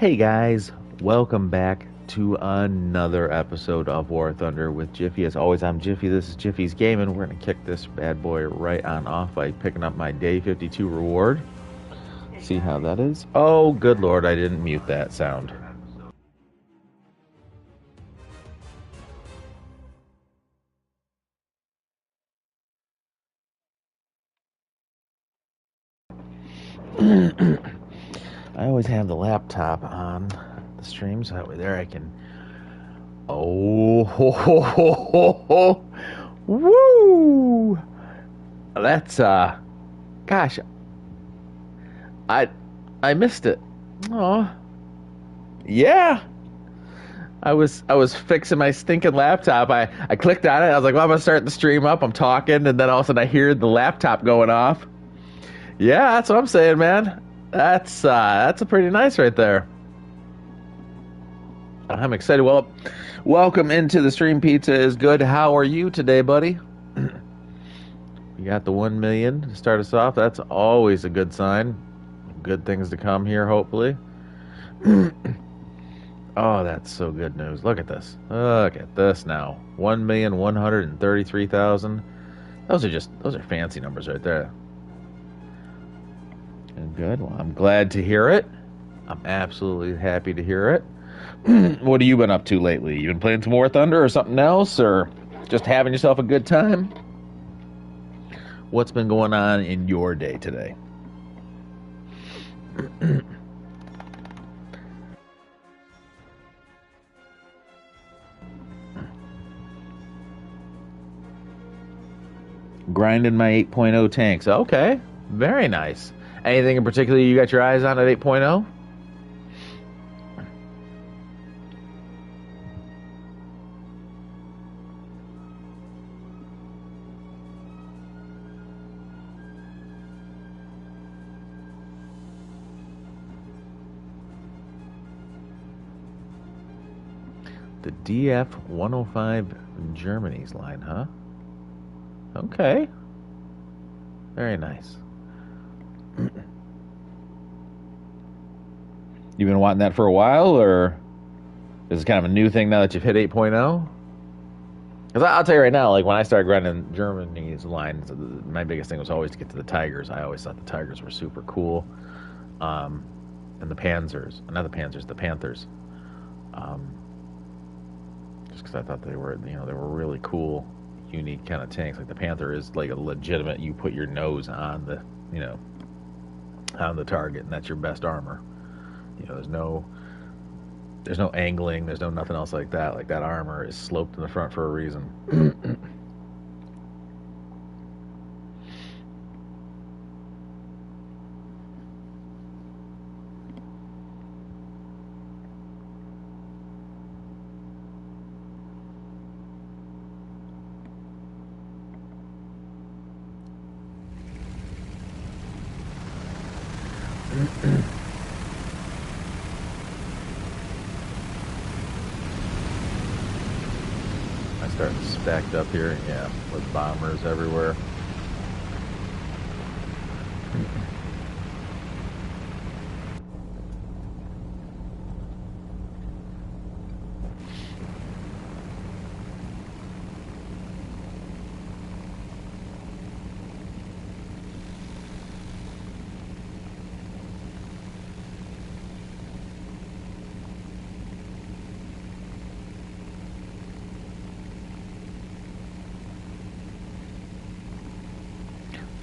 Hey guys, welcome back to another episode of Warthunder with Jiffy. As always, I'm Jiffy. This is Jiffy's Gaming. We're going to kick this bad boy right on off by picking up my day 52 reward. See how that is. Oh, good lord, I didn't mute that sound. I always have the laptop on the stream, so that way there I can. Oh, ho, ho, ho, ho, ho. Woo! That's gosh, I I missed it. Oh, yeah. I was fixing my stinking laptop. I clicked on it. I was like, well, I'm gonna start the stream up. I'm talking, and then all of a sudden I hear the laptop going off. Yeah, that's what I'm saying, man. That's a pretty nice right there. I'm excited. Well, welcome into the stream. Pizza is good. How are you today, buddy? You got the 1 million to start us off. That's always a good sign. Good things to come here, hopefully. Oh, that's so good news. Look at this. Look at this now. 1,133,000. Those are fancy numbers right there. And good. Well, I'm glad to hear it. I'm absolutely happy to hear it. What have you been up to lately? You been playing some Warthunder or something else, or just having yourself a good time? What's been going on in your day today? Grinding my 8.0 tanks. Okay, very nice. Anything in particular you got your eyes on at 8.0? The DF 105 Germany's line, huh? Okay. Very nice. You've been wanting that for a while, or is it kind of a new thing now that you've hit 8.0? Because I'll tell you right now, like when I started grinding Germany's lines, my biggest thing was always to get to the Tigers. I always thought the Tigers were super cool. And the Panzers, not the Panzers, the Panthers. Just because I thought they were, they were really cool, unique kind of tanks. Like the Panther is like a legitimate, you put your nose on the, on the target, and that's your best armor. There's no angling, there's no nothing else like that. Like that armor is sloped in the front for a reason. I start stacked up here, yeah, with bombers everywhere.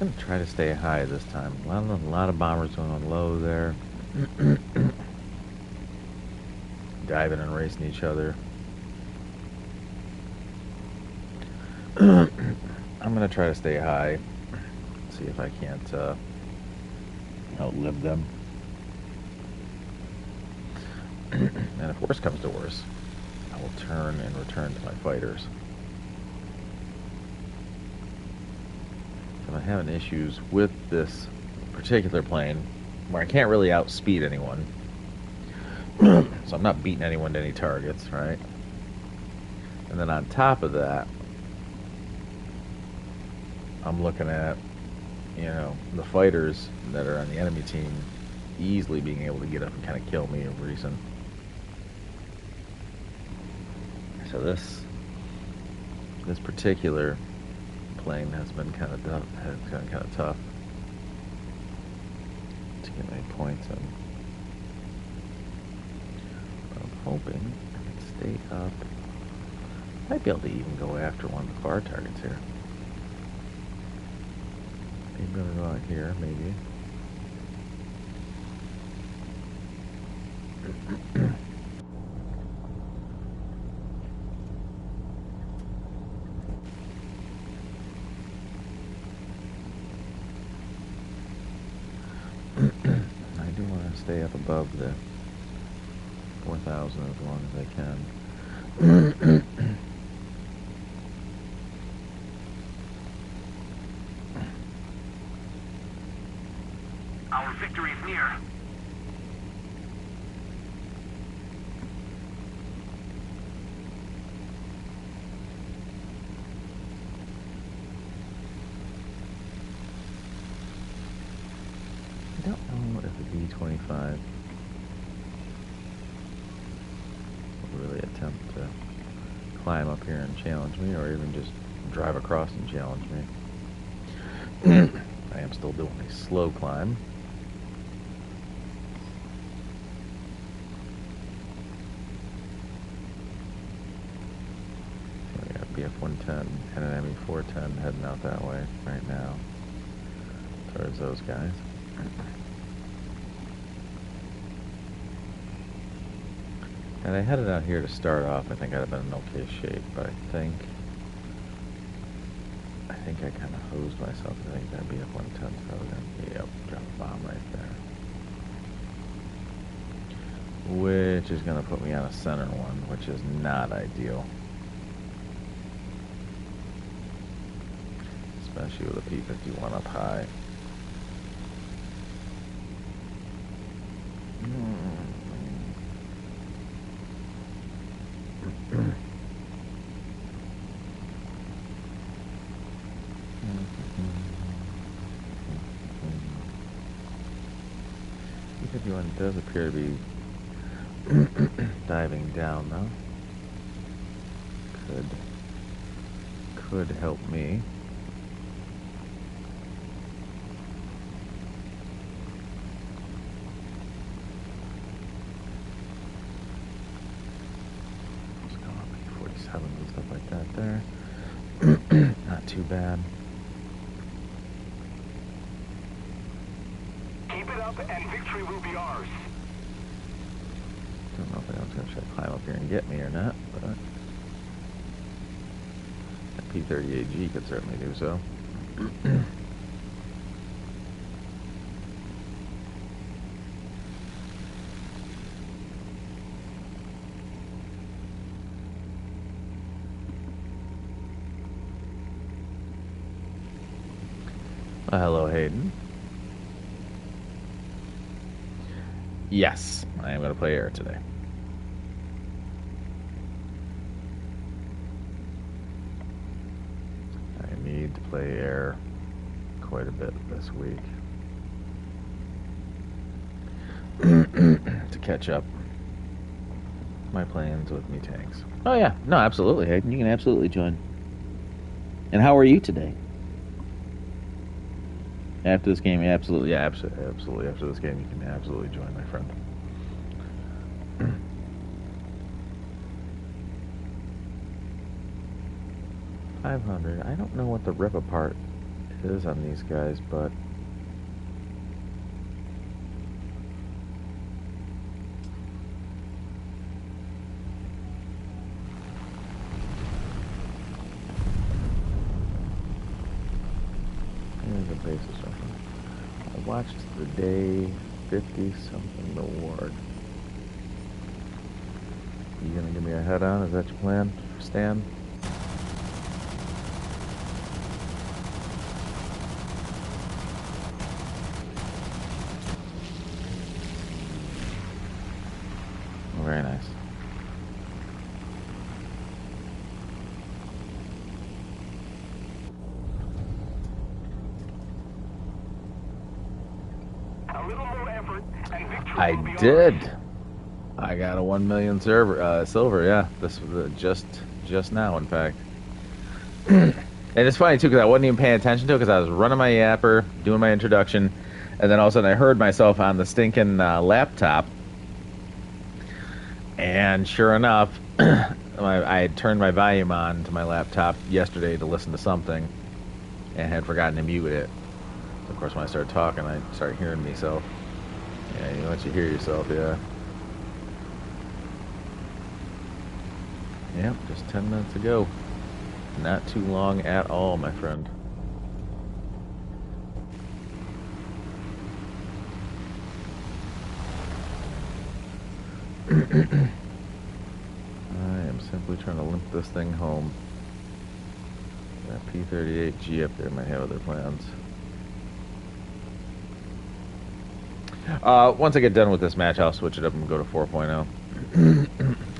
I'm gonna try to stay high this time. A lot of bombers going on low there. Diving and racing each other. I'm gonna try to stay high. See if I can't outlive them. And if worse comes to worse, I will turn and return to my fighters. I'm having issues with this particular plane where I can't really outspeed anyone. So I'm not beating anyone to any targets, right? And then on top of that, I'm looking at, the fighters that are on the enemy team easily being able to get up and kind of kill me of recent. So this particular plane has been kind of tough to get any points in. But I'm hoping I can stay up. Might be able to even go after one of the far targets here. I'm gonna go out here, maybe. I do want to stay up above the 4,000 as long as I can. Our victory is near. I don't know if the B-25 will really attempt to climb up here and challenge me, or even just drive across and challenge me. I am still doing a slow climb. So we got BF-110 and an ME-410 heading out that way right now towards those guys. And I headed out here to start off. I think I'd have been in okay shape, but I think I kind of hosed myself. I think that BF-110 is probably going to, yep, drop a bomb right there. Which is going to put me on a center one, which is not ideal. Especially with a P-51 up high. P-51 does appear to be diving down though. Could help me. Just go on P-47s and stuff like that there. Not too bad. Keep it up and victory will be ours. Don't know if anyone's going to try to climb up here and get me or not, but that P-38G could certainly do so. Well, hello, Hayden. Yes, I am going to play air today. I need to play air quite a bit this week to catch up my plans with me tanks. Oh yeah, no, absolutely, Hayden. You can absolutely join. And how are you today? After this game, absolutely. After this game, you can absolutely join, my friend. $500. I don't know what the rip apart is on these guys, but here's a basis reference. I watched the day 50 something reward. You gonna give me a head on? Is that your plan, Stan? Oh, very nice. A little more effort and victory I will be did. ours. I got a 1 million silver. Yeah, this was just now, in fact. And it's funny too because I wasn't even paying attention to it because I was running my yapper, doing my introduction, and then all of a sudden I heard myself on the stinking laptop. And sure enough, I had turned my volume on to my laptop yesterday to listen to something, and had forgotten to mute it. So of course, when I started talking, I started hearing myself. Yeah, you let you hear yourself, yeah. Yep, just 10 minutes ago. Not too long at all, my friend. I am simply trying to limp this thing home. That P-38G up there might have other plans. Once I get done with this match, I'll switch it up and go to 4.0.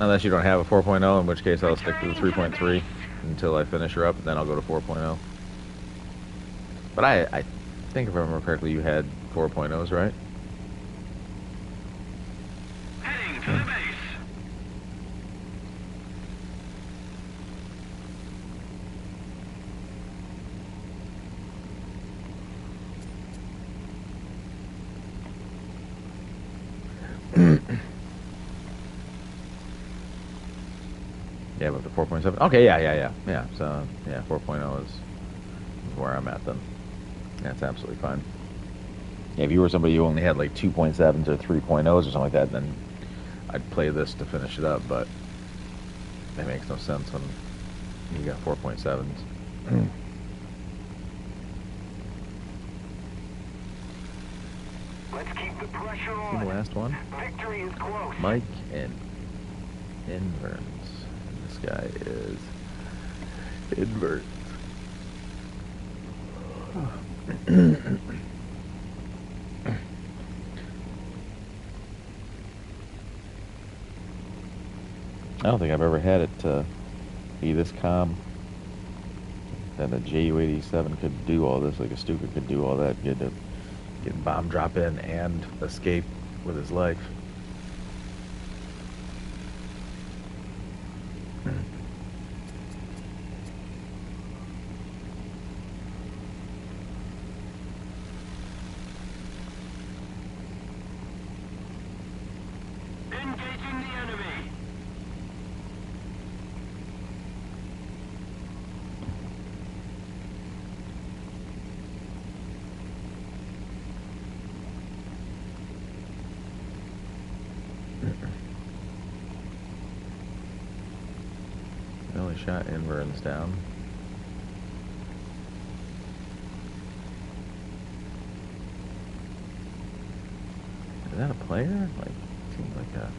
Unless you don't have a 4.0, in which case I'll stick to the 3.3 until I finish her up, and then I'll go to 4.0. But I think if I remember correctly, you had 4.0s, right? Heading to the base. Yeah, but the 4.7. Okay, yeah. So yeah, 4.0 is where I'm at then. That's absolutely fine. Yeah, if you were somebody who only had like 2.7s or 3.0s or something like that, then I'd play this to finish it up. But it makes no sense when you got 4.7s. Let's keep the pressure See the on. last one? Victory is close. Mike and Inverns. This guy is Inverns. I don't think I've ever had it be this calm. That a JU-87 could do all this, like a Stuka could do all that, get bomb drop in and escape with his life. Engaging the enemy. I only shot Inverns down. Is that a player? Like, seems like a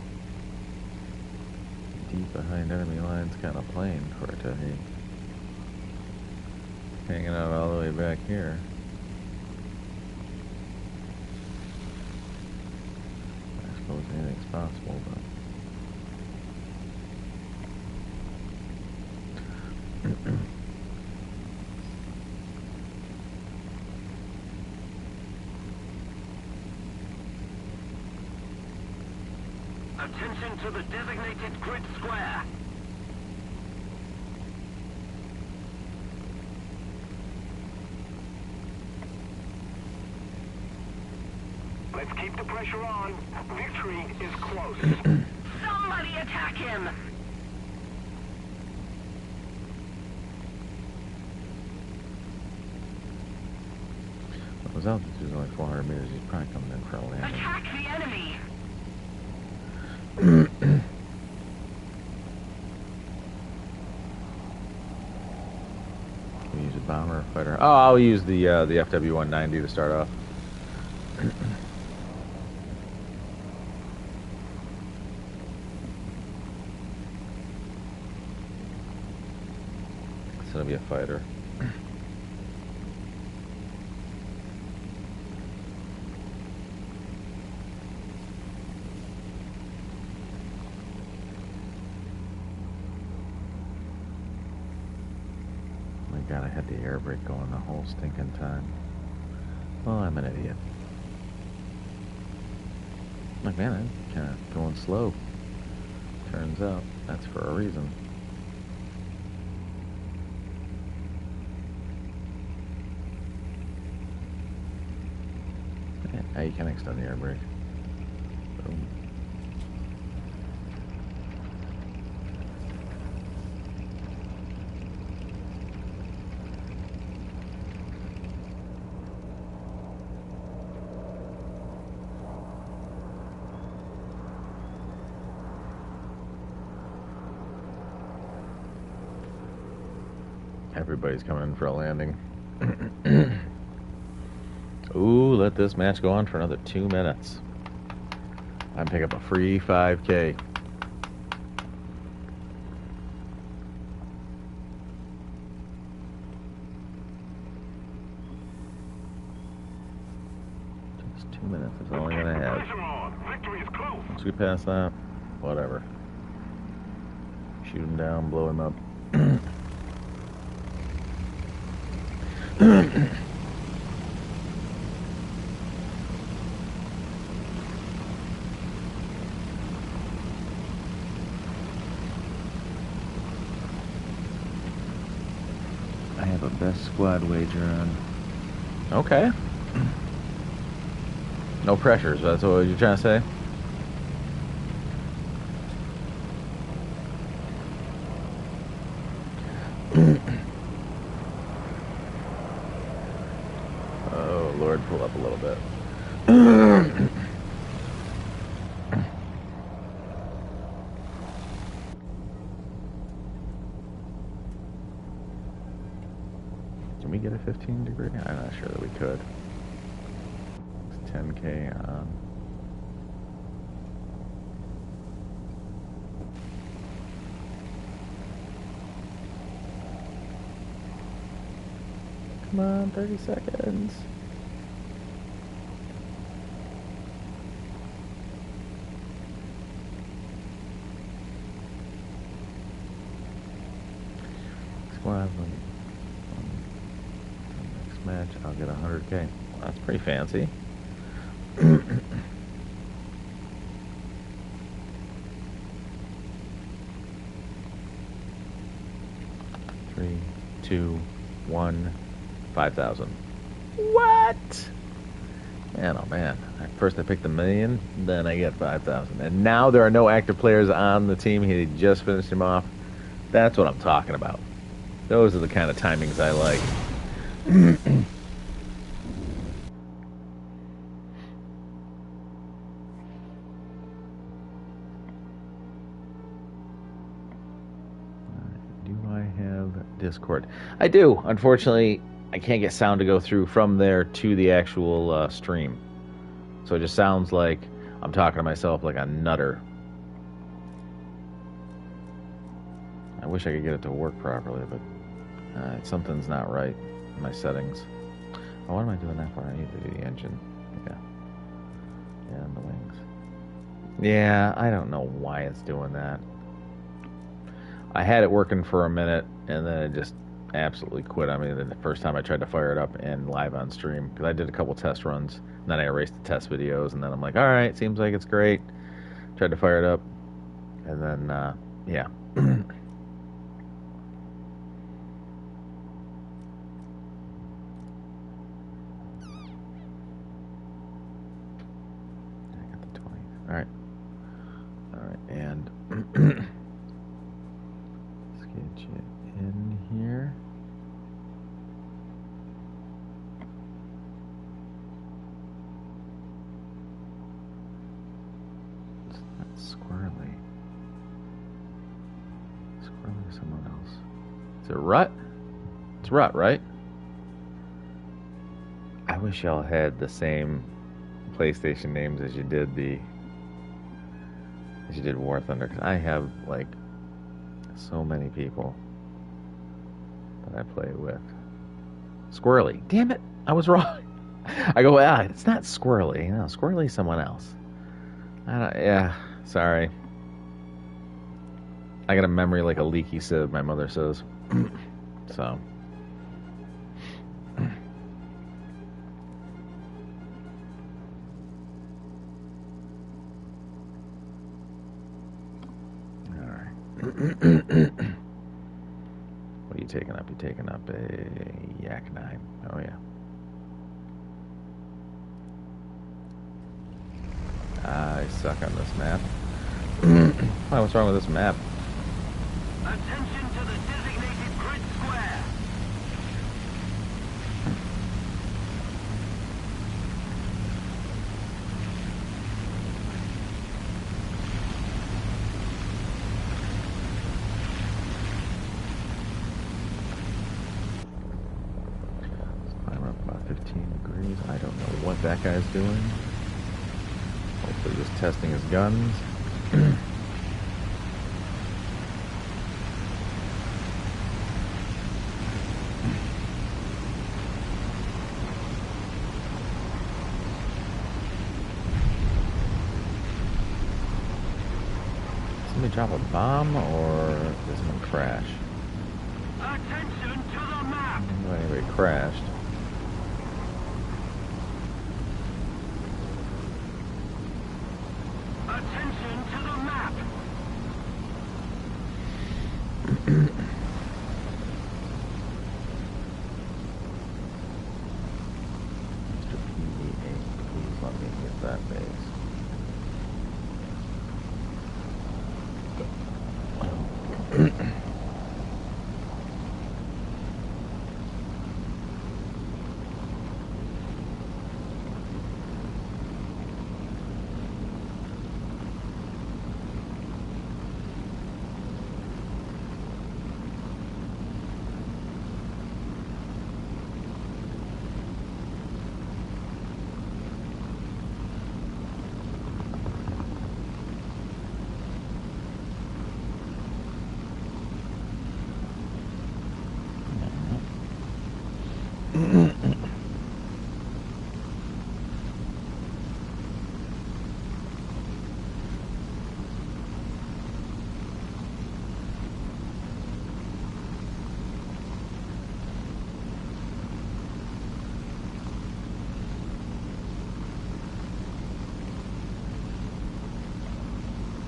deep behind enemy lines kind of plane for it to be hanging out all the way back here. I suppose anything's possible, but Attention to the designated grid square. Let's keep the pressure on. Victory is close. Somebody attack him! his altitude is only 400 meters. He's probably coming in for a landing. Attack the enemy! Can we use a bomber or fighter? Oh, I'll use the FW-190 to start off. It's gonna be a fighter. God, I had the air brake going the whole stinking time. Well, I'm an idiot. Like, man, I'm kind of going slow. Turns out that's for a reason. Yeah, now you can extend the air brake. Boom. Everybody's coming in for a landing. Ooh, let this match go on for another 2 minutes. I can pick up a free 5K. Just 2 minutes is all I'm gonna have. Once we pass that, whatever. Shoot him down, blow him up. I have a best squad wager on. Okay. No pressures, that's what you're trying to say? Oh, Lord, pull up a little bit. Can we get a 15 degree? I'm not sure that we could. It's 10K on. Come on, 30 seconds. Squad next match, I'll get 100K. Well, that's pretty fancy. 3, 2, 1, 5,000. What? Man, oh man. First I picked $1 million, then I get 5,000. And now there are no active players on the team. He just finished him off. That's what I'm talking about. Those are the kind of timings I like. Do I have Discord? I do. Unfortunately, I can't get sound to go through from there to the actual stream. So it just sounds like I'm talking to myself like a nutter. I wish I could get it to work properly, but something's not right in my settings. Oh, what am I doing that for? I need to do the engine. Yeah. Yeah, and the wings. Yeah, I don't know why it's doing that. I had it working for a minute, and then it just absolutely quit on me the first time I tried to fire it up and live on stream. Because I did a couple test runs, and then I erased the test videos, and then I'm like, all right, seems like it's great. Tried to fire it up, and then, yeah. Alright. Alright, and let's get you in here. It's not squirrely. Squirrely or someone else. Is it Rut? It's Rut, right? I wish y'all had the same PlayStation names as you did Warthunder, because I have like so many people that I play with. Squirrely. Damn it, I was wrong. I go, it's not Squirrely. No, Squirrely's someone else. Yeah, sorry. I got a memory like a leaky sieve, my mother says. So. What are you taking up? You're taking up a Yak 9. Oh, yeah. I suck on this map. What's wrong with this map? Attention to the designated grid square. Climb up about 15 degrees. I don't know what that guy's doing. Hopefully just testing his guns. Somebody drop a bomb or does someone crash? Attention to the map. Anybody crashed. Attention to the map. Mr. PDA, please let me get that base.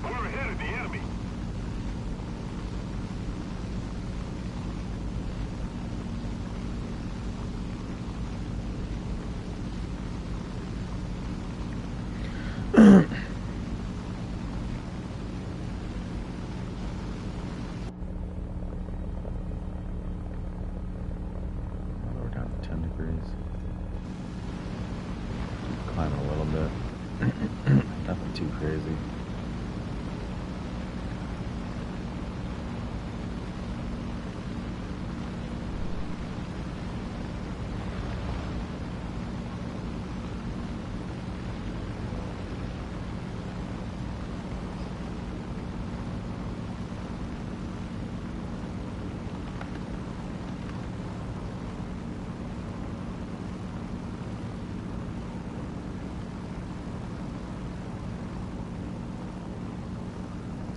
We're ahead of the enemy. We're down to 10 degrees. Keep climbing a little bit. Nothing too crazy.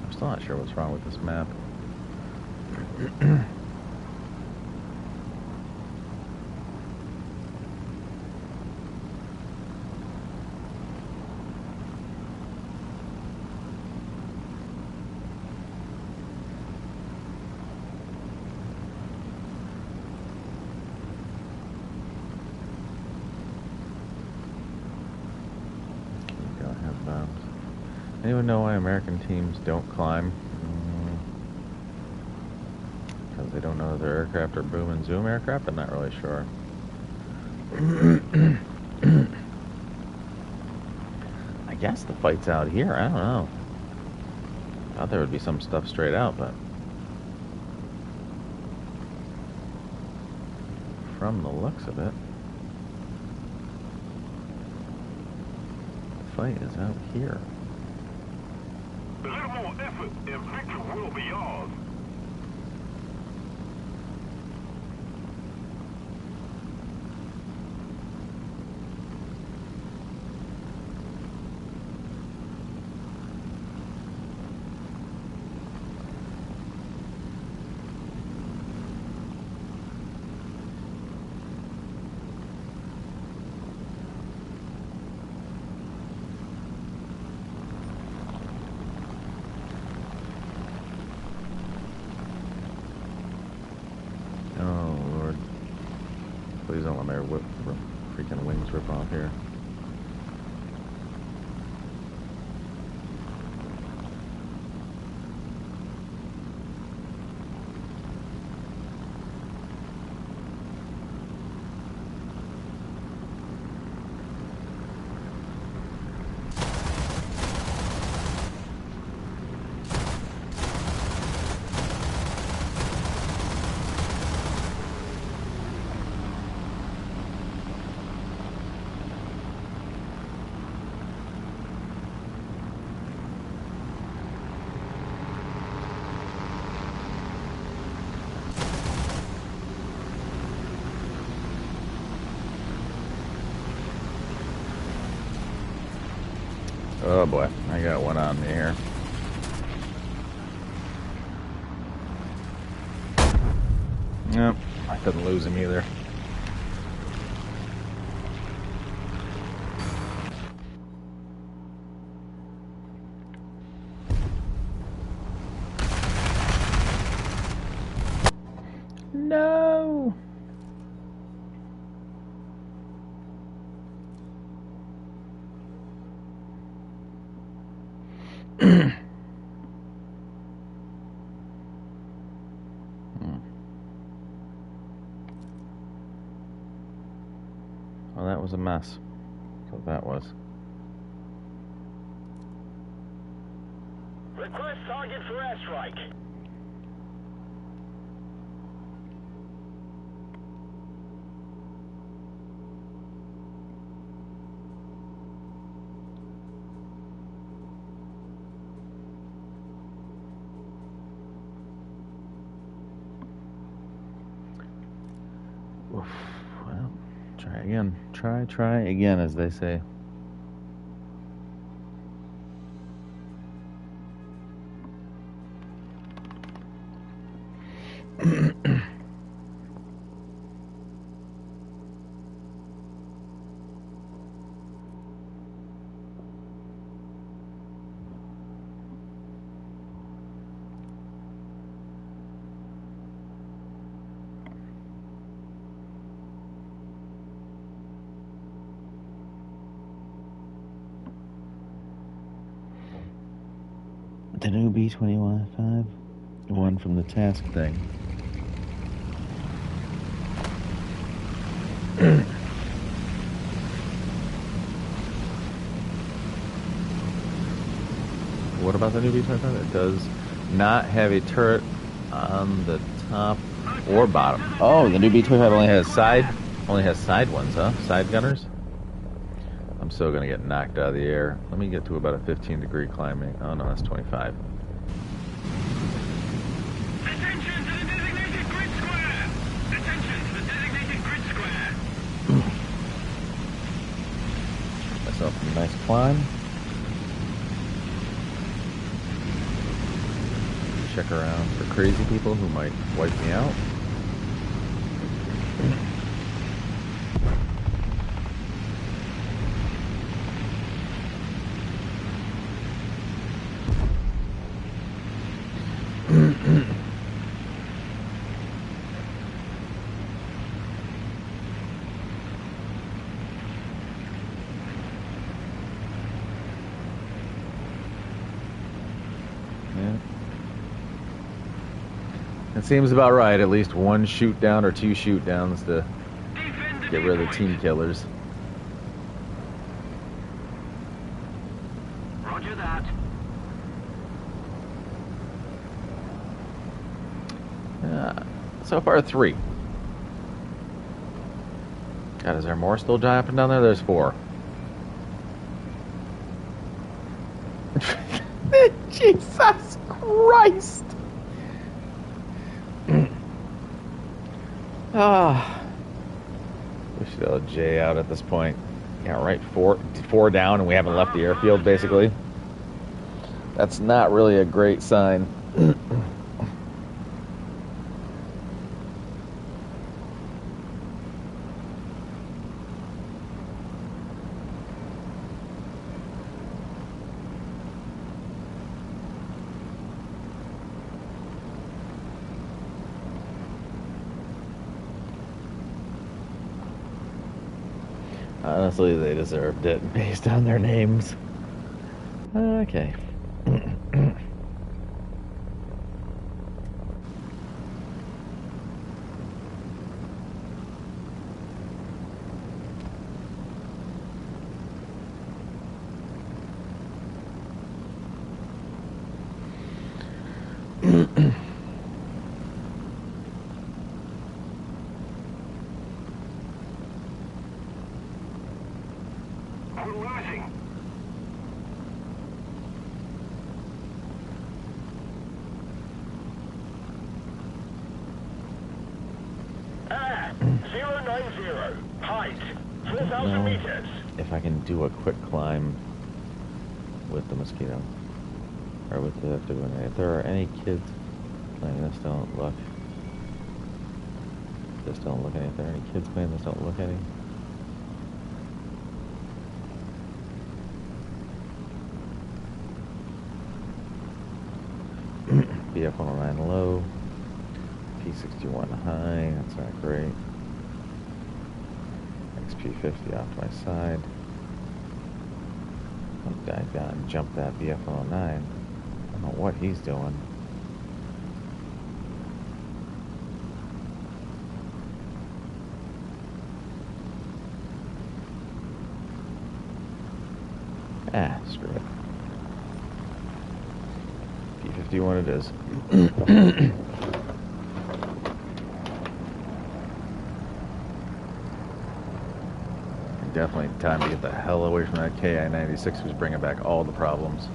Still not sure what's wrong with this map. We don't have bombs. Anyone know why American teams don't climb? Because they don't know that their aircraft are boom and zoom aircraft? I'm not really sure. I guess the fight's out here. I don't know. Thought there would be some stuff straight out, but from the looks of it, the fight is out here. A little more effort and victory will be ours. don't let my freaking wings rip off here. Oh boy, I got one on me here. Yep, I couldn't lose him either. No! Well, that was a mess. That's what that was. Request target for airstrike. Oof. Well, try again. Try again, as they say. The new B-21-5, the one from the task thing. What about the new B-25? It does not have a turret on the top or bottom. Oh, the new B-25 only has side ones, huh? Side gunners? I'm still gonna get knocked out of the air. Let me get to about a 15-degree climbing. Oh no, that's 25. Attention to the designated grid square! Attention to the designated grid square! Myself a nice climb. Check around for crazy people who might wipe me out. It seems about right. At least one shoot down or two shoot downs to get rid of the team killers. Roger that. So far, 3. God, is there more still jumping down there? There's 4. Jesus Christ! We should have a J out at this point. Yeah, right. 4 down, and we haven't left the airfield, basically. That's not really a great sign. Honestly, they deserved it based on their names. Okay. We're losing. Ah, 090. Height, 4,000 meters. If I can do a quick climb with the Mosquito. Or with the FW1. If there are any kids playing this, don't look. Just don't look any. If there are any kids playing this, don't look any. BF-109 low. P-61 high. That's not great. XP-50 off to my side. Dive down and jump that BF-109. I don't know what he's doing. Ah, screw it. P-51 it is. Definitely time to get the hell away from that KI-96 who's bringing back all the problems.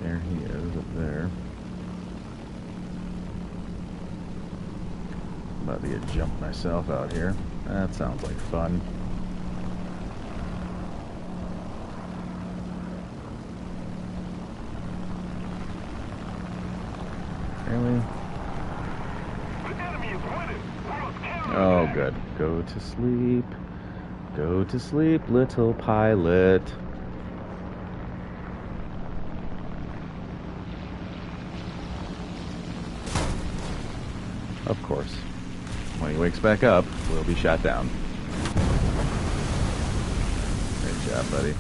There he is up there. About to get jumped myself out here. That sounds like fun. Really? The enemy is winning. We must counter Oh, that. good. Go to sleep. Go to sleep, little pilot. Of course. When he wakes back up, we'll be shot down. Great job, buddy.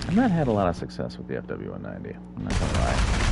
I've not had a lot of success with the FW-190. I'm not gonna lie.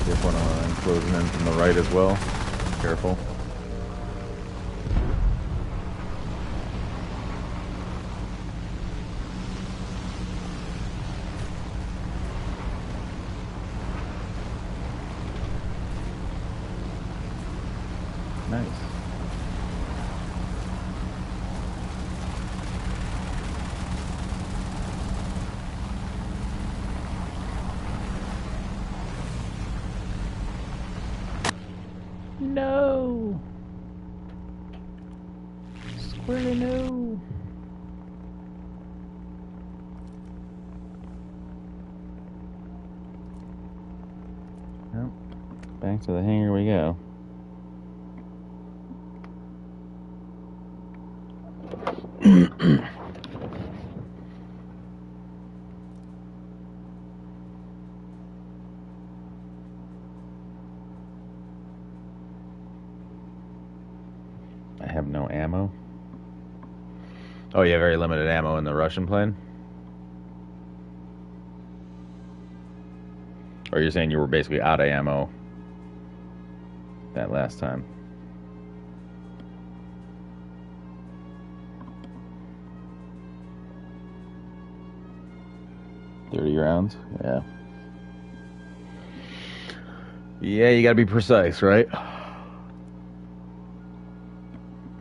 If one of them closing in from the right as well. Careful. Nice. No. Squirrely, no. Well, back to the hangar we go. I have no ammo. Oh, yeah, very limited ammo in the Russian plane? Or you're saying you were basically out of ammo? that last time. $30 rounds? Yeah. Yeah, you gotta be precise, right?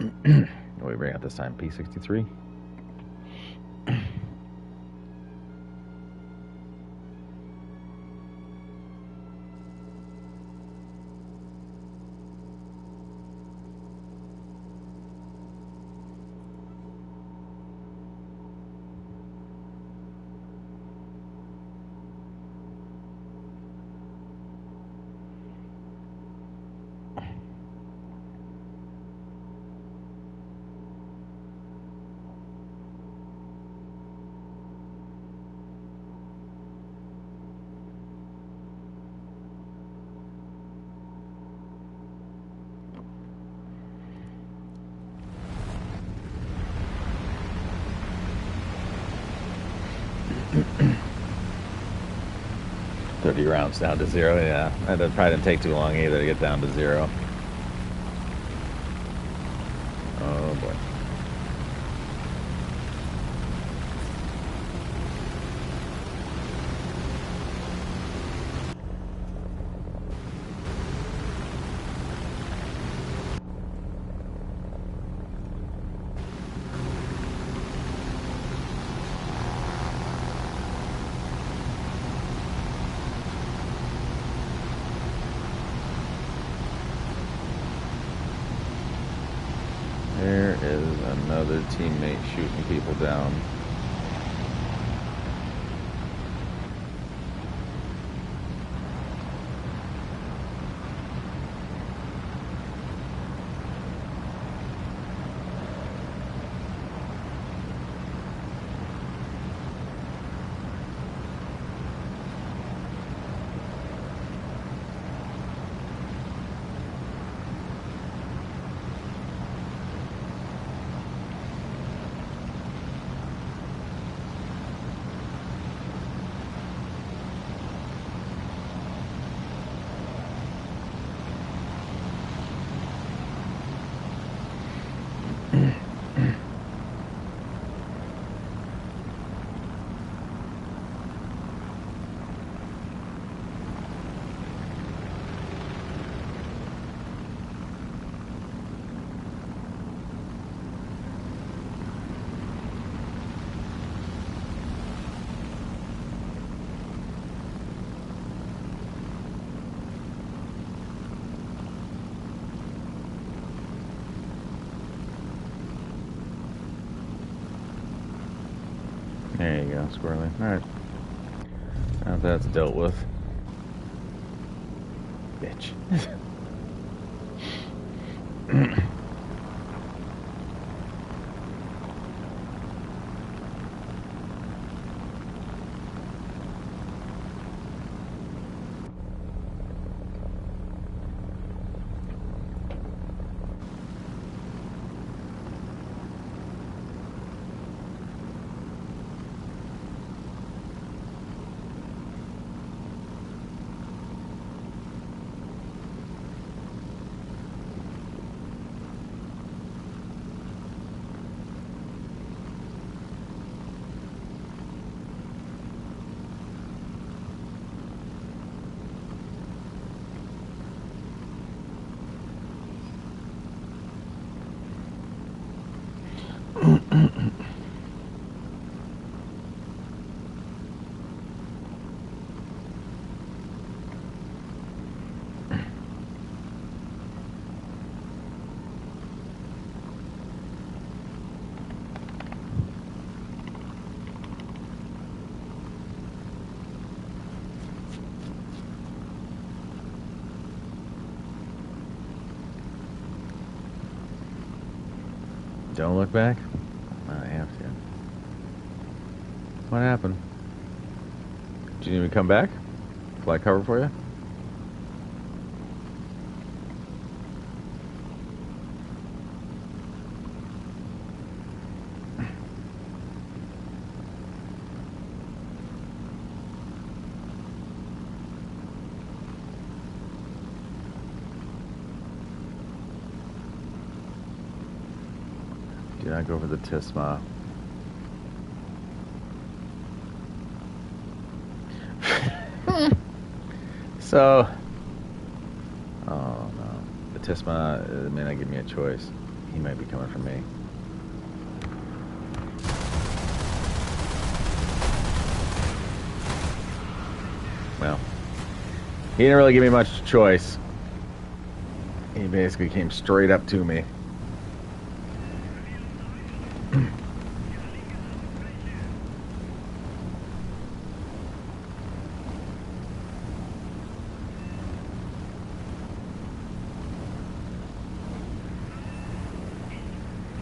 What do we bring out this time? P63? $30 rounds down to 0, yeah. That probably didn't take too long either to get down to 0. Oh boy. There is another teammate shooting people down. There you go, squirrely. Alright. Now that's dealt with. Bitch. Don't look back? I have to. What happened? Did you need me to come back? Fly cover for you? Do not go for the Tisma. So, oh no, the Tisma may not give me a choice. He might be coming for me. Well, he didn't really give me much choice. He basically came straight up to me.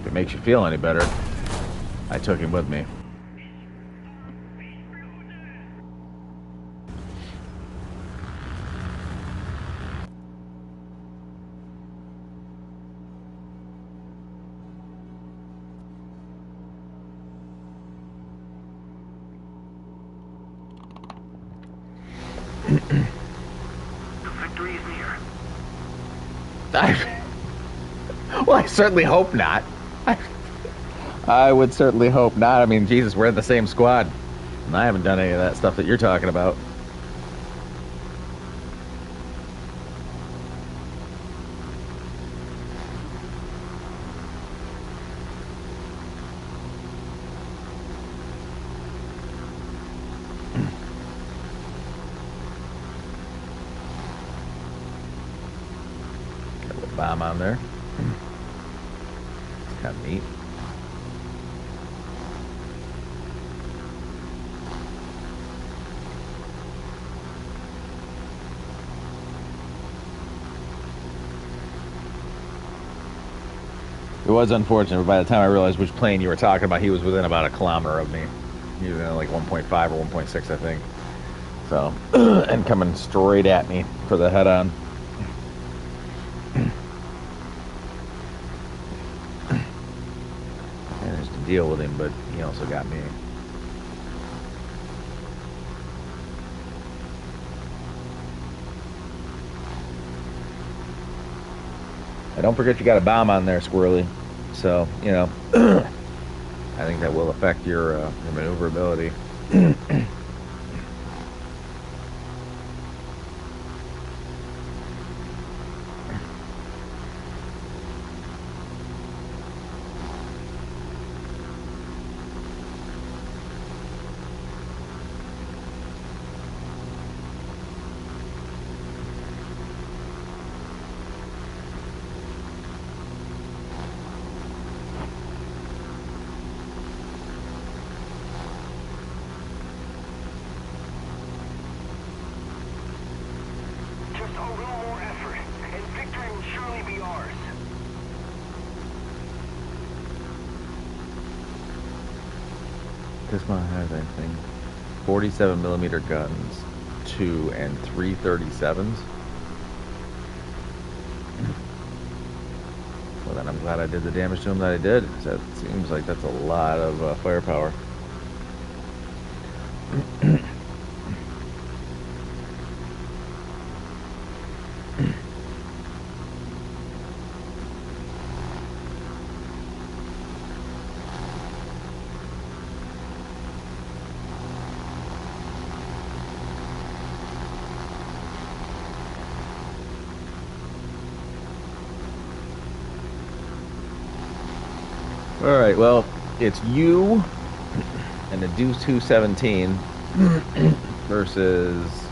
If it makes you feel any better, I took him with me. Victory is near. Well, I certainly hope not. I would certainly hope not. I mean, Jesus, we're in the same squad. And I haven't done any of that stuff that you're talking about. Got a little bomb on there. It's kind of neat. It was unfortunate, but by the time I realized which plane you were talking about, he was within about a kilometer of me. He was in like 1.5 or 1.6, I think. So, and coming straight at me for the head-on. I managed to deal with him, but he also got me. And don't forget you got a bomb on there, Squirrely. So, you know, I think that will affect your maneuverability. Just a little more effort, and victory will surely be ours. This one has, I think, 47 millimeter guns, 2 and 3 37s. Well, then I'm glad I did the damage to him that I did. That seems like that's a lot of firepower. All right, well, it's you and the Deuce 217 versus,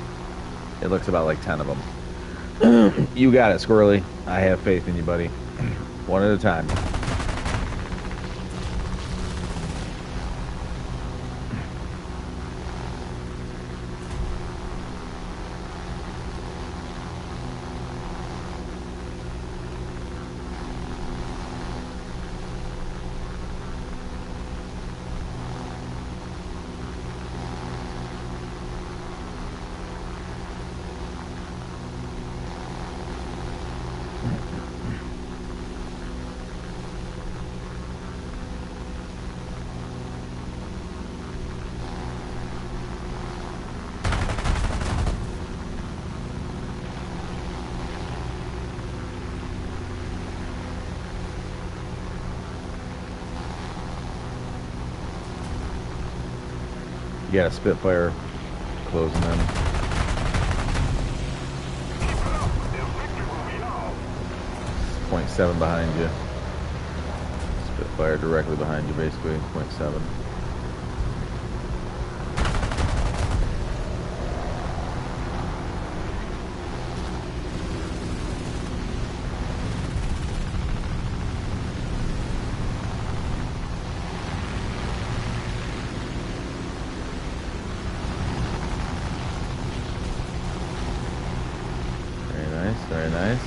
it looks about like 10 of them. You got it, Squirrely. I have faith in you, buddy. One at a time. You got a Spitfire closing in. .7 behind you. Spitfire directly behind you, basically. .7. Very nice.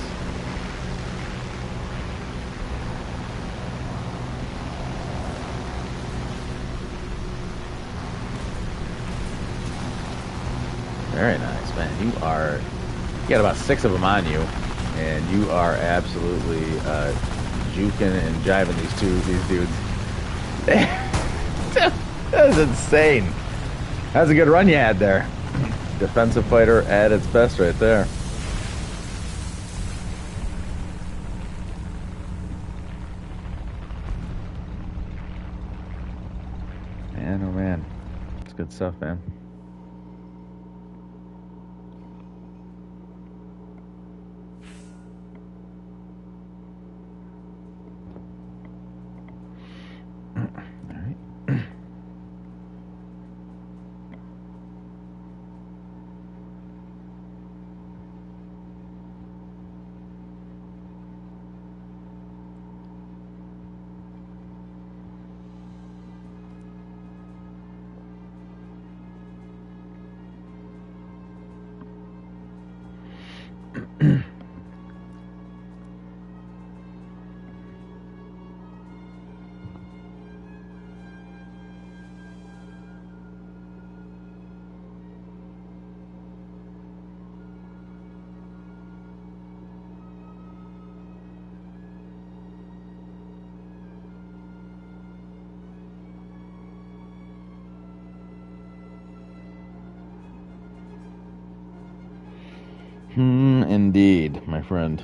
Very nice, man. You got about 6 of them on you, and you are absolutely juking and jiving these dudes. That was insane. That was a good run you had there. Defensive fighter at its best right there. Man, oh man. It's good stuff, man. Indeed, my friend.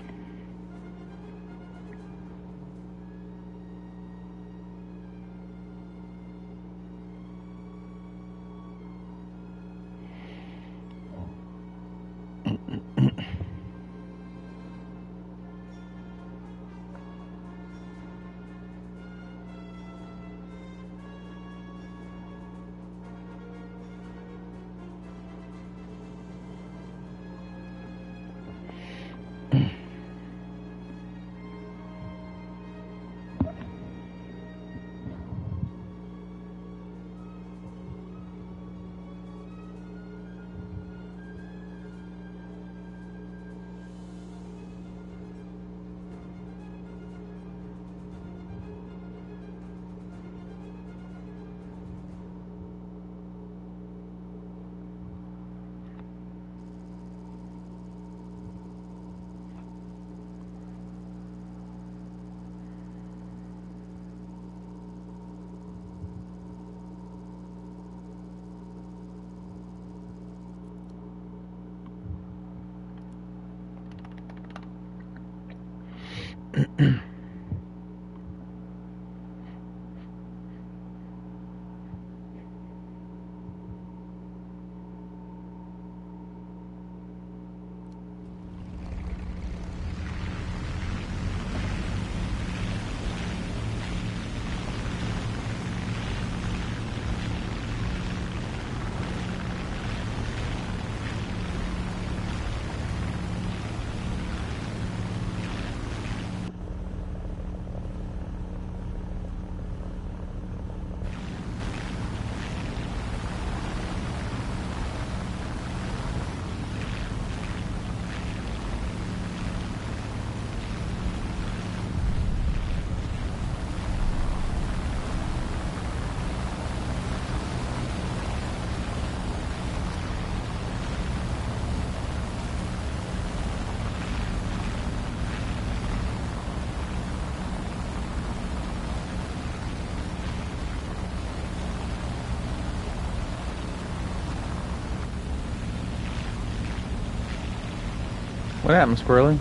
What happened, Squirrely?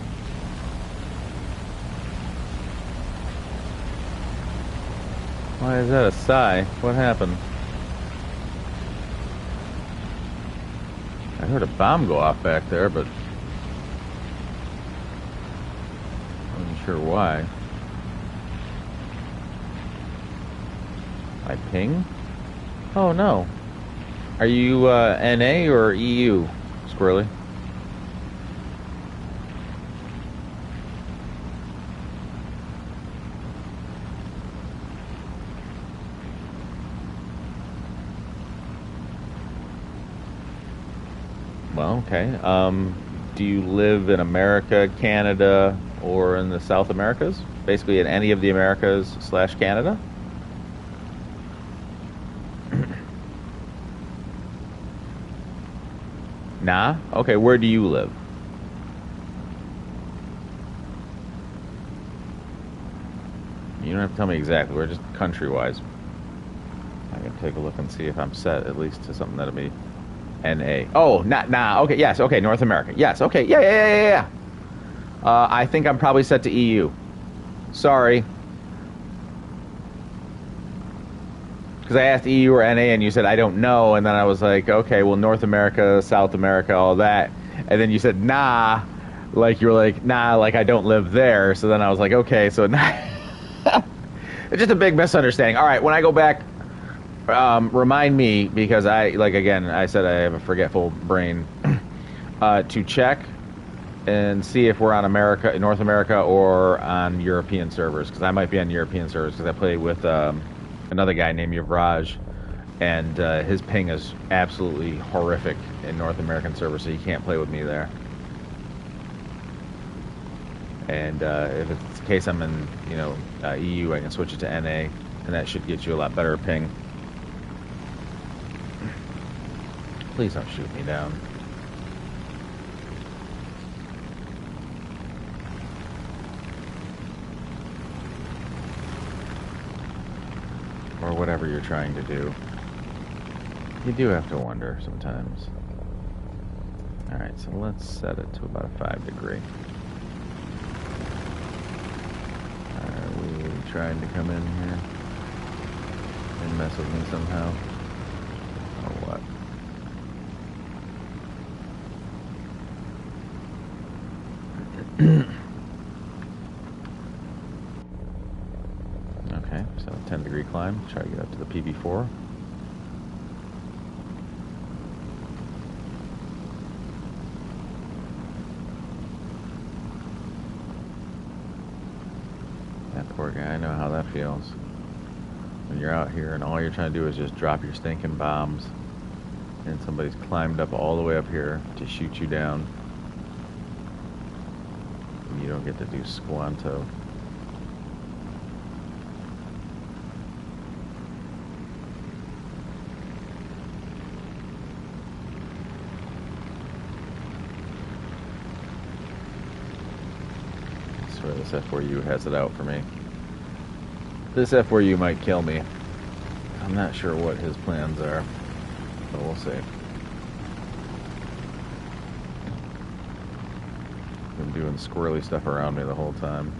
Why is that a sigh? What happened? I heard a bomb go off back there, but I wasn't sure why. My ping? Oh no. Are you NA or EU, Squirrely? Well, okay. Do you live in America, Canada, or in the South Americas? Basically in any of the Americas / Canada? Nah? Okay, where do you live? You don't have to tell me exactly. We're just country-wise. I can take a look and see if I'm set at least to something that'll be NA. Oh, not nah. Okay, yes. Okay, North America. Yes. Okay. Yeah. I think I'm probably set to EU. Sorry. Because I asked EU or NA and you said, I don't know. And then I was like, okay, well, North America, South America, all that. And then you said, nah. Like, you were like, nah, like I don't live there. So then I was like, okay, so nah. It's just a big misunderstanding. All right, when I go back, remind me, because again, I said I have a forgetful brain, to check and see if we're on North America or on European servers. Because I might be on European servers because I play with another guy named Yavraj, and his ping is absolutely horrific in North American servers, so you can't play with me there. And if it's the case I'm in, EU, I can switch it to NA, and that should get you a lot better ping. Please don't shoot me down. Or whatever you're trying to do. You do have to wonder sometimes. Alright, so let's set it to about a 5 degree. Are we trying to come in here and mess with me somehow? Or what? Okay, so 10 degree climb. Try to get up to the PB4. That poor guy, I know how that feels. When you're out here and all you're trying to do is just drop your stinking bombs, and somebody's climbed up all the way up here to shoot you down. And you don't get to do squanto. I swear this F4U has it out for me. This F4U might kill me. I'm not sure what his plans are, but we'll see. Been doing squirrely stuff around me the whole time.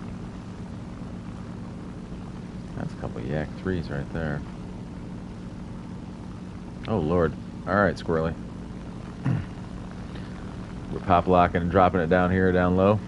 That's a couple of Yak 3s right there. Oh Lord. Alright, squirrely. We're pop locking and dropping it down here, down low.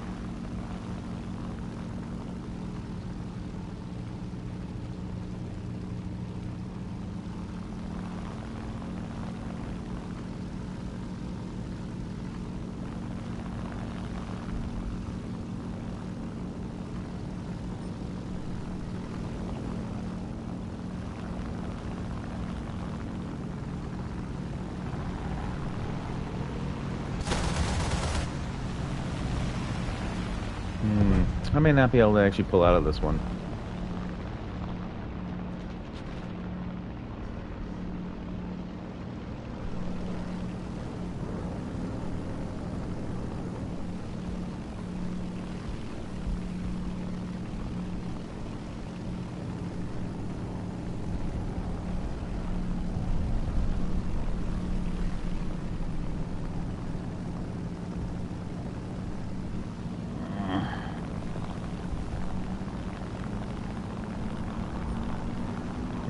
I may not be able to actually pull out of this one.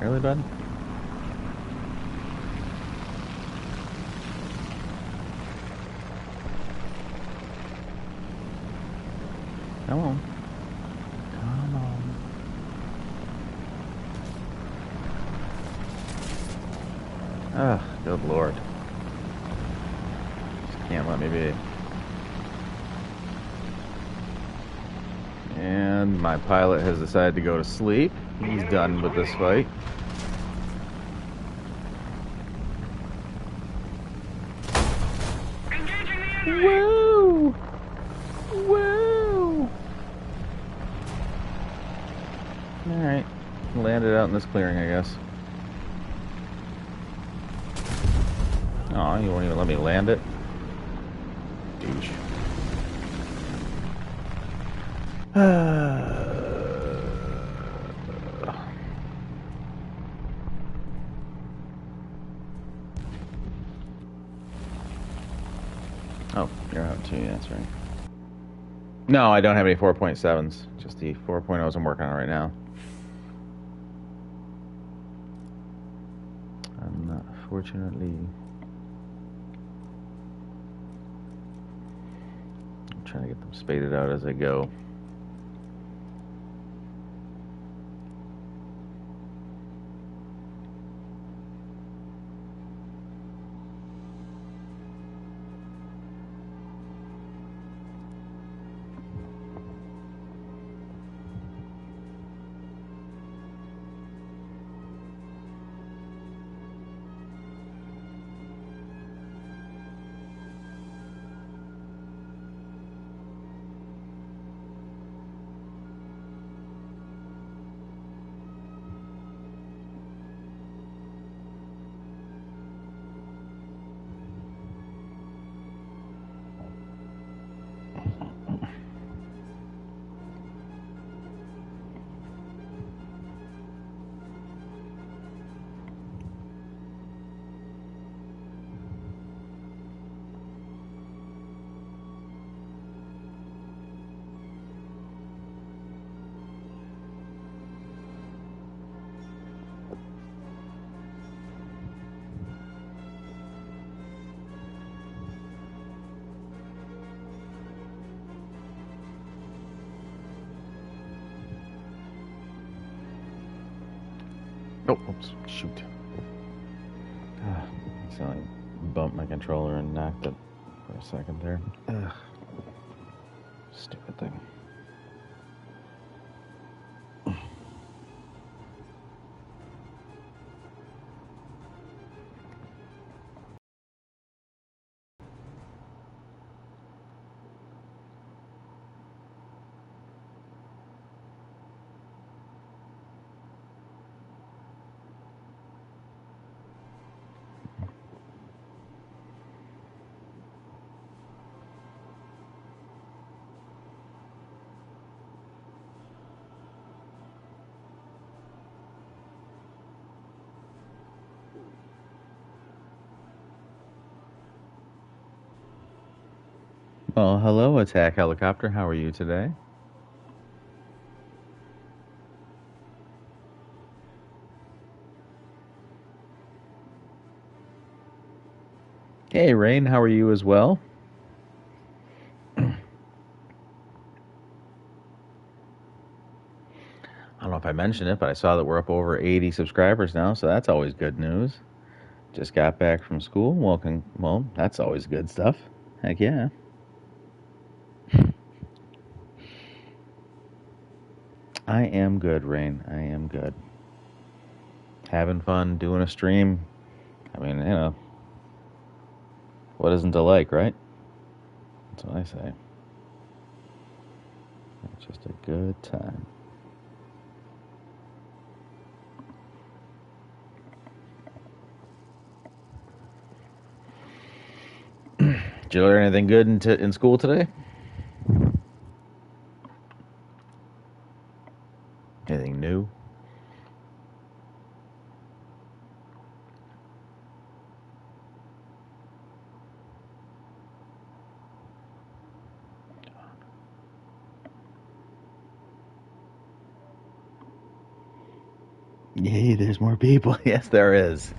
Really, bud? Ah, good lord. Just can't let me be. And my pilot has decided to go to sleep. He's done with this fight. Engaging the enemy! Woo! Woo! Alright. Landed out in this clearing, I guess. Aw, you won't even let me land it? Douche. Oh, you're out too, yeah, that's right. No, I don't have any 4.7s. Just the 4.0s I'm working on right now. Unfortunately, I'm trying to get them spaded out as I go. Oh, oops, shoot. So I bumped my controller and knocked it for a second there. Ugh. Stupid thing. Well, hello, attack helicopter. How are you today? Hey, Rain. How are you as well? I don't know if I mentioned it, but I saw that we're up over 80 subscribers now, so that's always good news. Just got back from school. Welcome. Well, that's always good stuff. Heck yeah. I am good, Rain. I am good. Having fun doing a stream. I mean, you know, what isn't to like, right? That's what I say. It's just a good time. Did you learn anything good in school today? Anything new? Yay, there's more people. Yes, there is.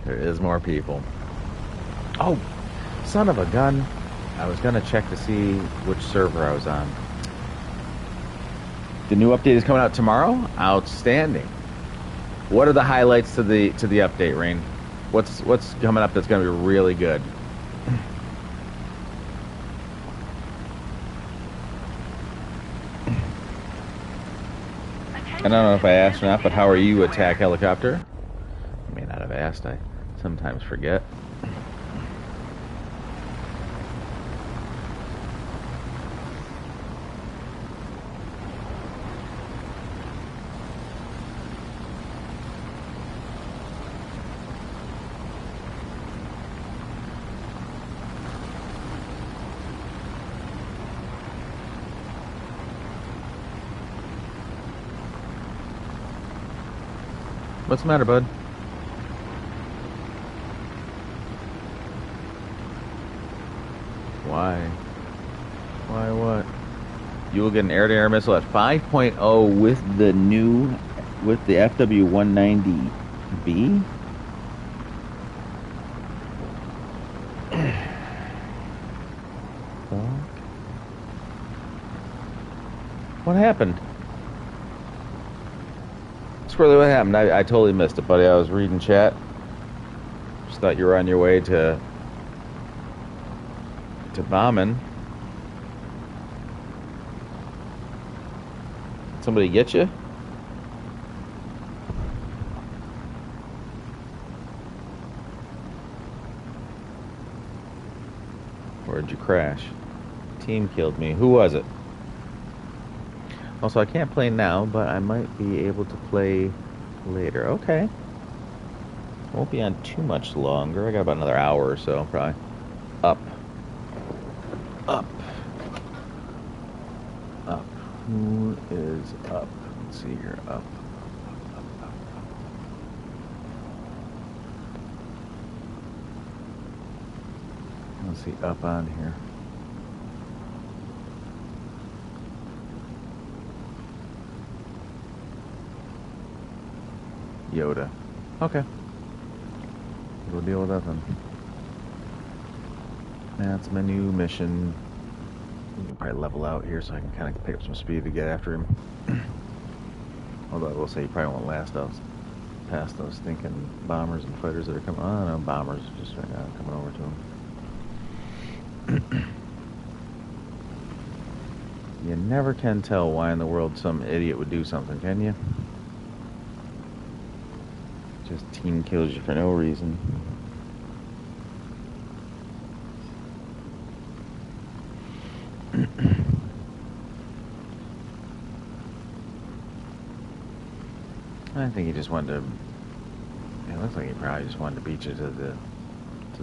There is more people. Oh, son of a gun. I was going to check to see which server I was on. The new update is coming out tomorrow? Outstanding. What are the highlights to the update, Rain? What's coming up that's going to be really good? I don't know if I asked or not, but how are you, attack helicopter? I may not have asked. I sometimes forget. What's the matter, bud? Why? Why what? You will get an air-to-air missile at 5.0 with the FW-190B? What happened? Squirrely, what happened? I totally missed it, buddy. I was reading chat. Just thought you were on your way to bombing. Somebody get you? Or did you crash? Team killed me. Who was it? Also, I can't play now, but I might be able to play later. Okay. Won't be on too much longer. I got about another hour or so, probably. Up. Up. Up. Who is up? Let's see here. Up. Let's see. Up on here. Yoda. Okay. We'll deal with that then. That's my new mission. We can probably level out here so I can kind of pick up some speed to get after him. Although I will say he probably won't last us past those stinking bombers and fighters that are coming. Oh no, bombers just right now coming over to him. You never can tell why in the world some idiot would do something, can you? Just team kills you for no reason. I think he just wanted to. It looks like he probably just wanted to beat you to the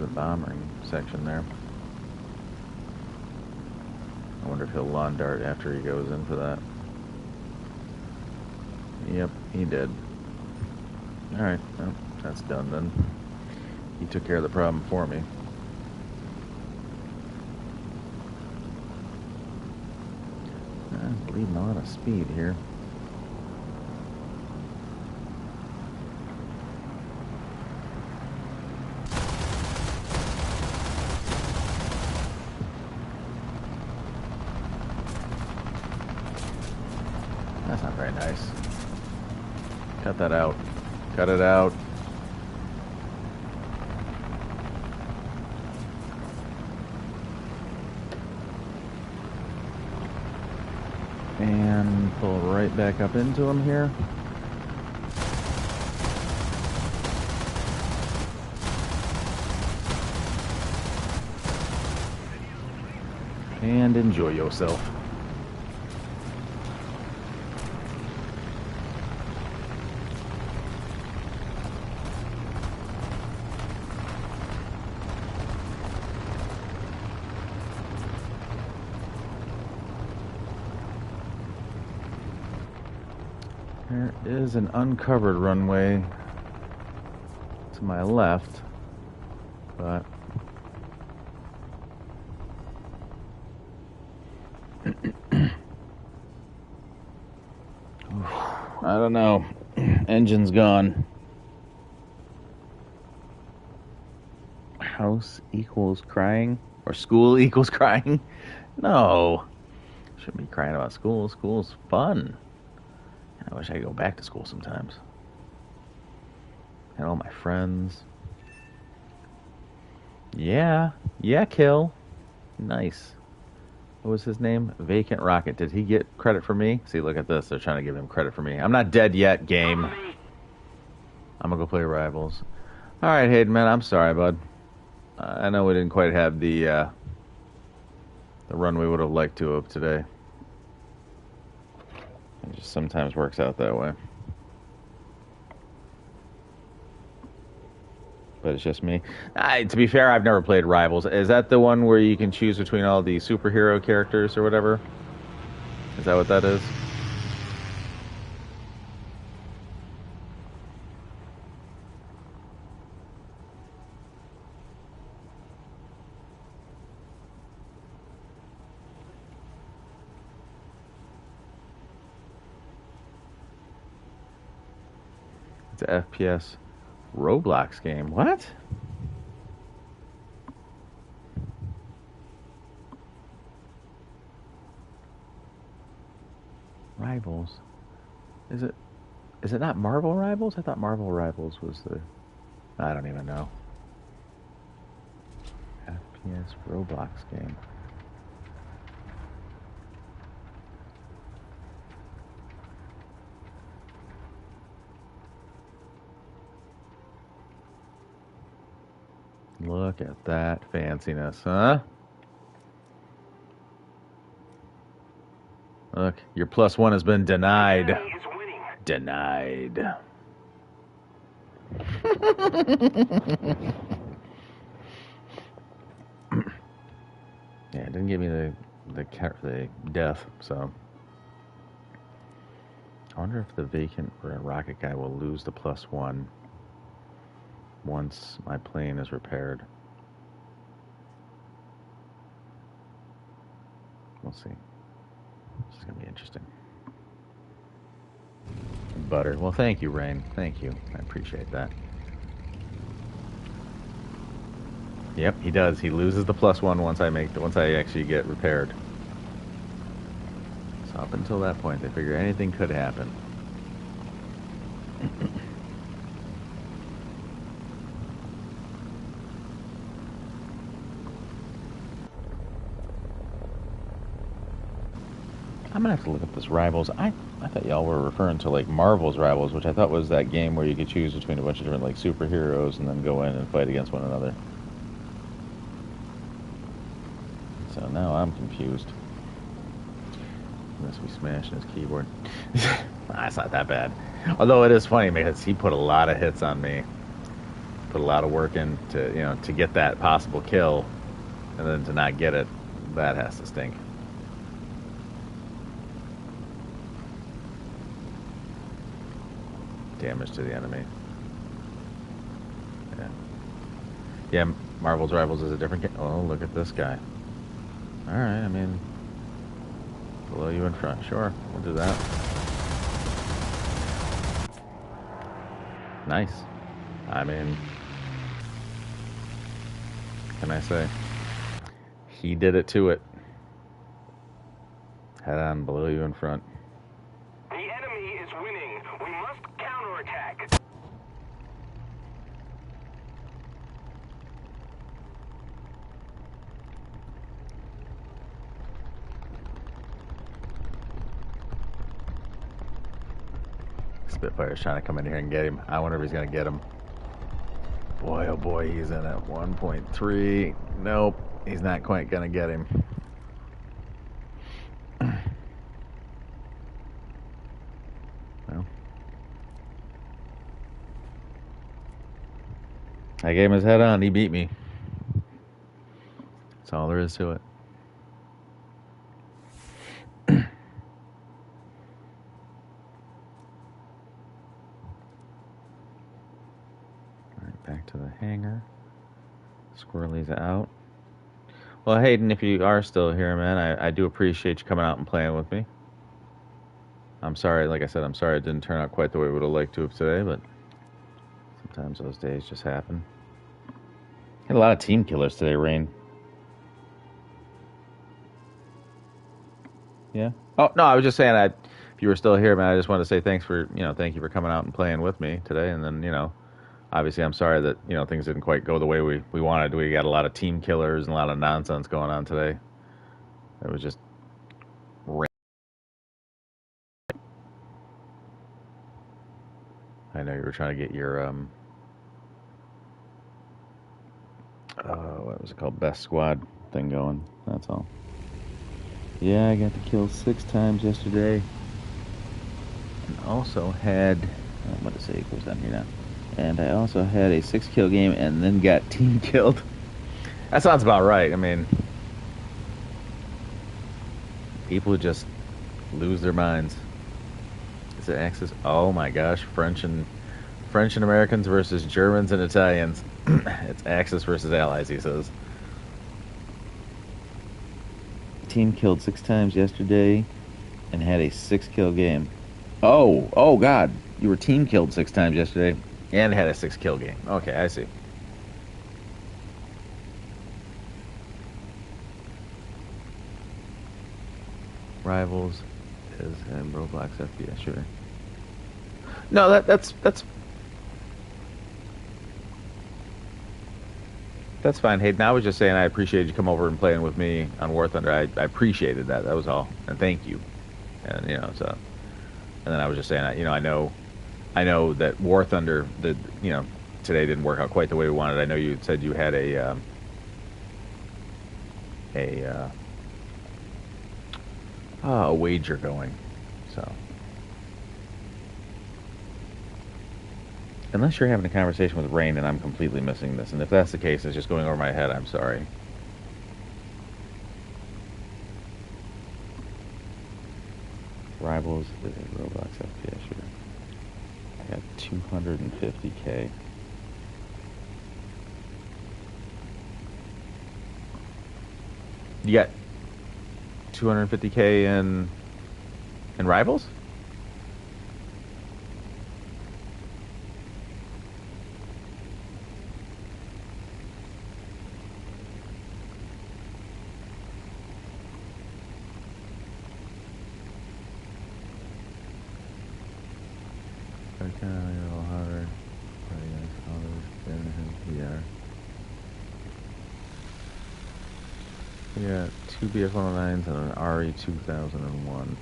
bombing section there. I wonder if he'll lawn dart after he goes in for that. Yep, he did. Alright, well, that's done then. He took care of the problem for me. I'm bleeding a lot of speed here. That's not very nice. Cut that out. Cut it out. And pull right back up into him here. And enjoy yourself. There is an uncovered runway to my left, but I don't know. Engine's gone. House equals crying? Or school equals crying? No. Shouldn't be crying about school. School's fun. I wish I could go back to school sometimes. And all my friends. Yeah. Yeah, kill. Nice. What was his name? Vacant Rocket. Did he get credit for me? See, look at this. They're trying to give him credit for me. I'm not dead yet, game. I'm gonna go play Rivals. All right, Hayden, man. I'm sorry, bud. I know we didn't quite have the run we would have liked to have today. It just sometimes works out that way. But it's just me. To be fair, I've never played Rivals. Is that the one where you can choose between all the superhero characters or whatever? Is that what that is? It's an FPS Roblox game. What? Rivals. Is it not Marvel Rivals? I thought Marvel Rivals was the I don't even know. FPS Roblox game. Look at that fanciness, huh? Look, your +1 has been denied. Denied. Yeah, it didn't give me the death, so. I wonder if the vacant rocket guy will lose the +1 once my plane is repaired. We'll see. This is going to be interesting. Butter. Well, thank you, Rain. Thank you. I appreciate that. Yep, he does. He loses the +1 once I actually get repaired. So up until that point, they figure anything could happen. I'm gonna have to look up this Rivals. I thought y'all were referring to like Marvel's Rivals, which I thought was that game where you could choose between a bunch of different like superheroes and then go in and fight against one another. So now I'm confused. He must be smashing his keyboard. It's not that bad. Although it is funny because he put a lot of hits on me. Put a lot of work in to get that possible kill, and then to not get it, that has to stink. Damage to the enemy. Yeah, Marvel's Rivals is a different game. Oh, look at this guy. Alright, I mean, below you in front. Sure, we'll do that. Nice. I mean, what can I say? He did it to it. Head on, below you in front. The enemy is winning. We must counterattack. Spitfire's trying to come in here and get him. I wonder if he's going to get him. Boy, oh boy, he's in at 1.3. Nope, he's not quite going to get him. Well, I gave him his head on. He beat me. That's all there is to it. Back to the hangar. Squirrely's out. Well, Hayden, if you are still here, man, I do appreciate you coming out and playing with me. I'm sorry, like I said, I'm sorry it didn't turn out quite the way we would have liked to have today, but sometimes those days just happen. Had a lot of team killers today, Rain. Yeah? Oh, no, I was just saying, if you were still here, man, I just wanted to say thank you for coming out and playing with me today, and then, Obviously, I'm sorry that things didn't quite go the way we wanted. We got a lot of team killers and a lot of nonsense going on today. It was just. I know you were trying to get your what was it called, best squad thing going. That's all. Yeah, I got to kill 6 times yesterday, and also had what to say? It goes down here now. And I also had a 6-kill game, and then got team killed. That sounds about right. I mean, people just lose their minds. Is it Axis? Oh my gosh, French and Americans versus Germans and Italians. It's Axis versus Allies, he says. Team killed 6 times yesterday and had a 6-kill game. Oh God. You were team killed 6 times yesterday and had a 6-kill game. Okay, I see. Rivals is in Roblox FPS shooter. No, that's fine. Hayden, I was just saying I appreciate you come over and playing with me on Warthunder. I appreciated that. That was all. And thank you. And and then I was just saying, I know that Warthunder, today didn't work out quite the way we wanted. I know you said you had a wager going. So unless you're having a conversation with Rain and I'm completely missing this, and if that's the case, it's just going over my head, I'm sorry. Rivals is a Roblox FPS shooter. I got 250K. You got 250K in Rivals? Yeah, 2 BF-109s and an RE 2001.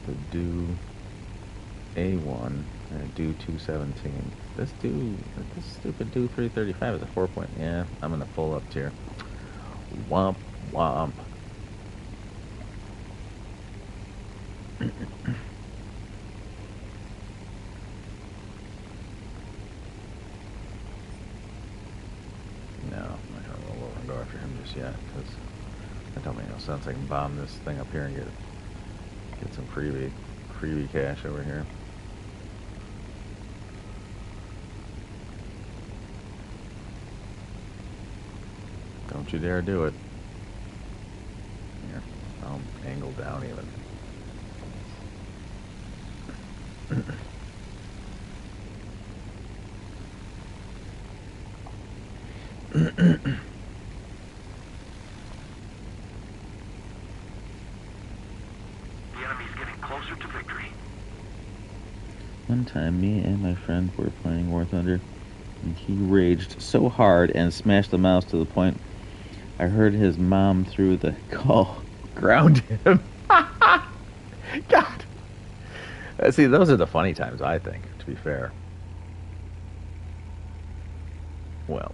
The Do A1 and a Do 217. This stupid Do 335 is a 4 point. Yeah, I'm in the full up tier. Womp womp. Yet, because that don't make no sense. I can bomb this thing up here and get some freebie cash over here. Don't you dare do it. Here, I'll angle down even. One time, me and my friend were playing War Thunder, and he raged so hard and smashed the mouse to the point I heard his mom through the call ground him. God. See, those are the funny times, I think, to be fair. Well,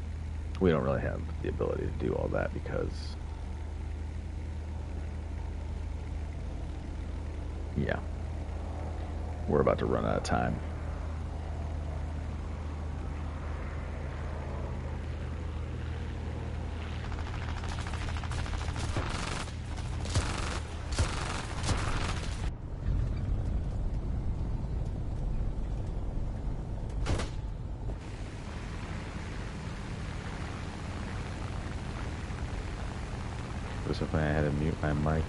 we don't really have the ability to do all that because... yeah. We're about to run out of time. If I had to mute my mic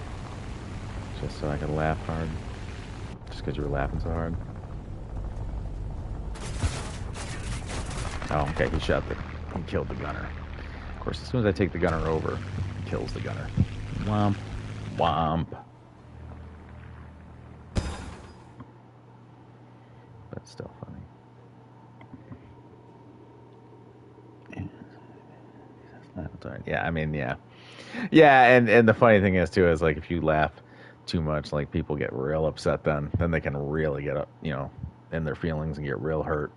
just so I could laugh hard. Just because you were laughing so hard. Oh, okay, he killed the gunner. Of course, as soon as I take the gunner over, he kills the gunner. Womp. Womp. That's still funny. time. Yeah, I mean, yeah. Yeah, and the funny thing is too is like if you laugh too much, like people get real upset. Then they can really get up, in their feelings and get real hurt.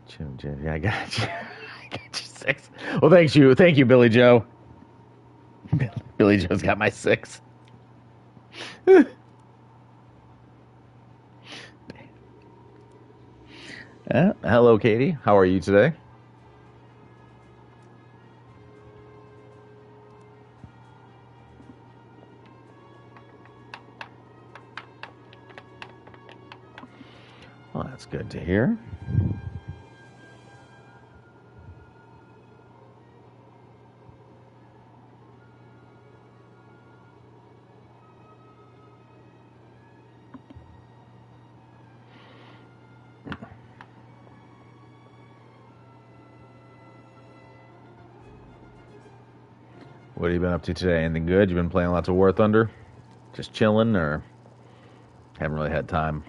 Jim, yeah, I got you. I got you 6. Well, thank you, Billy Joe. Billy Joe's got my 6. Hello, Katie. How are you today? Well, that's good to hear. What have you been up to today? Anything good? You've been playing lots of Warthunder? Just chilling, or haven't really had time?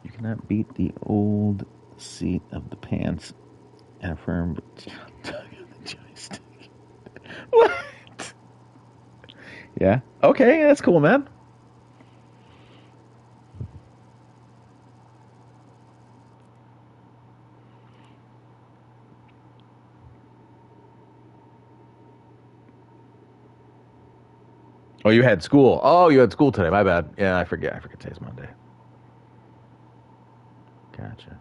You cannot beat the old seat of the pants and a firm tug on the joystick. What? Yeah. Okay, that's cool, man. Oh, you had school. Oh, you had school today. My bad. Yeah, I forget. I forget today's Monday. Gotcha.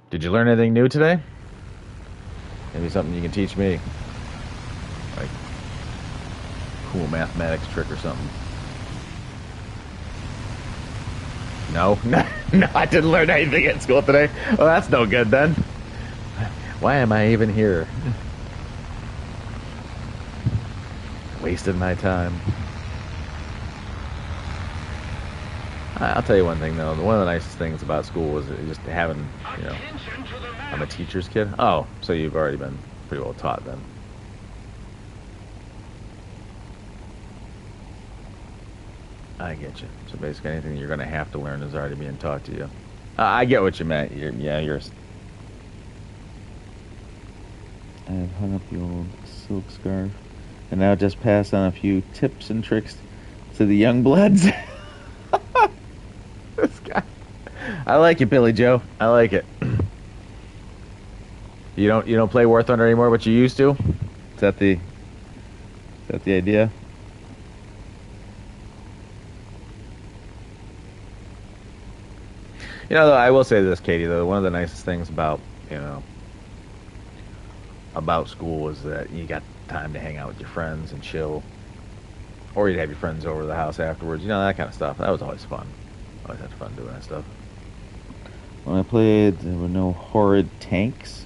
Did you learn anything new today? Maybe something you can teach me. Like cool mathematics trick or something. No, no, I didn't learn anything at school today. Well, that's no good then. Why am I even here? Wasted my time. I'll tell you one thing though. One of the nicest things about school was just having, I'm a teacher's kid. Oh, so you've already been pretty well taught then. I get you. So basically, anything you're going to have to learn is already being taught to you. I get what you meant. You're. I have hung up the old silk scarf, and now just pass on a few tips and tricks to the young bloods. This guy. I like it, Billy Joe. I like it. You don't play War Thunder anymore, but you used to. Is that the idea? Though I will say this, Katie. Though one of the nicest things about school was that you got time to hang out with your friends and chill, or you'd have your friends over to the house afterwards. That kind of stuff. That was always fun. Always had fun doing that stuff. When I played, there were no horrid tanks.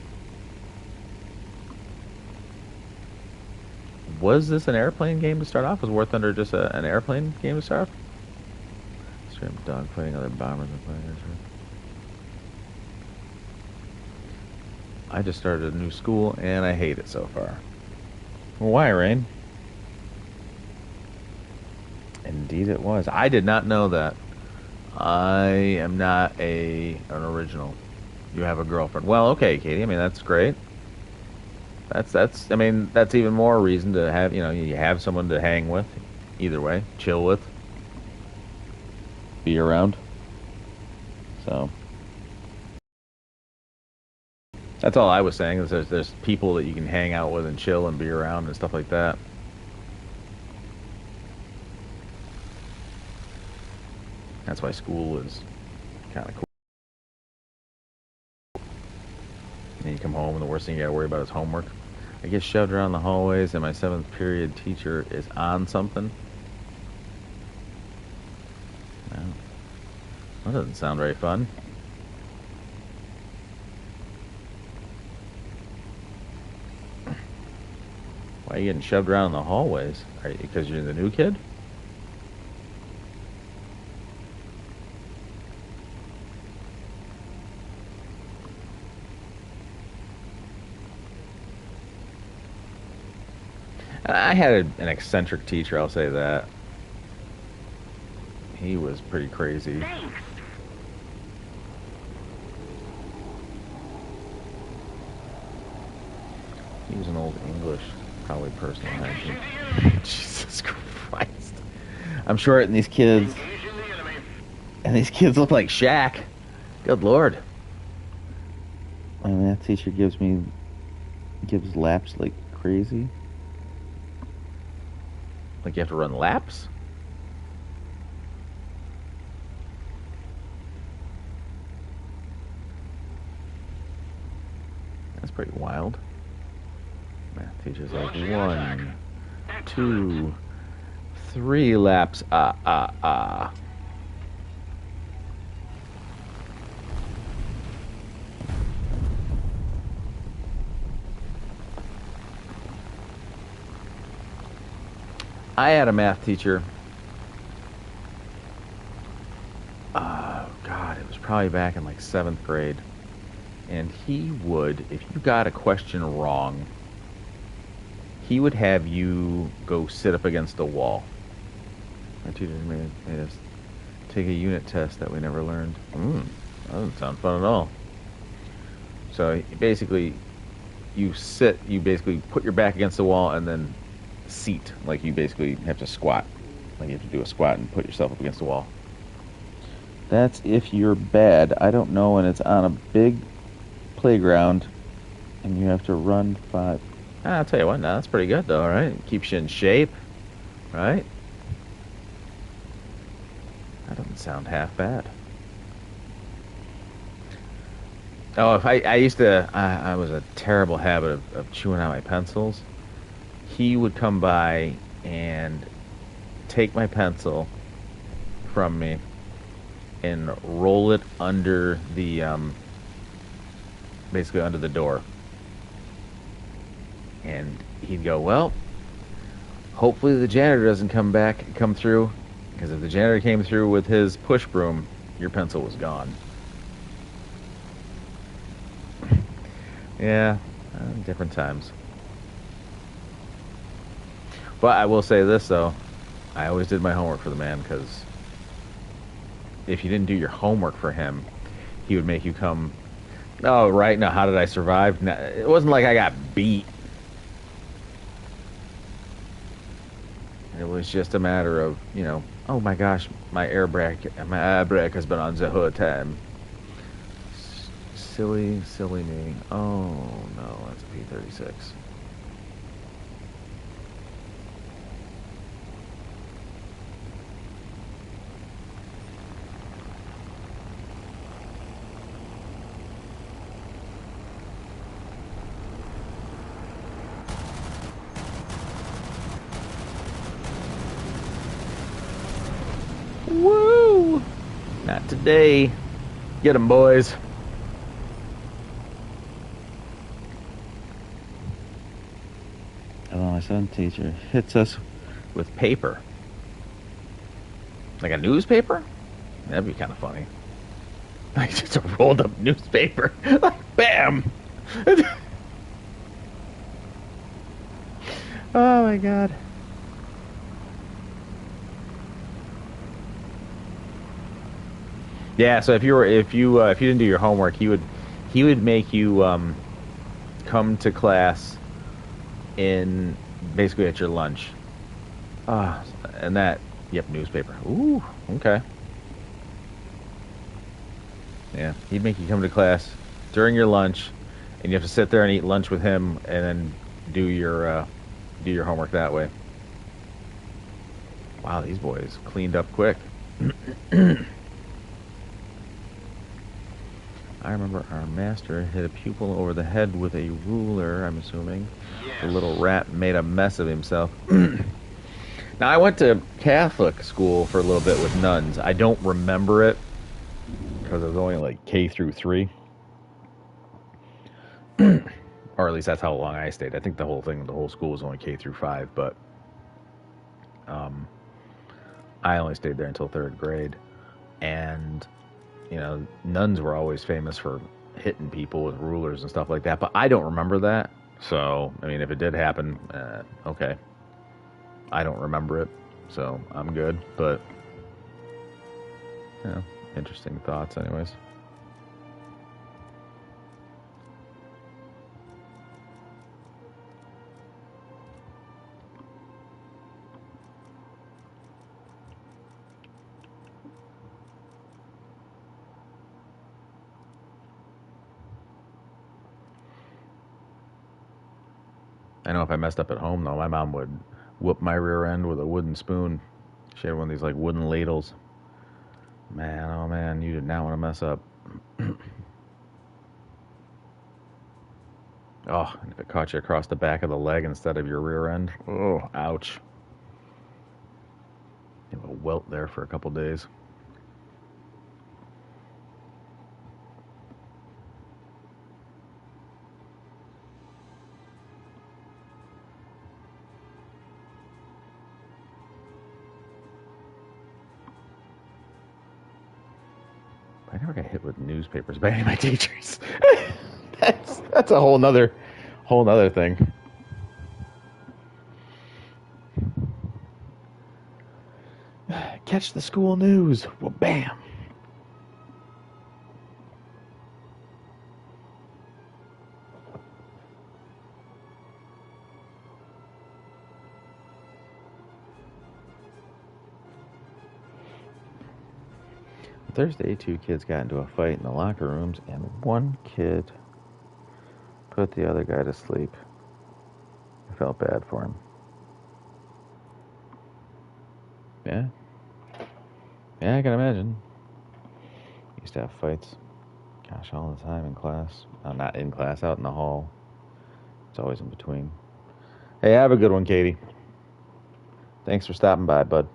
Was this an airplane game to start off? Was War Thunder just an airplane game to start off? Stream dogfighting other bombers and playing. I just started a new school and I hate it so far. Well, why, Rain? Indeed it was. I did not know that. I am not an original. You have a girlfriend. Well, okay, Katie. I mean, that's great. That's even more reason to have, you have someone to hang with. Either way, chill with, be around. So that's all I was saying. Is there's people that you can hang out with and chill and be around and stuff like that. That's why school is kind of cool. And you come home and the worst thing you gotta worry about is homework. I get shoved around the hallways and my 7th period teacher is on something. No. That doesn't sound very fun. Why are you getting shoved around in the hallways? Because you're the new kid? I had an eccentric teacher, I'll say that. He was pretty crazy. Thanks. He was an old English, probably personal hygiene. Engaging the enemy. Jesus Christ. I'm shorting these kids, Engaging the enemy. and these kids look like Shaq. Good Lord. My math teacher gives laps like crazy. Like you have to run laps? That's pretty wild. Math teacher's like 1, 2, 3 laps. I had a math teacher. Oh, God, it was probably back in like 7th grade. And he would, if you got a question wrong, he would have you go sit up against a wall. My teacher made us take a unit test that we never learned. That doesn't sound fun at all. So basically, you basically put your back against the wall and then seat. Like you basically have to squat. Like you have to do a squat and put yourself up against the wall. That's if you're bad. I don't know when it's on a big playground and you have to run 5. I'll tell you what, now that's pretty good though, right? Keeps you in shape, right? That doesn't sound half bad. Oh, if I was a terrible habit of chewing out my pencils. He would come by and take my pencil from me and roll it under the, basically under the door. And he'd go, well, hopefully the janitor doesn't come through, because if the janitor came through with his push broom, your pencil was gone. Yeah, different times. But I will say this, though. I always did my homework for the man, because if you didn't do your homework for him, he would make you come, oh, right, now how did I survive? Now, it wasn't like I got beat. It was just a matter of, oh my gosh, my air brake has been on the whole time. Silly me. Oh, no, that's a P-36. Woo! Not today. Get 'em, boys. Oh, my son's teacher hits us with paper. Like a newspaper? That'd be kind of funny. Like just a rolled up newspaper. Like, bam! Oh my god. Yeah, so if you didn't do your homework, he would make you come to class in basically at your lunch. And that, yep, newspaper. Ooh, okay. Yeah, he'd make you come to class during your lunch, and you have to sit there and eat lunch with him, and then do your homework that way. Wow, these boys cleaned up quick. I remember our master hit a pupil over the head with a ruler, I'm assuming. Yes. The little rat made a mess of himself. Now, I went to Catholic school for a little bit with nuns. I don't remember it, because it was only like K through 3. Or at least that's how long I stayed. I think the whole school was only K through 5, but I only stayed there until 3rd grade. And nuns were always famous for hitting people with rulers and stuff like that, but I don't remember that. So, I mean, if it did happen, okay. I don't remember it, so I'm good, but Yeah, interesting thoughts, anyways. I know if I messed up at home, though, my mom would whoop my rear end with a wooden spoon. She had one of these, like, wooden ladles. Man, oh man, you did not want to mess up. Oh, and if it caught you across the back of the leg instead of your rear end, oh, ouch. You have a welt there for a couple days. I never got hit with newspapers by any of my teachers. that's a whole nother thing. Catch the school news. Well, bam. Thursday, 2 kids got into a fight in the locker rooms, and one kid put the other guy to sleep. I felt bad for him. Yeah. Yeah, I can imagine. Used to have fights, gosh, all the time in class. Not in class, out in the hall. It's always in between. Hey, have a good one, Katie. Thanks for stopping by, bud.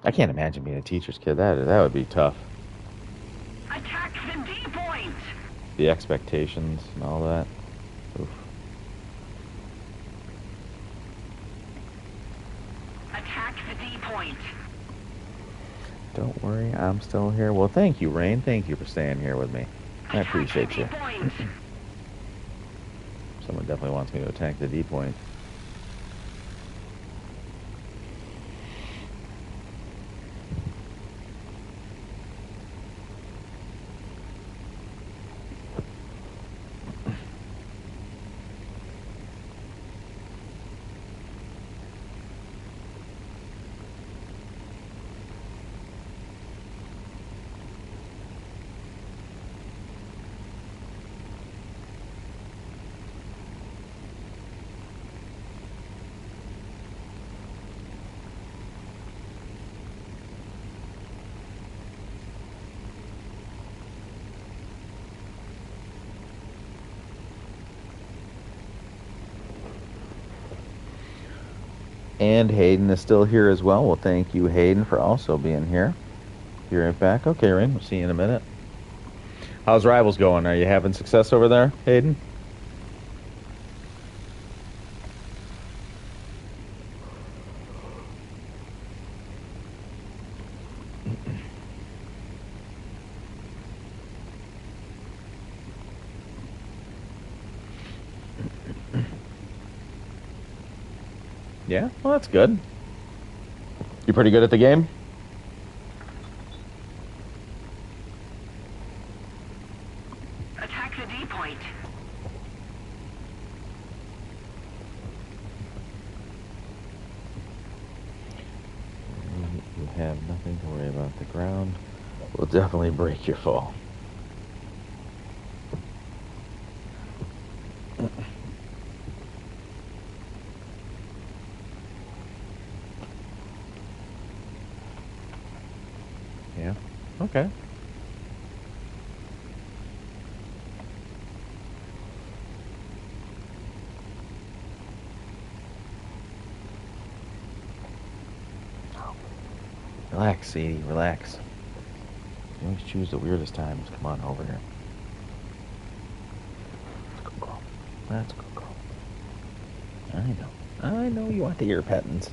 I can't imagine being a teacher's kid. That would be tough. Attack the D point! The expectations and all that. Oof. Attack the D point. Don't worry, I'm still here. Well, thank you, Rain. Thank you for staying here with me. I appreciate you. Someone definitely wants me to attack the D point. And Hayden is still here as well. Well, thank you, Hayden, for also being here. Be right back. Okay, Rain, we'll see you in a minute. How's Rivals going? Are you having success over there, Hayden? Yeah? Well, that's good. You pretty good at the game? Attack the D point. You have nothing to worry about. The ground will definitely break your fall. Yeah. Okay. Relax, Sadie. Relax. You always choose the weirdest times. Come on over here. Let's go, girl. Let's go, girl. I know you want the ear pettings.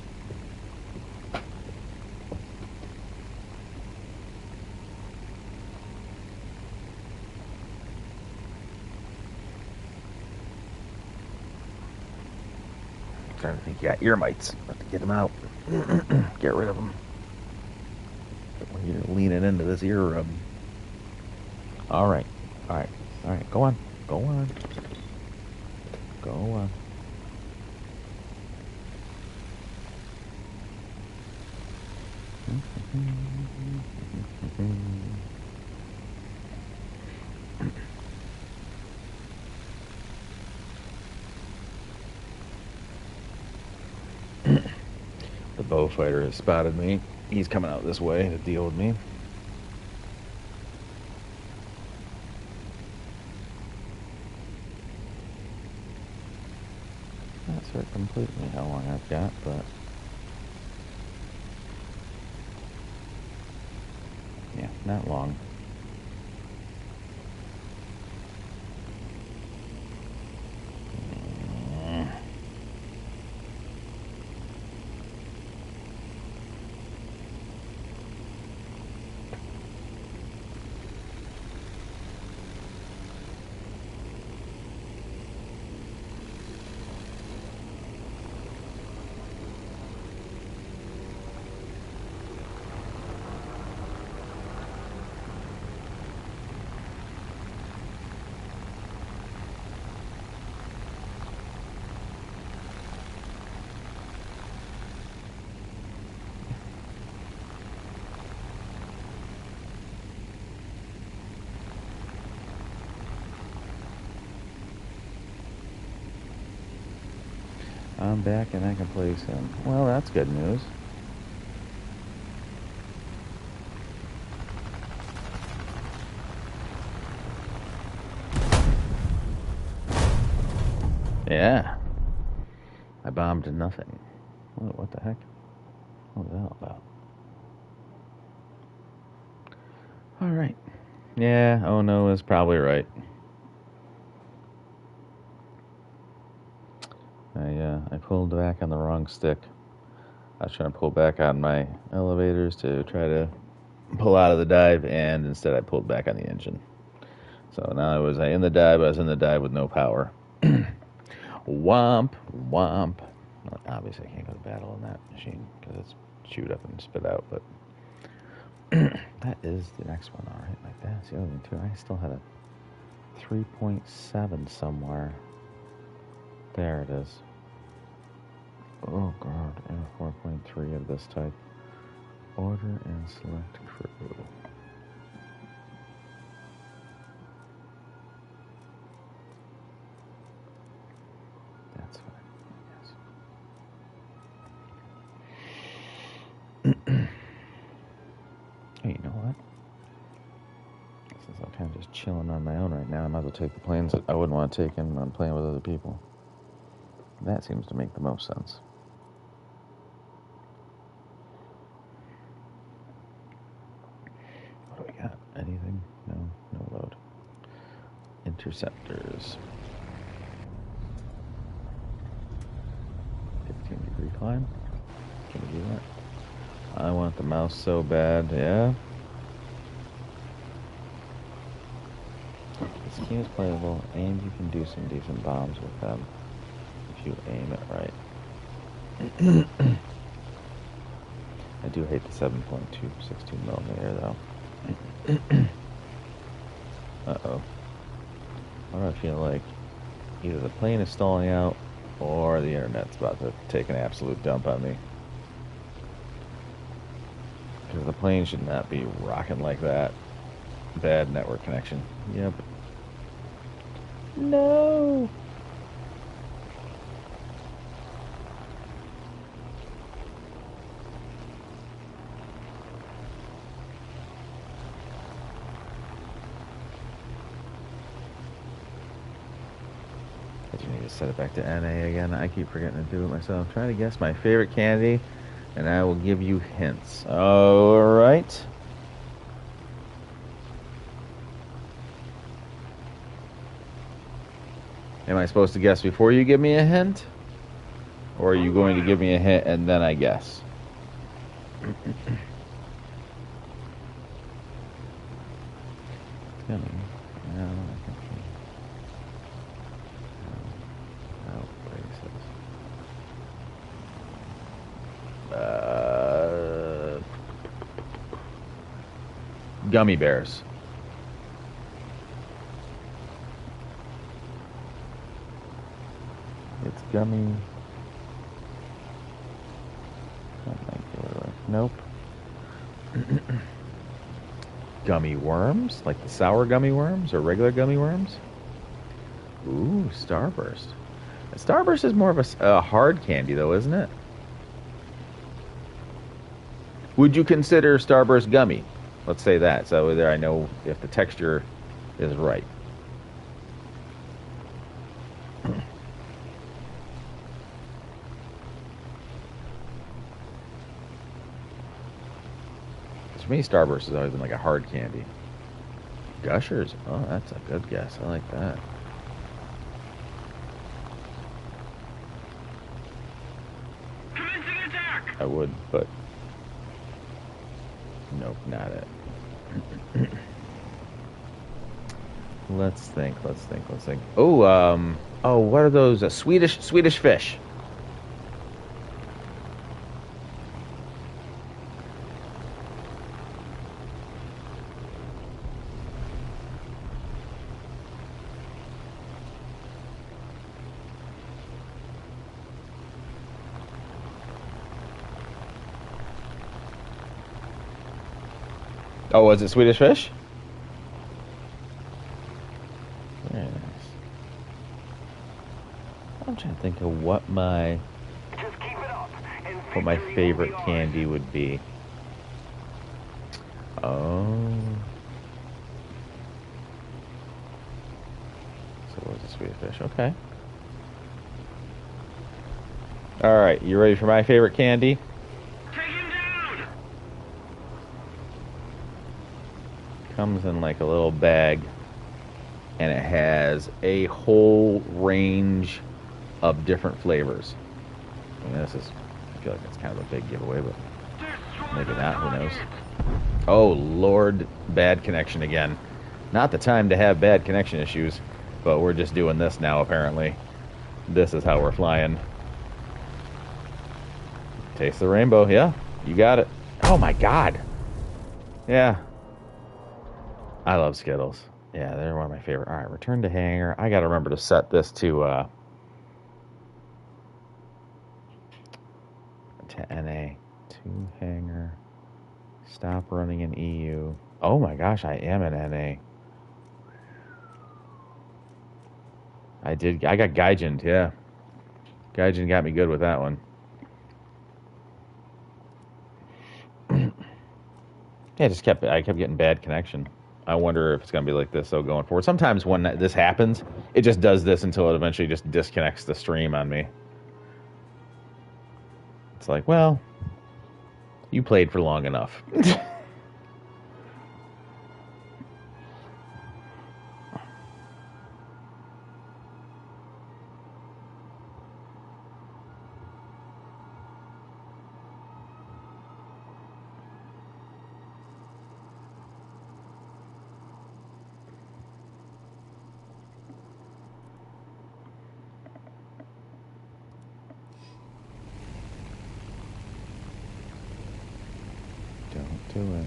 I'm starting to think you got ear mites. Have to get them out. Get rid of them. You're leaning into this ear rub. All right. All right. All right. Go on. Go on. Go on. The bow fighter has spotted me. He's coming out this way to deal with me. Not sure completely how long I've got, but yeah, not long. I'm back and I can place him. Well, that's good news. Yeah. I bombed nothing. What the heck? What was that all about? Alright. Yeah, oh no is probably right. I pulled back on the wrong stick. I was trying to pull back on my elevators to try to pull out of the dive, and instead I pulled back on the engine. So now I was in the dive, I was in the dive with no power. Womp, womp. Well, obviously I can't go to battle on that machine because it's chewed up and spit out, but that is the next one, alright. Like that's the other one too. I still had a 3.7 somewhere. There it is. Oh god, and a 4.3 of this type. Order and select crew. That's fine, yes. Hey, you know what? Since I'm kind of just chilling on my own right now, I might as well take the planes that I wouldn't want to take in when I'm playing with other people. That seems to make the most sense. What do we got? Anything? No load. Interceptors. 15-degree climb. Can we do that? I want the mouse so bad, yeah. This game is playable, and you can do some decent bombs with them if you aim it right. I do hate the 7.262 millimeter though. Uh-oh. Why do I feel like either the plane is stalling out or the internet's about to take an absolute dump on me? Because the plane should not be rocking like that. Bad network connection. Yep. No! I do need to set it back to NA again. I keep forgetting to do it myself. I'm trying to guess my favorite candy, and I will give you hints. Alright. Am I supposed to guess before you give me a hint? Or are you going to give me a hint and then I guess? Gummy bears. It's gummy. Nope. Gummy worms? Like the sour gummy worms or regular gummy worms? Ooh, Starburst. Starburst is more of a hard candy, though, isn't it? Would you consider Starburst gummy? Let's say that, so there I know if the texture is right. For me, Starburst has always been like a hard candy. Gushers? Oh, that's a good guess. I like that. Commencing attack! I would, but nope, not it. Let's think. Oh, what are those? Swedish fish. Oh, was it Swedish fish? Very nice. I'm trying to think of what my favorite candy would be. Oh. So it was a Swedish fish. Okay. All right, you ready for my favorite candy? Comes in like a little bag, and it has a whole range of different flavors. I mean, I feel like that's kind of a big giveaway, but maybe not, who knows. Oh Lord, bad connection again. Not the time to have bad connection issues, but we're just doing this now apparently. This is how we're flying. Taste the rainbow, yeah, you got it. Oh my God. Yeah. I love Skittles. Yeah, they're one of my favorite. All right, return to hangar. I got to remember to set this to NA. To hangar. Stop running in EU. Oh my gosh, I am in NA. I got Gaijin, yeah. Gaijin got me good with that one. Yeah, I kept getting bad connection. I wonder if it's going to be like this, though, going forward. Sometimes when this happens, it just does this until it eventually just disconnects the stream on me. It's like, well, you played for long enough. Don't do it.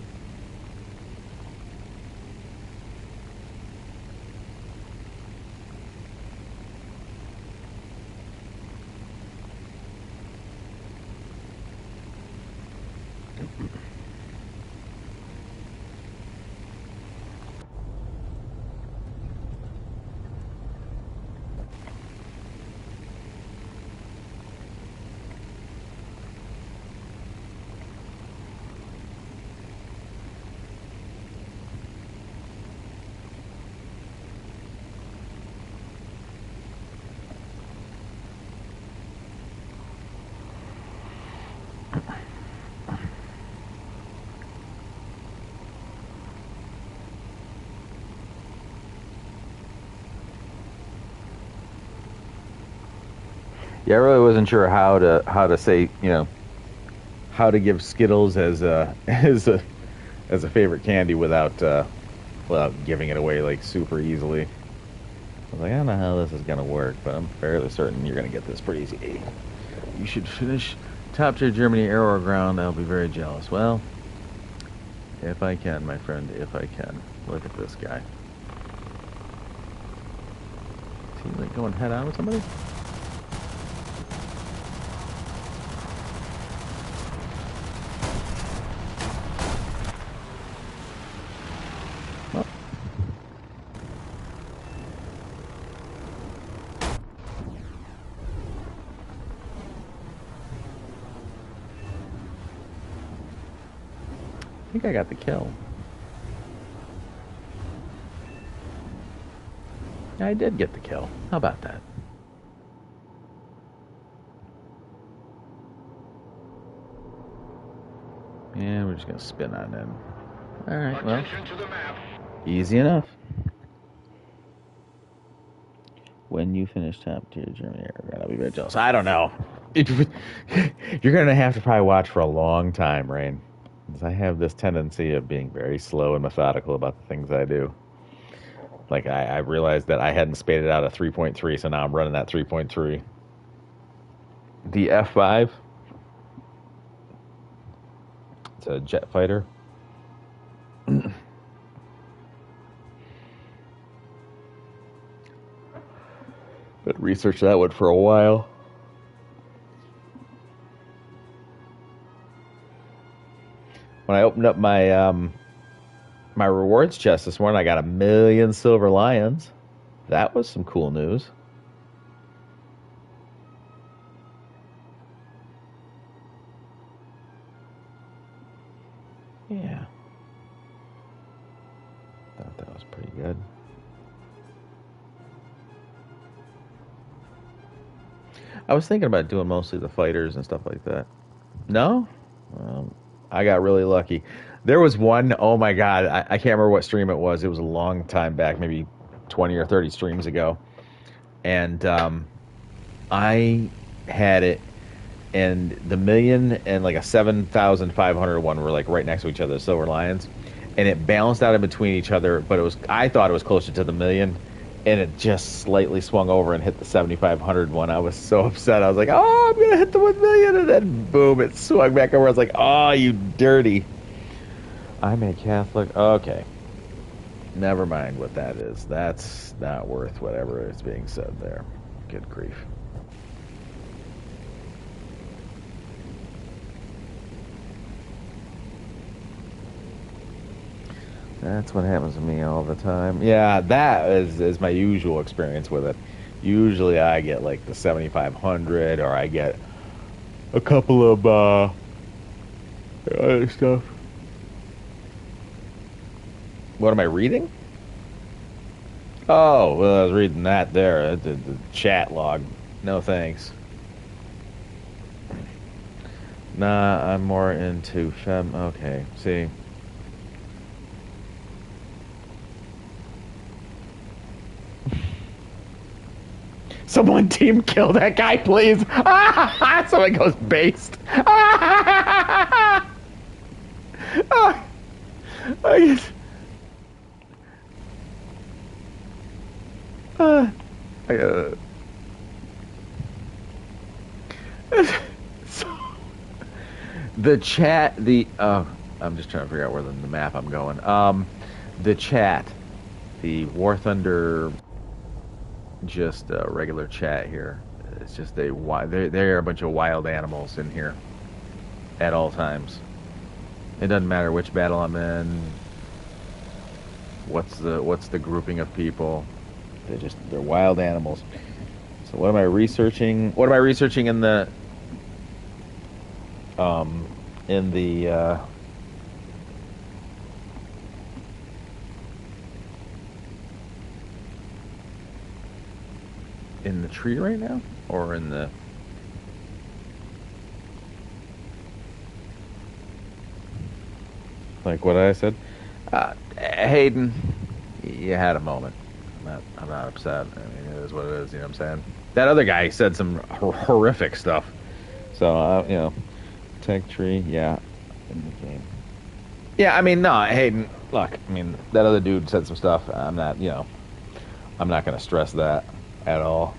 Yeah, I really wasn't sure how to say, how to give Skittles as a as a favorite candy without giving it away like super easily. I was like, I don't know how this is gonna work, but I'm fairly certain you're gonna get this pretty easy. You should finish top tier Germany aero ground. I'll be very jealous. Well, If I can, my friend, if I can. Look at this guy. Is he like going head on with somebody? Oh. I think I got the kill. I did get the kill. How about that? Yeah, we're just gonna spin on in. Alright, well. Easy enough. When you finish top tier Germany, I'll be very jealous. I don't know. You're gonna have to probably watch for a long time, Rain. Because I have this tendency of being very slow and methodical about the things I do. Like, I realized that I hadn't spaded out a 3.3, so now I'm running that 3.3. The F5. It's a jet fighter. Been researched that one for a while. When I opened up my my rewards chest this morning, I got 1,000,000 silver lions. That was some cool news. Yeah. Thought that was pretty good. I was thinking about doing mostly the fighters and stuff like that. No? I got really lucky. There was one, oh my God, I can't remember what stream it was. It was a long time back, maybe 20 or 30 streams ago. And I had it, and the 1,000,000 and like a 7,500 one were like right next to each other, the silver lions. And it balanced out in between each other, but I thought it was closer to the 1,000,000. And it just slightly swung over and hit the 7,500 one. I was so upset. I was like, oh, I'm going to hit the 1,000,000. And then, boom, it swung back over. I was like, oh, you dirty. I'm a Catholic. Okay. Never mind what that is. That's not worth whatever is being said there. Good grief. That's what happens to me all the time. Yeah, that is my usual experience with it. Usually I get like the 7,500, or I get a couple of other stuff. What am I reading? Oh, well, I was reading that there, the chat log. No thanks. Nah, I'm more into fem. Okay, see. Someone team kill that guy, please. Someone goes based. I the chat, I'm just trying to figure out where the map I'm going. The chat, the Warthunder, just regular chat here. It's just there are a bunch of wild animals in here at all times. It doesn't matter which battle I'm in. What's the grouping of people? They're wild animals. So what am I researching? What am I researching in the in the tree right now, or in the like what I said? Hayden, you had a moment. I'm not upset. I mean, it is what it is. You know what I'm saying? That other guy said some horrific stuff. So you know, tech tree, yeah, in the game. Yeah, I mean, no, Hayden. Look, I mean, that other dude said some stuff. I'm not, you know, I'm not going to stress that at all.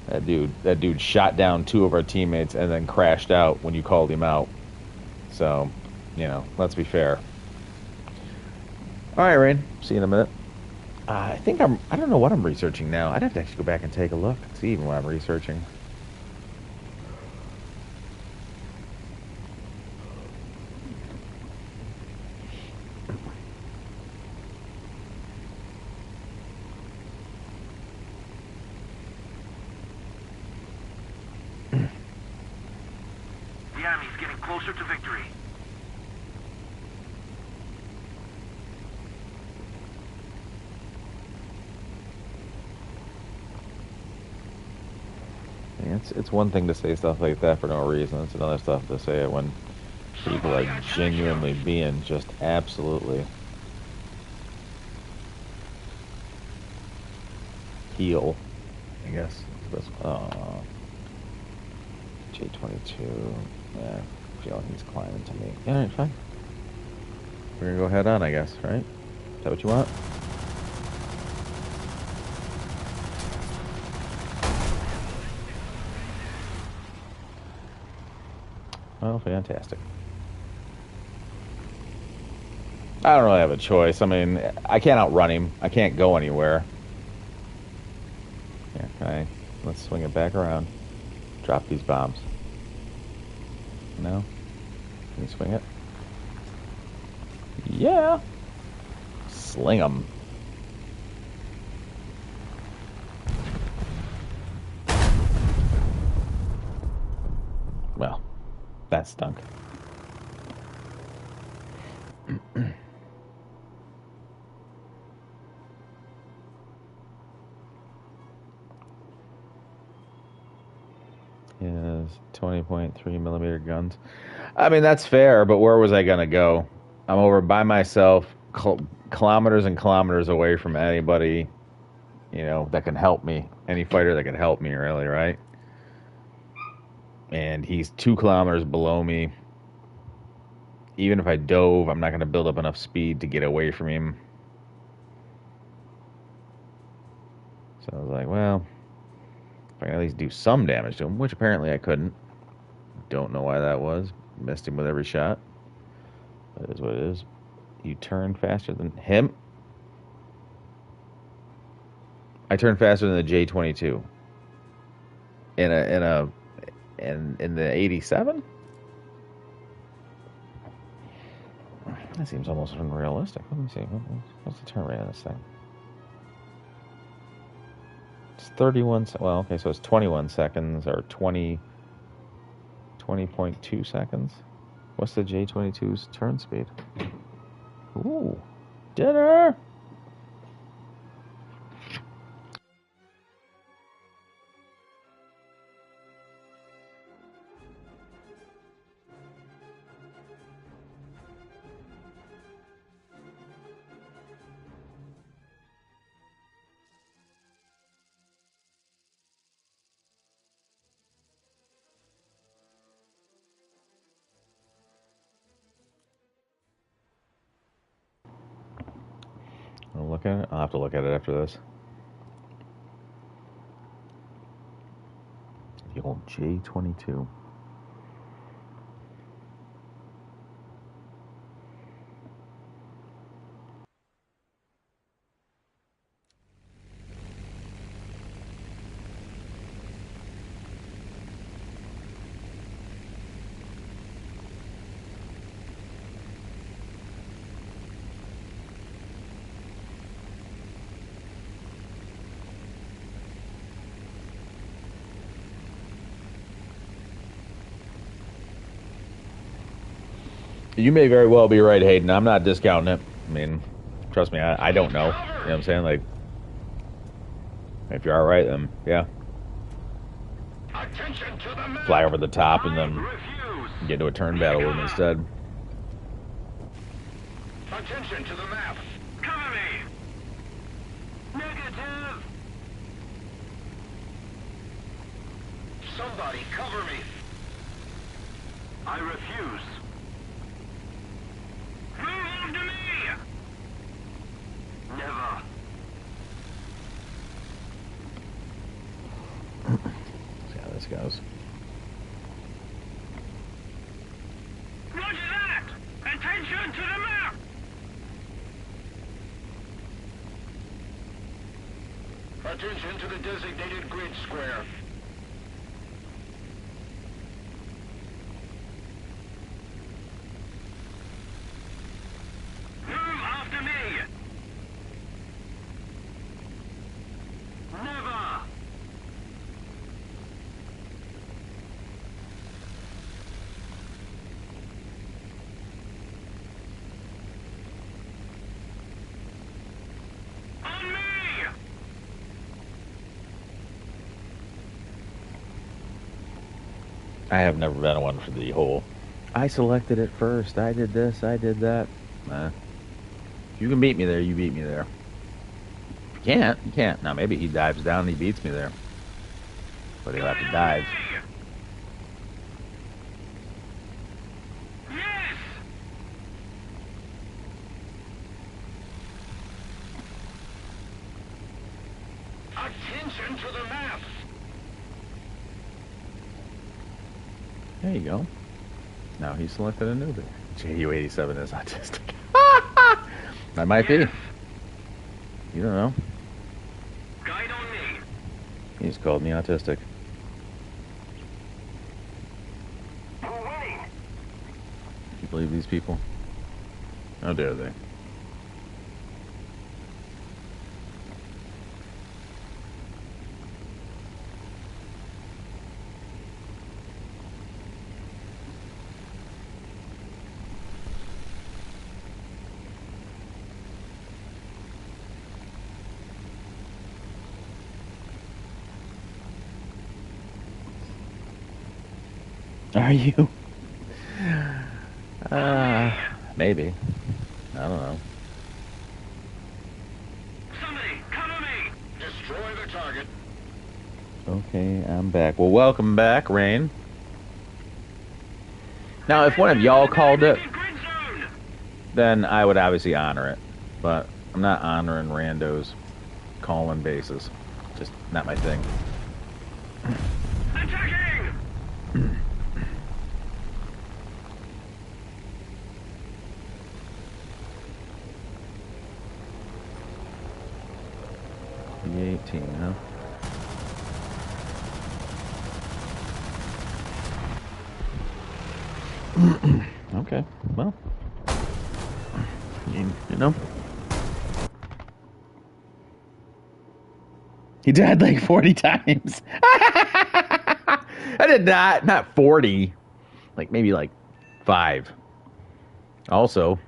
That dude shot down 2 of our teammates and then crashed out when you called him out. So So, you know, let's be fair. All right, Rain. See you in a minute. I think I don't know what I'm researching now. I'd have to actually go back and take a look, see even what I'm researching. The enemy's getting closer to victory. Yeah, it's one thing to say stuff like that for no reason. It's another stuff to say it when people are genuinely being just absolutely heel, I guess. J22. Yeah, feeling he's climbing to me. All right, fine. We're gonna go head on, I guess, right? Is that what you want? Oh, fantastic. I don't really have a choice. I mean, I can't outrun him. I can't go anywhere. Yeah, okay. Let's swing it back around. Drop these bombs. No? Can you swing it? Yeah. Sling them. Well, that stunk. Is 20.3 millimeter guns. I mean, that's fair, but where was I going to go? I'm over by myself, kilometers and kilometers away from anybody, you know, that can help me. Any fighter that can help me, really, right? And he's 2 kilometers below me. Even if I dove, I'm not going to build up enough speed to get away from him. So I was like, well, if I can at least do some damage to him, which apparently I couldn't. Don't know why that was. Missed him with every shot. That is what it is. You turn faster than him? I turn faster than the J22. In the 87? That seems almost unrealistic. Let me see. What's the turn rate on this thing? It's 31. Well, okay, so it's 21 seconds or 20.2 seconds. What's the J22's turn speed? Ooh, dinner! I'll look at it. I'll have to look at it after this. The old J22. You may very well be right, Hayden. I'm not discounting it. I mean, trust me, I don't know. You know what I'm saying? Like, if you're all right, then yeah. Fly over the top and then get into a turn battle with him instead. Attention to the map. Cover me. Negative. Somebody cover me. I refuse. Move after me. Never. See how this goes. Roger that. Attention to the designated grid square. Move after me! Never! On me! I have never been one for the whole, I selected it first, I did this, I did that. Nah. If you can beat me there, you beat me there. If you can't, you can't. Now, maybe he dives down and he beats me there. But he'll have to dive. Yes! Attention to the map! There you go. Now he selected a newbie. JU87 is autistic. That might be. You don't know. Guide on me. He's called me autistic. We're winning. Can you believe these people? How dare they? Are you? Maybe. I don't know. Somebody, cover me! Destroy the target. Okay, I'm back. Well, welcome back, Rain. Now, if one of y'all called it, then I would obviously honor it. But I'm not honoring randos calling bases. Just not my thing. Attacking! B18, huh? Okay, well, you know, he died like 40 times. I did not 40, like maybe like 5. Also,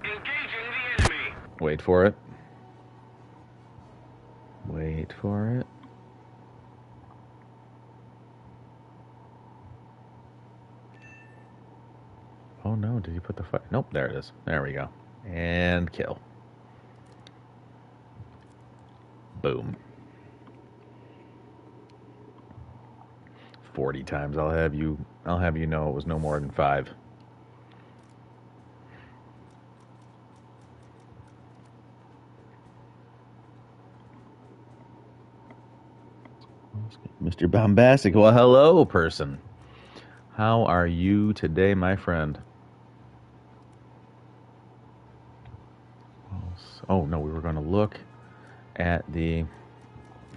Engaging the enemy. wait for it. Wait for it. Oh no, did you put the fire? Nope, there it is. There we go. And kill. Boom. 40 times. I'll have you know it was no more than 5. Mr. Bombastic. Well, hello, person. How are you today, my friend? Oh, no, we were going to look at the...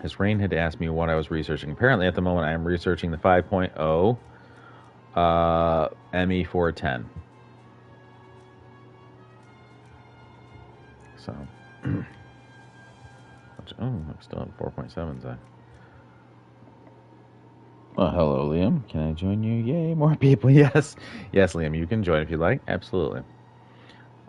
As Rain had asked me what I was researching. Apparently, at the moment, I am researching the 5.0 ME410. So... oh, I'm still at 4.7s. Well, hello, Liam. Can I join you? Yay, more people. Yes. Yes, Liam, you can join if you'd like. Absolutely.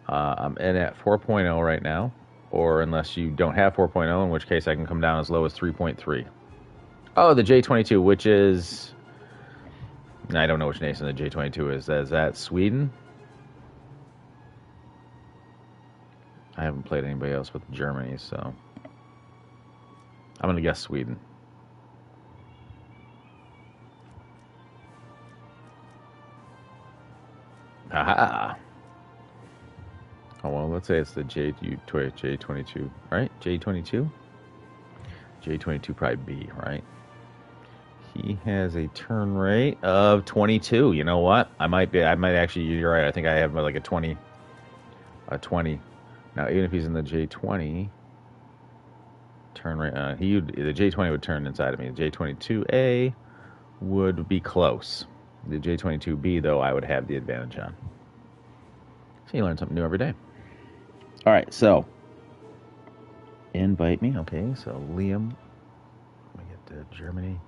I'm in at 4.0 right now. Or unless you don't have 4.0, in which case I can come down as low as 3.3. Oh, the J22, which is... I don't know which nation the J22 is. Is that Sweden? I haven't played anybody else with Germany, so... I'm going to guess Sweden. Aha! Oh, well, let's say it's the J22, right? J22? J22 probably B, right? He has a turn rate of 22. You know what? I might actually, you're right. I think I have like a 20. Now, even if he's in the J20, turn right. The J20 would turn inside of me. The J22A would be close. The J22B, though, I would have the advantage on. So you learn something new every day. All right, so invite me. Okay, so Liam. Let me get to Germany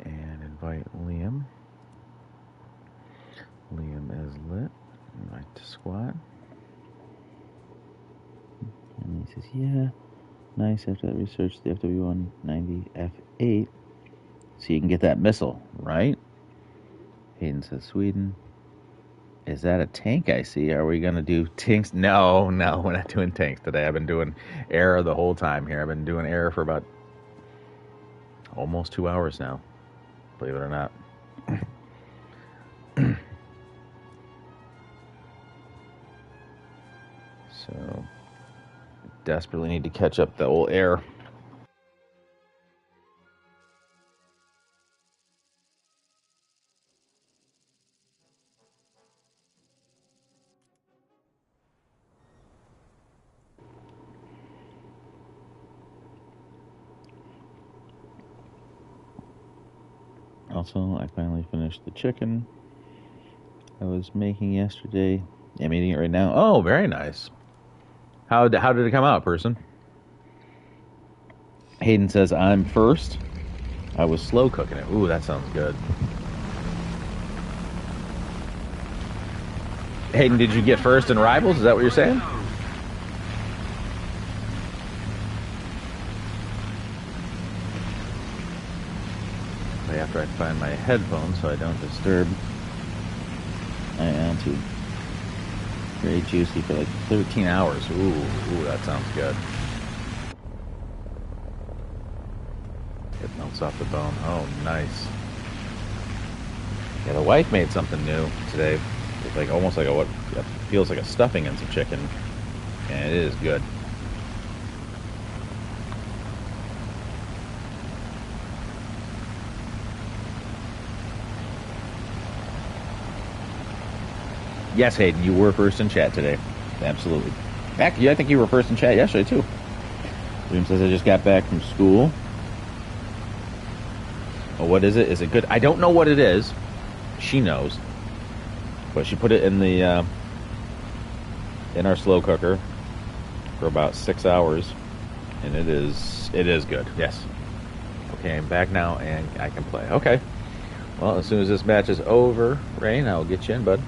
and invite Liam. Liam is lit. Invite to squad. And he says, yeah, nice. After that, research the FW190F8 so you can get that missile, right? Hayden says, Sweden. Is that a tank I see? Are we going to do tanks? No, we're not doing tanks today. I've been doing air the whole time here. I've been doing air for about almost 2 hours now, believe it or not. So, desperately need to catch up the old air. Also, I finally finished the chicken I was making yesterday. I'm eating it right now. Oh, very nice. How did it come out, person? Hayden says, I'm first. I was slow cooking it. Ooh, that sounds good. Hayden, did you get first in Rivals? Is that what you're saying? After I find my headphones so I don't disturb. I am too. Very juicy for like 13 hours. Ooh, that sounds good. It melts off the bone. Oh, nice. Yeah, the wife made something new today. It's like almost like what feels like a stuffing and some chicken, and it is good. Yes, Hayden, you were first in chat today. Absolutely. Back, yeah, I think you were first in chat yesterday, too. William says, I just got back from school. Oh, what is it? Is it good? I don't know what it is. She knows. But she put it in the in our slow cooker for about 6 hours. And it is good. Yes. Okay, I'm back now and I can play. Okay. Well, as soon as this match is over, Rain, I'll get you in, bud.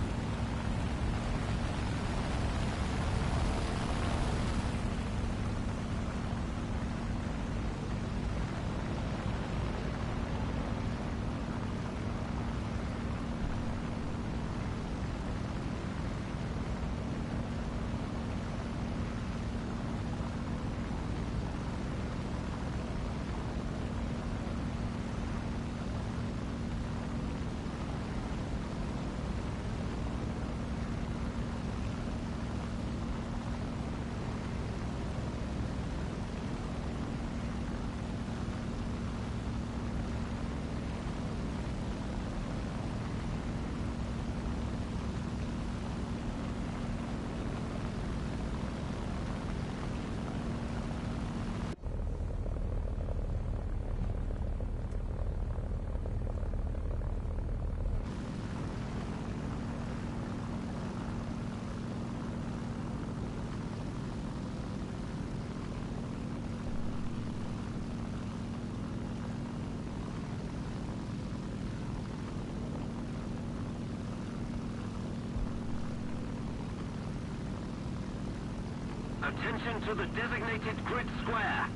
Attention to the designated grid square.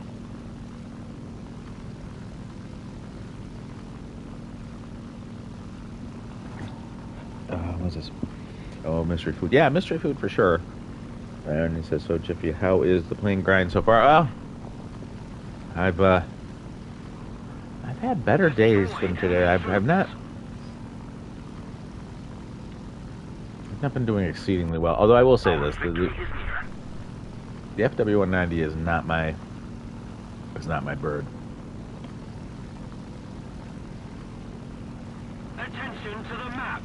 What's this? Oh, mystery food. Yeah, mystery food for sure. And he says, so Jiffy, how is the plane grind so far? Well, I've had better days than today. I've not been doing exceedingly well. Although I will say this, the FW190 is not my bird. Attention to the map.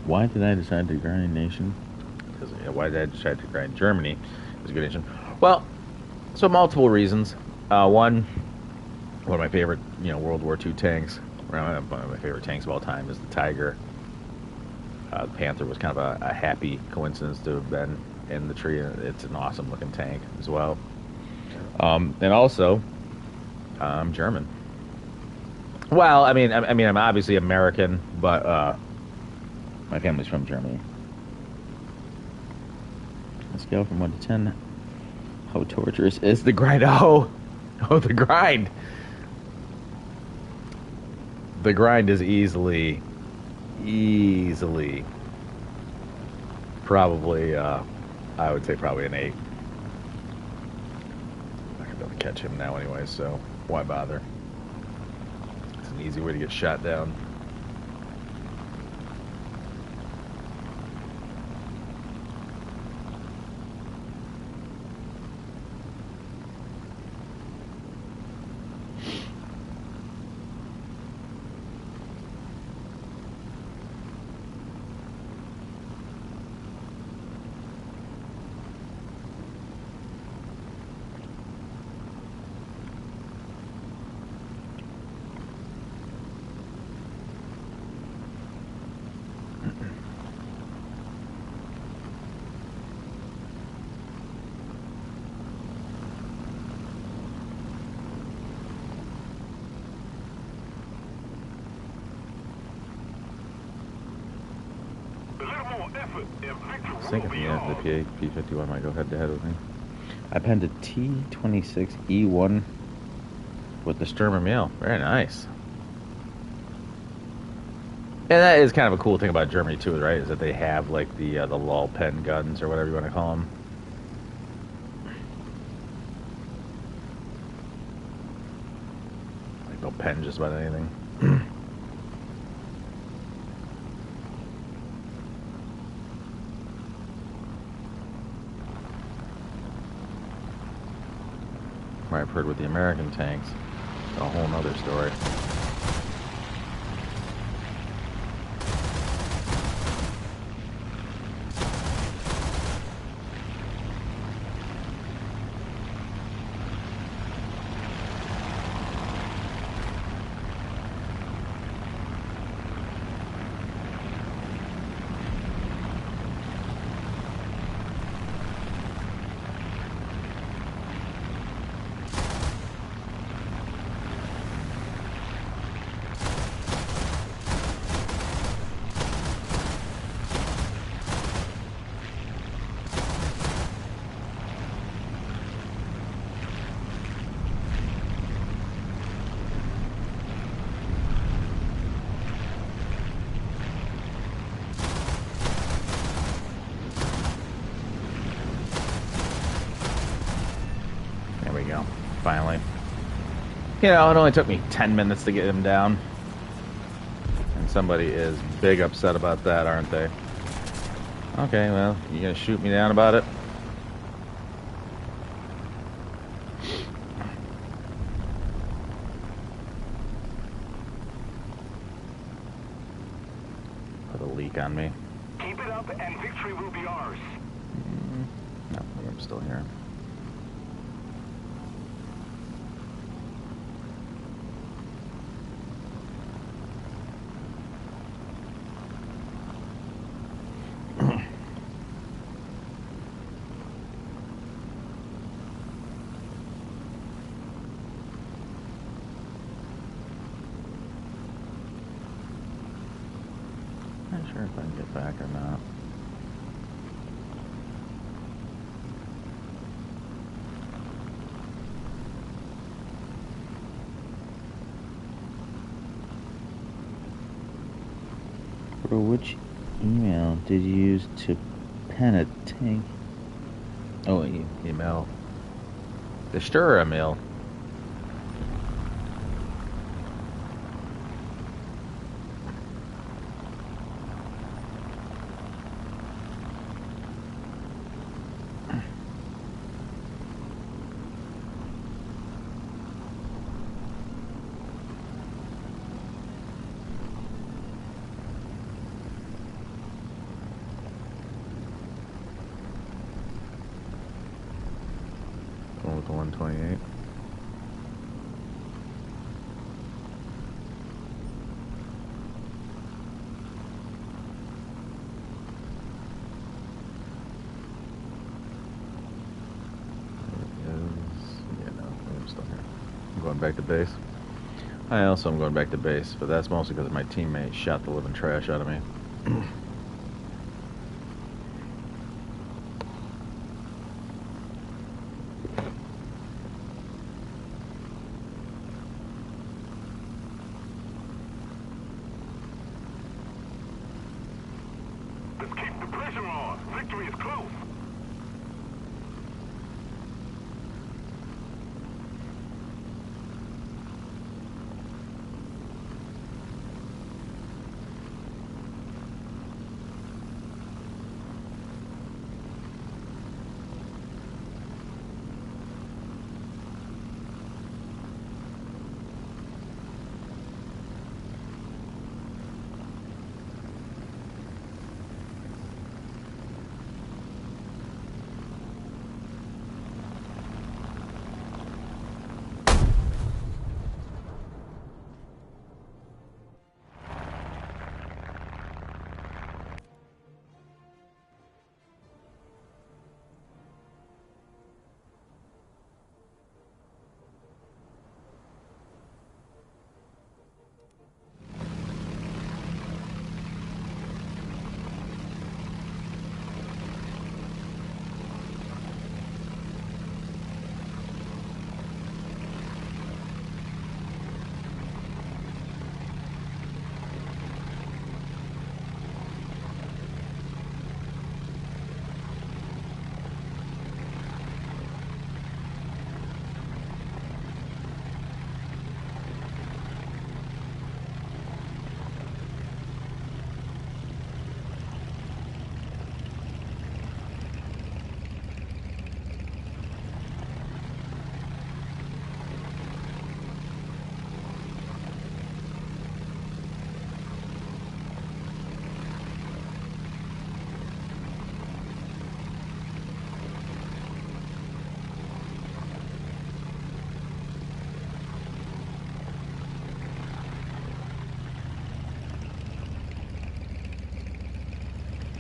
Why did I decide to grind nation? Because why did I decide to grind Germany? Is a good nation. Well, so multiple reasons. One of my favorite, World War II tanks. One of my favorite tanks of all time is the Tiger. The Panther was kind of a happy coincidence to have been in the tree. It's an awesome looking tank as well. And also, I'm German. Well, I'm obviously American, but my family's from Germany. Let's go from 1 to 10. How torturous is the grind? Oh, the grind. The grind is easily, probably, I would say probably an 8. I'm not gonna be able to catch him now anyway, so why bother? It's an easy way to get shot down. I think if the P-51 might go head-to-head with me. I penned a T-26E1 with the Sturmer Meal. Very nice. And that is kind of a cool thing about Germany, too, right? Is that they have, like, the lull pen guns, or whatever you want to call them. Like, they'll pen just about anything. I've heard with the American tanks, a whole nother story. Finally. It only took me 10 minutes to get him down. And somebody is big upset about that, aren't they? Okay, well, you gonna shoot me down about it? Put a leak on me. Keep it up and victory will be ours. No, I'm still here. Not sure if I can get back or not. Bro, which email did you use to pen a tank? Oh, email. The Sturmer email. with the 128. Going back to base. I also am going back to base, but that's mostly because my teammate shot the living trash out of me. Let's keep the pressure on. Victory is close.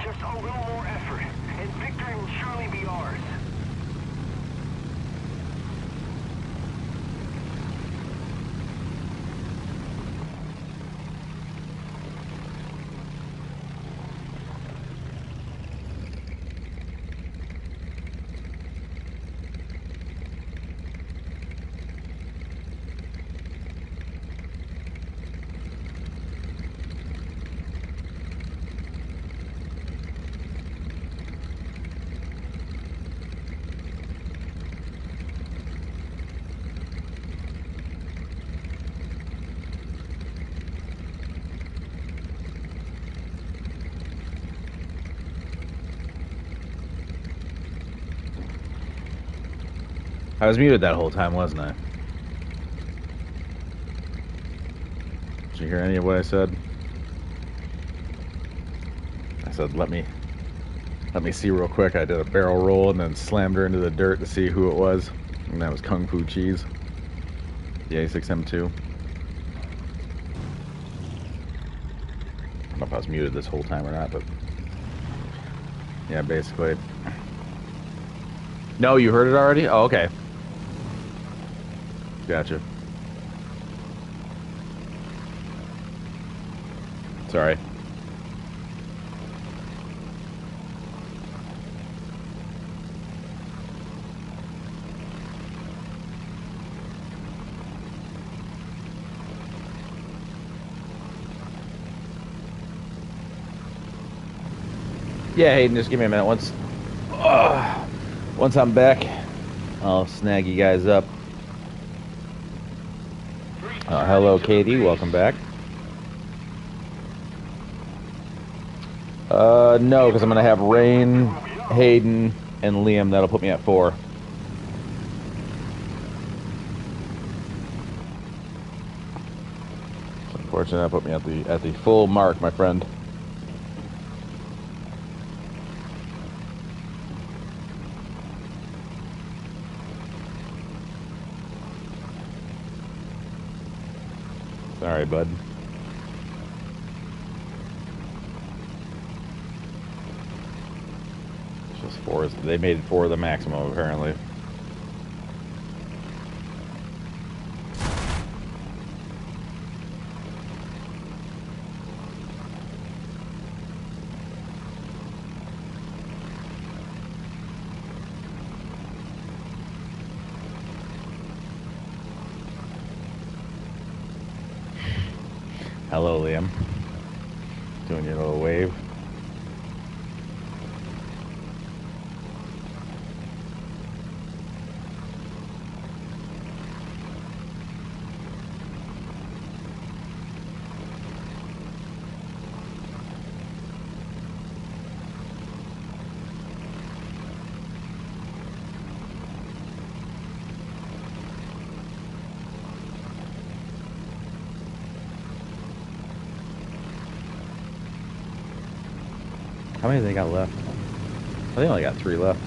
Just a little more effort, and victory will surely be ours. I was muted that whole time, wasn't I? Did you hear any of what I said? I said, let me see real quick. I did a barrel roll and then slammed her into the dirt to see who it was. And that was Kung Fu Cheese. The A6M2. I don't know if I was muted this whole time or not, but yeah, basically. No, you heard it already? Oh, okay. Gotcha. Sorry. Yeah, Hayden, just give me a minute. Once I'm back, I'll snag you guys up. Hello, Katie. Welcome back. No, because I'm going to have Rain, Hayden, and Liam. That'll put me at 4. Unfortunately, that put me at the full mark, my friend. Sorry, bud. It's just 4. They made 4 the maximum, apparently. Hello, Liam. Doing your little wave. How many they got left? They only got 3 left.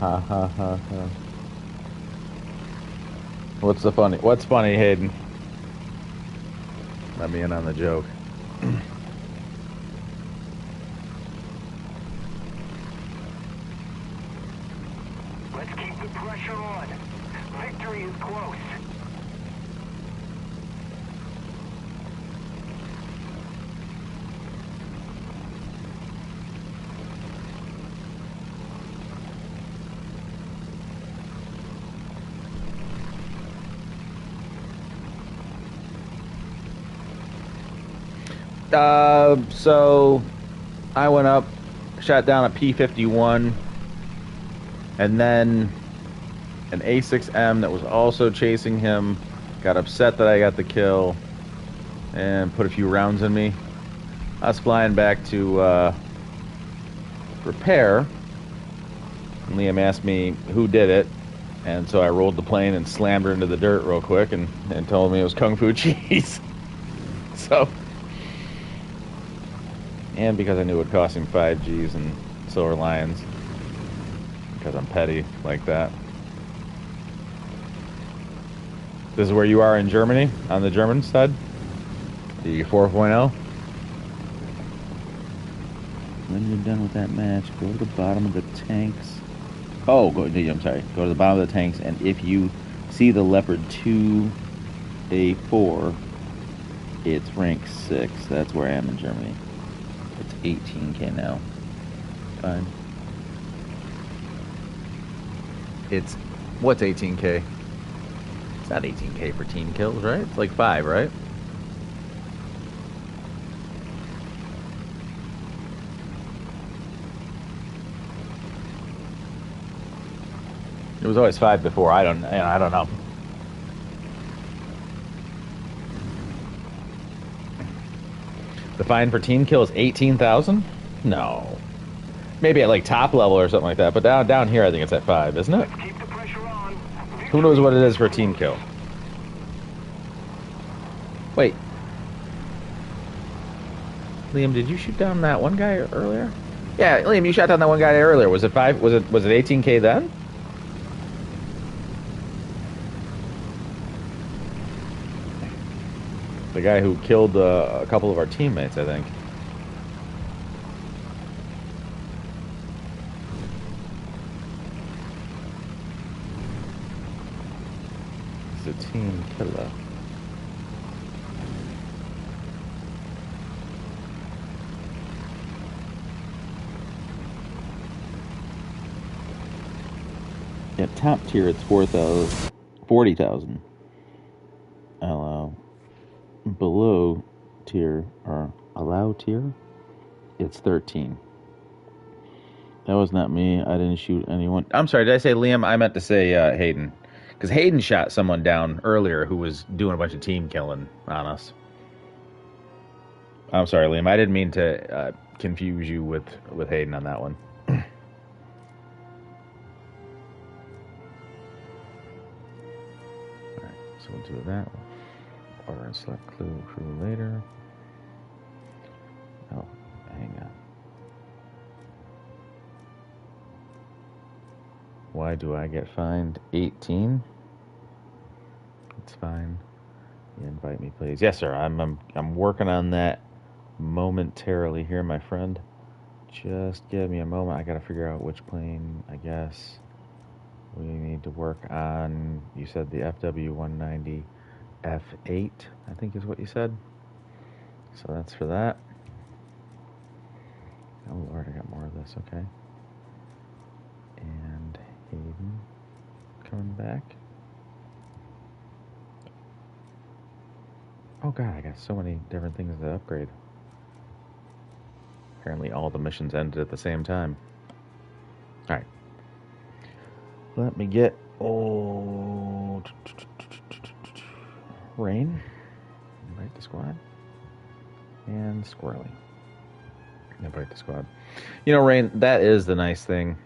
Ha ha ha ha. What's funny, Hayden? Let me in on the joke. Let's keep the pressure on. Victory is close. So I went up, shot down a P-51, and then an A6M that was also chasing him got upset that I got the kill and put a few rounds in me. I was flying back to repair, and Liam asked me who did it, and so I rolled the plane and slammed her into the dirt real quick and told me it was Kung Fu Cheese. So, and because I knew it would cost him 5 Gs and Silver Lions, because I'm petty like that. This is where you are in Germany, on the German side? The 4.0? When you're done with that match, go to the bottom of the tanks. Oh, I'm sorry. Go to the bottom of the tanks, and if you see the Leopard 2A4, it's rank 6. That's where I am in Germany. It's 18K now. Fine. What's 18K? It's not 18K for team kills, right? It's like 5, right? It was always 5 before. I don't know. The fine for team kill is 18,000? No. Maybe at like top level or something like that, but down here I think it's at 5, isn't it? Let's keep the pressure on. Who knows what it is for a team kill? Wait. Liam, did you shoot down that one guy earlier? Yeah, Liam, you shot down that one guy earlier. Was it 5? Was it 18K then? The guy who killed a couple of our teammates, I think. He's a team killer. Yeah, top tier it's 40,000. Below tier, or allow tier, it's 13. That was not me. I didn't shoot anyone. I'm sorry, did I say Liam? I meant to say Hayden. Because Hayden shot someone down earlier who was doing a bunch of team killing on us. I'm sorry, Liam. I didn't mean to confuse you with Hayden on that one. Alright, so we'll do that one. Order and select crew later. Oh, Hang on. Why do I get fined 18? It's fine. Invite me, please. Yes, sir. I'm working on that momentarily here, my friend. Just give me a moment. I gotta figure out which plane, I guess, we need to work on. You said the FW-190 F8, I think is what you said. So that's for that. Oh, Lord, I got more of this. Okay. And Hayden coming back. Oh, God, I got so many different things to upgrade. Apparently all the missions ended at the same time. All right. Let me get Rain. Invite the squad. And Squirrely. Invite the squad. You know, Rain, that is the nice thing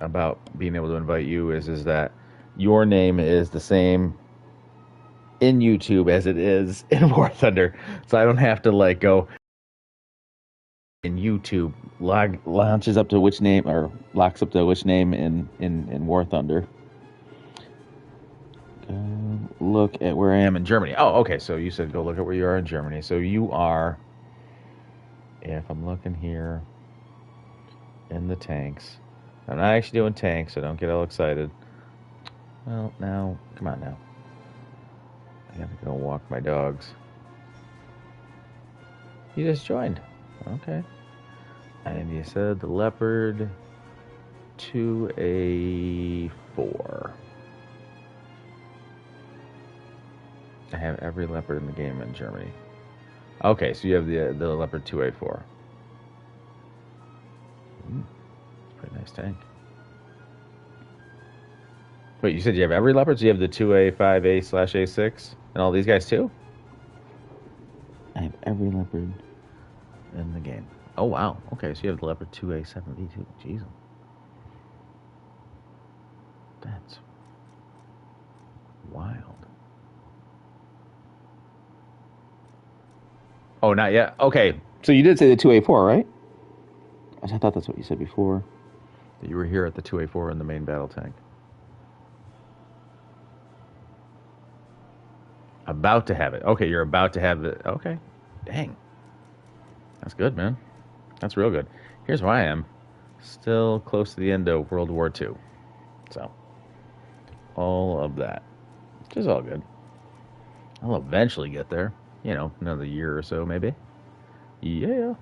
about being able to invite you is that your name is the same in YouTube as it is in Warthunder. So I don't have to like go in YouTube launches up to which name or locks up to which name in War Thunder. Look at where I am in Germany. Oh, okay. So you said go look at where you are in Germany. So you are, if I'm looking here in the tanks, I'm not actually doing tanks, so don't get all excited. Well, now, come on now. I gotta go walk my dogs. You just joined. Okay. And you said the Leopard 2A4. I have every Leopard in the game in Germany. Okay, so you have the Leopard 2A4. It's a pretty nice tank. Wait, you said you have every Leopard? So you have the 2A5A/A6 and all these guys too? I have every Leopard in the game. Oh, wow. Okay, so you have the Leopard 2A7V2. Jeez. That's wild. Oh, not yet? Okay, so you did say the 2A4, right? I thought that's what you said before. That you were here at the 2A4 in the main battle tank. About to have it. Okay, you're about to have it. Okay. Dang. That's good, man. That's real good. Here's where I am. Still close to the end of World War II. So, all of that. Which is all good. I'll eventually get there. You know, another year or so, maybe. Yeah.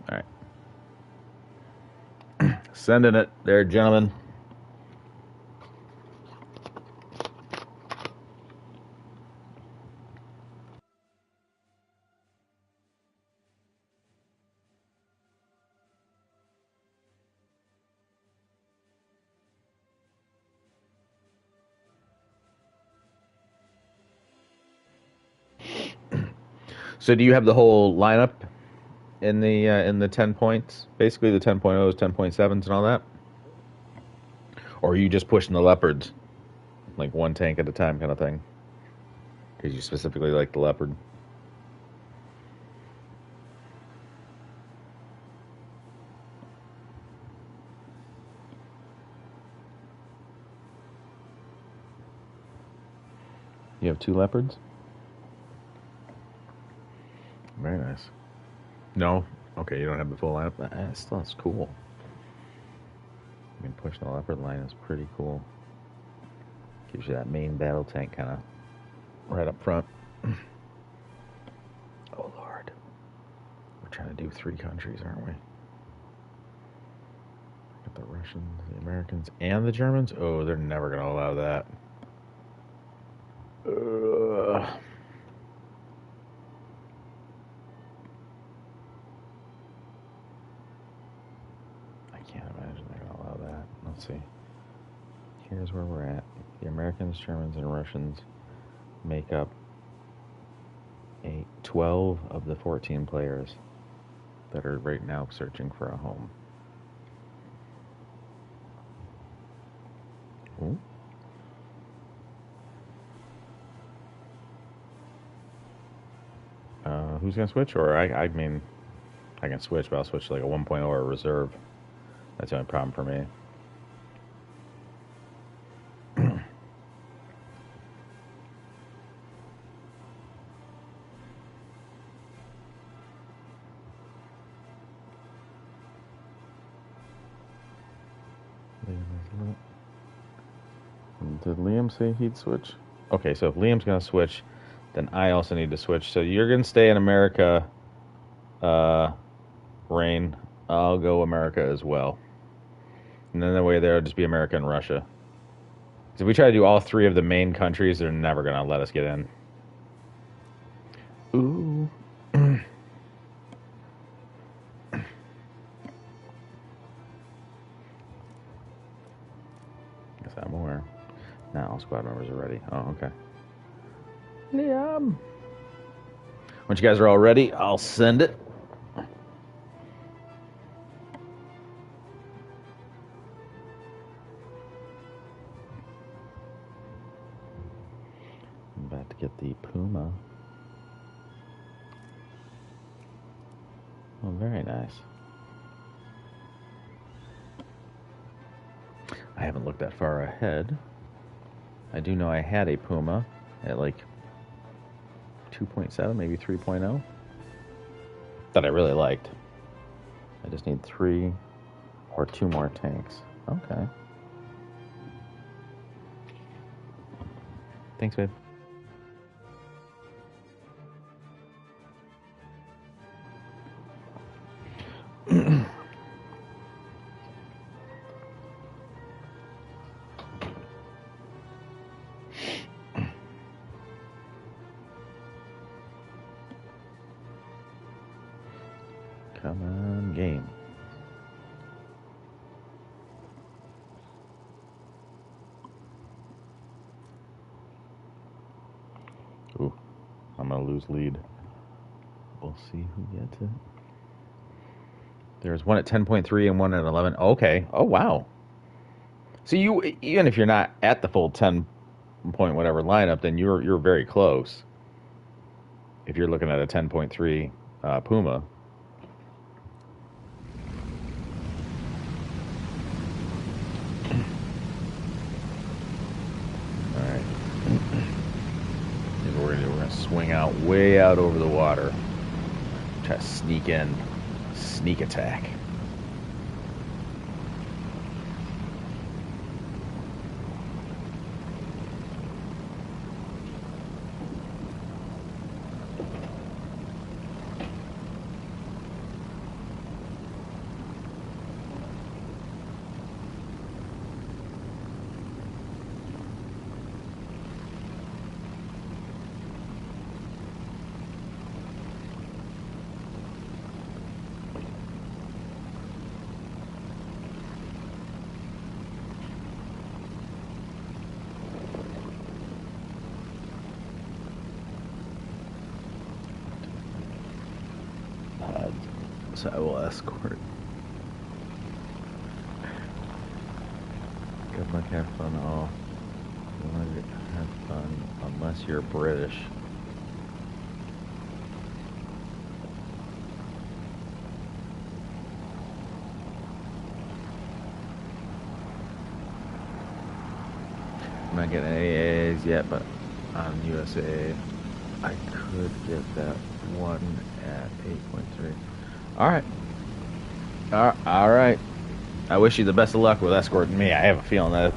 All right. Sending it there, gentlemen. So do you have the whole lineup in the 10 points? Basically the 10.0s, 10.7s and all that? Or are you just pushing the Leopards? Like one tank at a time kind of thing? Because you specifically like the Leopard. You have 2 Leopards? Very nice. No? Okay, you don't have the full lineup? Still, that's cool. I mean, pushing the Leopard line is pretty cool. Gives you that main battle tank kind of right up front. Oh, Lord. We're trying to do 3 countries, aren't we? Got the Russians, the Americans, and the Germans? Oh, they're never going to allow that. I can't imagine they're going to allow that. Let's see. Here's where we're at. The Americans, Germans, and Russians make up 12 of the 14 players that are right now searching for a home. Ooh. Who's gonna switch? Or I mean, I can switch, but I'll switch to like a 1.0 or a reserve. That's the only problem for me. Did Liam say he'd switch? Okay, so if Liam's going to switch, then I also need to switch. So you're going to stay in America, Rain. I'll go America as well. And then that way there'll just be America and Russia. Because if we try to do all three of the main countries, they're never going to let us get in. Ooh. Guess I'm aware. Now all squad members are ready. Oh, okay. Yeah. Once you guys are all ready, I'll send it. I'm about to get the Puma. Oh, very nice. I haven't looked that far ahead. I do know I had a Puma at like 2.7, maybe 3.0 that I really liked. I just need 3 or 2 more tanks. Okay. Thanks, babe. Come on, game. Ooh, I'm gonna lose lead. We'll see who gets it. There's one at 10.3 and one at 11. Okay. Oh, wow. So you, even if you're not at the full 10 point whatever lineup, then you're very close. If you're looking at a 10.3 Puma. All right. Here's what we're gonna swing out way out over the water. Try to sneak in, sneak attack. So I will escort. Good luck, have fun. Oh, have fun unless you're British. I'm not getting any A's yet, but on USA, I could get that one at 8.3. All right. All right. I wish you the best of luck with escorting me. I have a feeling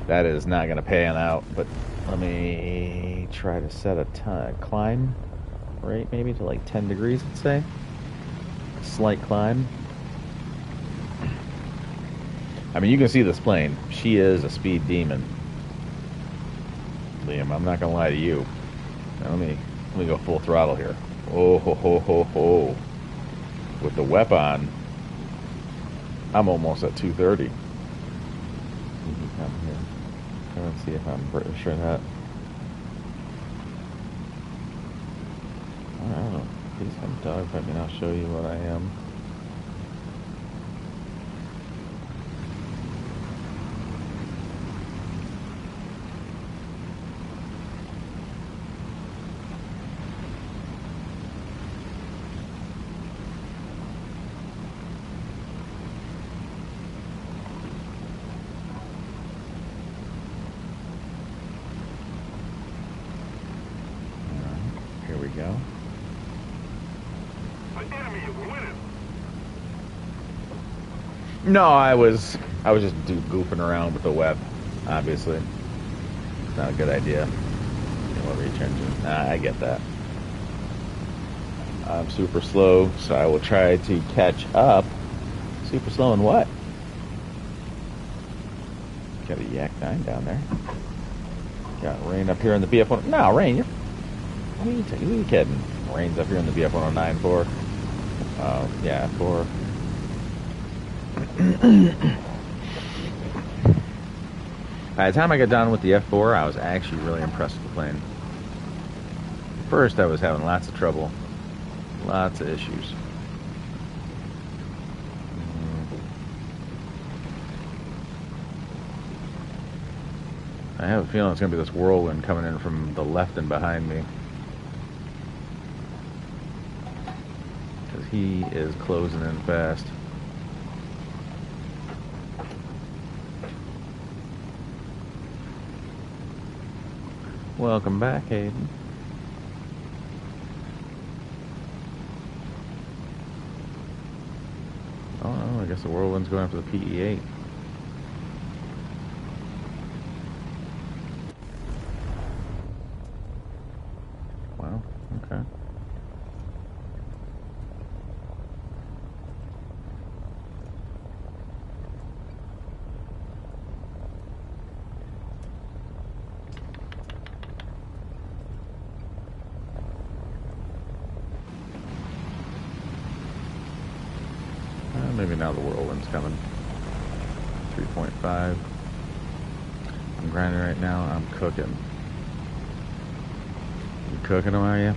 that is not going to pan out, but let me try to set a climb rate maybe to like 10 degrees, let's say. A slight climb. I mean, you can see this plane. She is a speed demon. Liam, I'm not going to lie to you. Now, let me go full throttle here. Oh, ho, ho, ho, ho. With the weapon, I'm almost at 230. Come here. Let's see if I'm British or not. I don't know. Please come dogfight me and I'll show you what I am. go. The enemy is winning. No, I was just goofing around with the web. Obviously, it's not a good idea. Nah, I get that. I'm super slow, so I will try to catch up. Super slow in what? Got a Yak 9 down there. Got Rain up here in the BF1. No, Rain, who are you kidding? Rain's up here in the BF109 for. Yeah, for. By the time I got done with the F4, I was actually really impressed with the plane. First, I was having lots of trouble. Lots of issues. I have a feeling it's going to be this whirlwind coming in from the left and behind me. Because he is closing in fast. Welcome back, Hayden. Oh no, I guess the whirlwind's going after the PE-8. Wow, okay. Maybe now the whirlwind's coming. 3.5. I'm grinding right now. I'm cooking. You cooking, are you?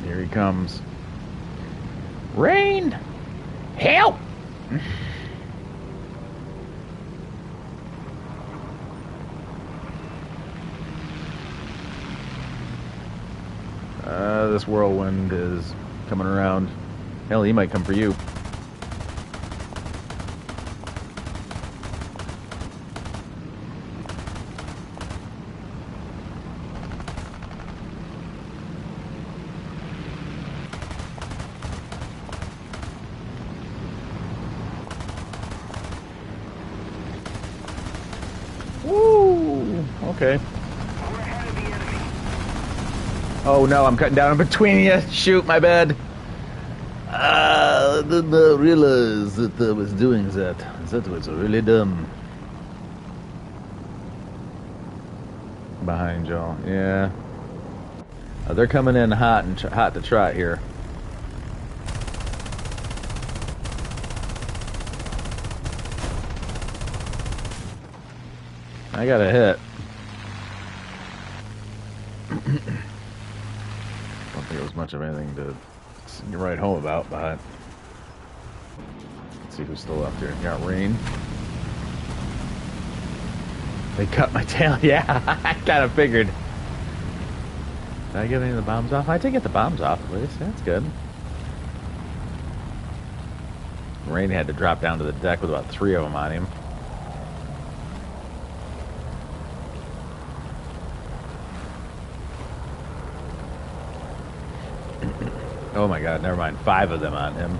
Here he comes. Rain! Help! This whirlwind is coming around. Hell, he might come for you. Woo! Okay. Oh no, I'm cutting down in between you. Shoot, my bad. I did not realize that I was doing that. That was really dumb. Behind y'all, yeah. They're coming in hot and hot to trot here. I got a hit. Don't think it was much of anything to write home about, but let's see who's still up here. Got Rain. They cut my tail. Yeah, I kind of figured. Did I get any of the bombs off? I did get the bombs off at least. That's good. Rain had to drop down to the deck with about 3 of them on him. Oh my god, never mind. 5 of them on him.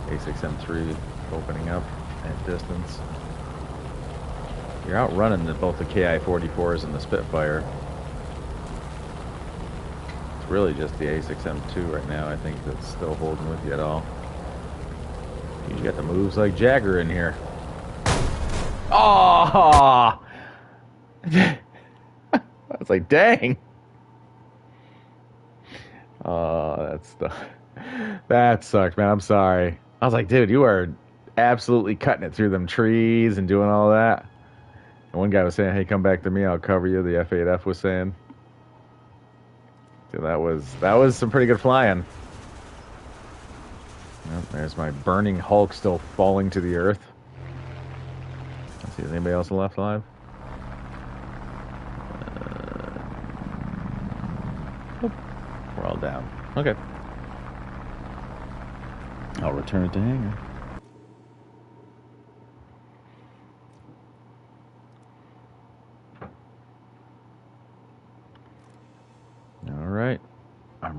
A6M3 opening up at distance. You're outrunning both the KI-44s and the Spitfire. It's really just the A6M2 right now, I think, that's still holding with you at all. You got the moves like Jagger in here. Oh! I was like, dang! Oh, that sucked, man. I'm sorry. I was like, dude, you are absolutely cutting it through them trees and doing all that. And one guy was saying, hey, come back to me, I'll cover you, the F8F was saying. Dude, that was some pretty good flying. Well, there's my burning Hulk still falling to the earth. Let's see, is anybody else left alive? We're all down. Okay. I'll return to hangar.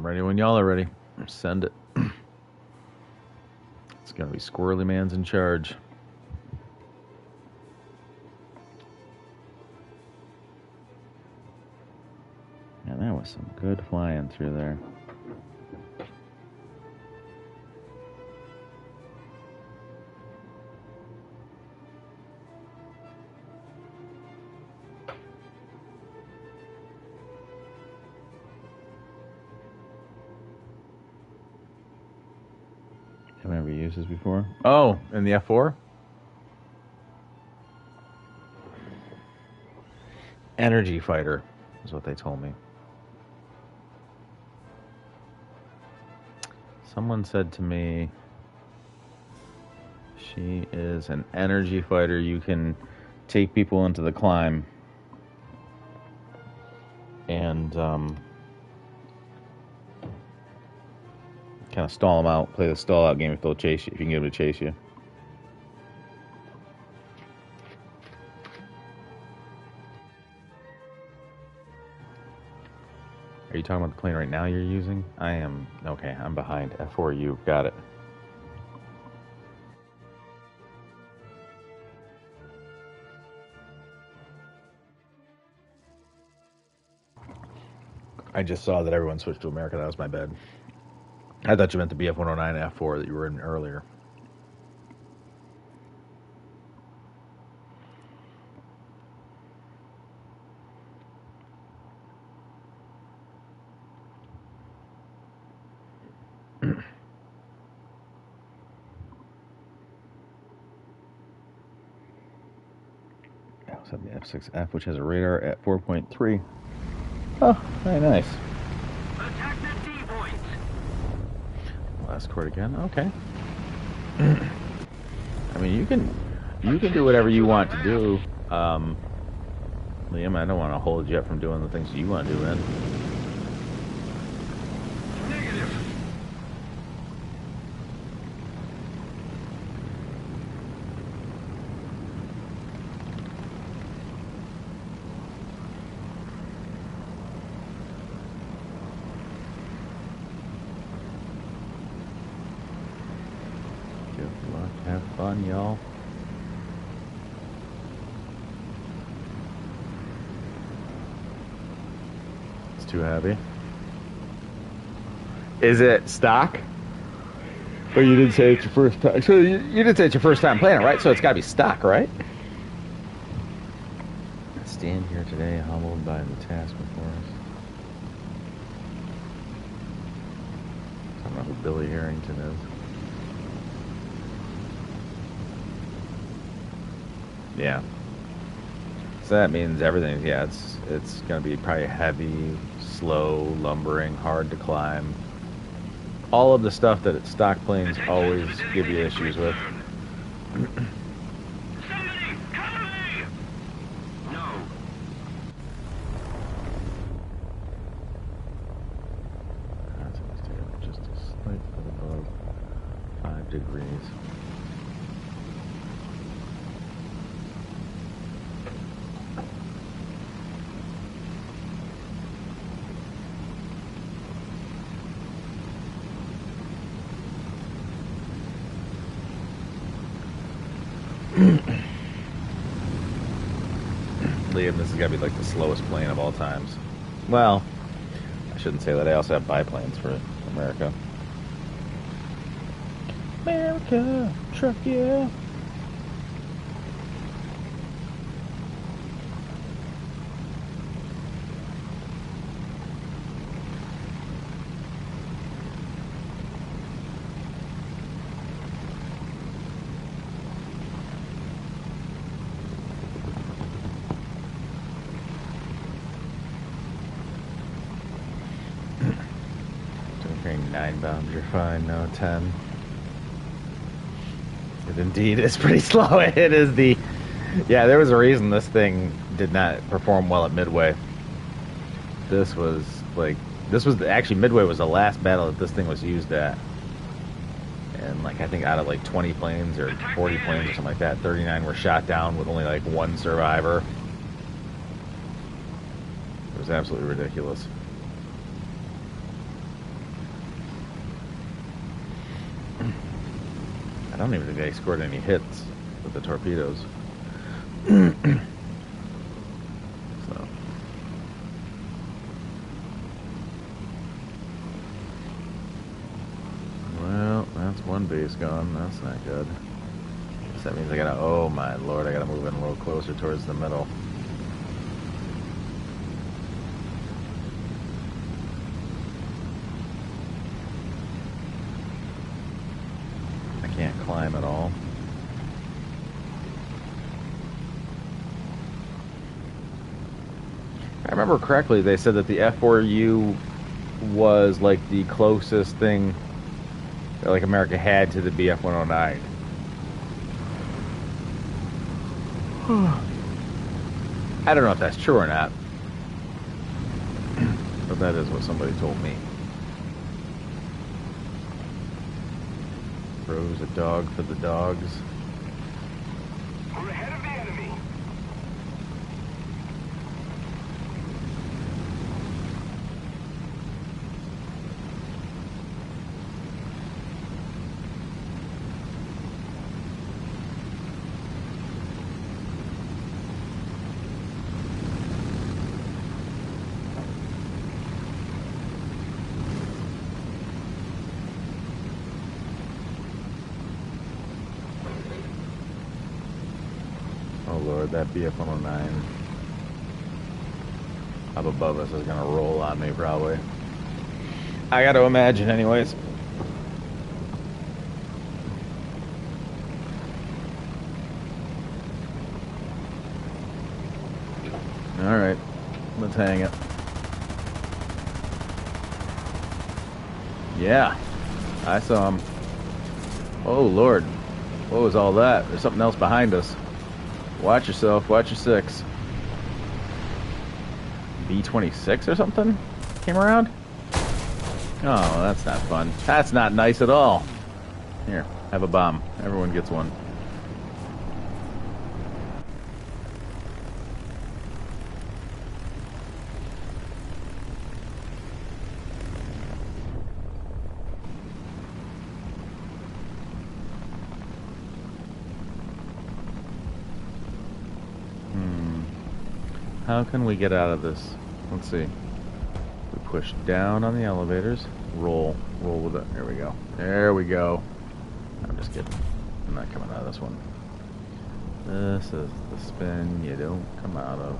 ready when y'all are ready. Send it. It's gonna be Squirrely Man's in charge. And that was some good flying through there. Have I ever used this before? Oh, in the F4? Energy fighter is what they told me. Someone said to me, she is an energy fighter. You can take people into the climb and kind of stall them out. Play the stall out game if they'll chase you. If you can get them to chase you. Are you talking about the plane right now you're using? I am. Okay, I'm behind. F4U. Got it. I just saw that everyone switched to America. That was my bad. I thought you meant the BF-109 F4 that you were in earlier. I also have the F6F, which has a radar at 4.3. Oh, very nice. Attack the D point. Last chord again. Okay. I mean, you can do whatever you want to do, Liam. I don't want to hold you up from doing the things you want to do, man. Negative. Good luck. Have fun, y'all. It's too heavy. Is it stock? But you didn't say it's your first time. So you didn't say it's your first time playing it, right? So it's got to be stock, right? I stand here today humbled by the task before us. I don't know who Billy Harrington is. Yeah. So that means everything. Yeah, it's gonna be probably heavy, slow, lumbering, hard to climb. All of the stuff that stock planes always give you issues with. Somebody, cover me! No. Just a slight bit above 5 degrees. Liam, this is gotta be like the slowest plane of all times. Well, I shouldn't say that. I also have biplanes for America. America, truck yeah. Doing 9 bombs, you're fine. No 10. It indeed is pretty slow. It is the... Yeah, there was a reason this thing did not perform well at Midway. This was like... This was... Actually, Midway was the last battle that this thing was used at. And like, I think out of like 20 planes or 40 planes or something like that, 39 were shot down with only like 1 survivor. It was absolutely ridiculous. don't even think they scored any hits with the torpedoes. So. Well, that's one base gone. That's not good. So that means I gotta, oh my lord, I gotta move in a little closer towards the middle. I can't climb at all. If I remember correctly, they said that the F4U was like the closest thing that like America had to the BF-109. I don't know if that's true or not, but that is what somebody told me. Throws a dog for the dogs. We're ahead of the enemy. Oh lord, that BF-109 up above us is gonna roll on me probably. I gotta imagine anyways. Alright, let's hang it. Yeah, I saw him. Oh lord, what was all that? There's something else behind us. Watch yourself, watch your six. B-26 or something came around? Oh, that's not fun. That's not nice at all. Here, have a bomb. Everyone gets one. How can we get out of this? Let's see. We push down on the elevators. Roll with it. There we go. There we go. I'm just kidding. I'm not coming out of this one. This is the spin you don't come out of.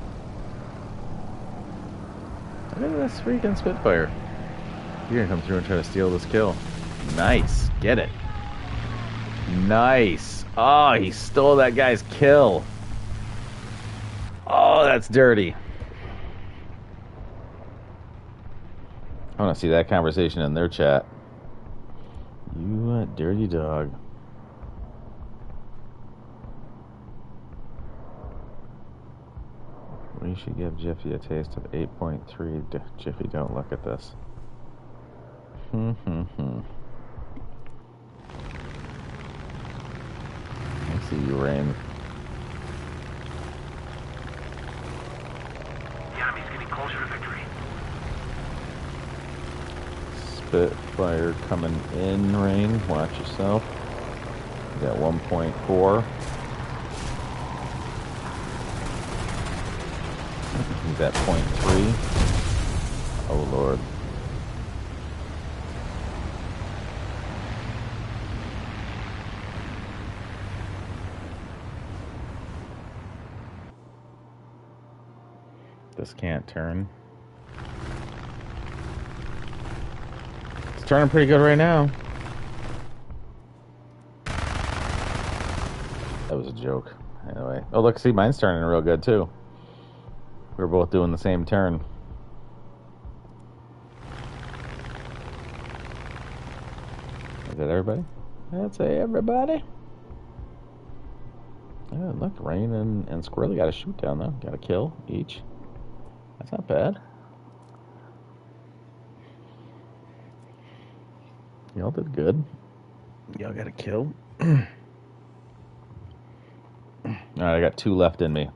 Look at this freaking Spitfire. You're gonna come through and try to steal this kill. Nice. Get it. Nice. Oh, he stole that guy's kill. Oh, that's dirty. I want to see that conversation in their chat. You dirty dog. We should give Jiffy a taste of 8.3. Jiffy, don't look at this. I see you, Rain. Spitfire coming in, Rain. Watch yourself. We got 1.4. He's at 0.3. Oh, Lord. This can't turn. Turning pretty good right now. That was a joke. Anyway. Oh, look, see, mine's turning real good, too. We're both doing the same turn. Is that everybody? I'd say everybody. Yeah, look, Rain and Squirrely got a shoot down, though. Got a kill each. That's not bad. Y'all did good. Y'all got a kill. Alright, I got 2 left in me.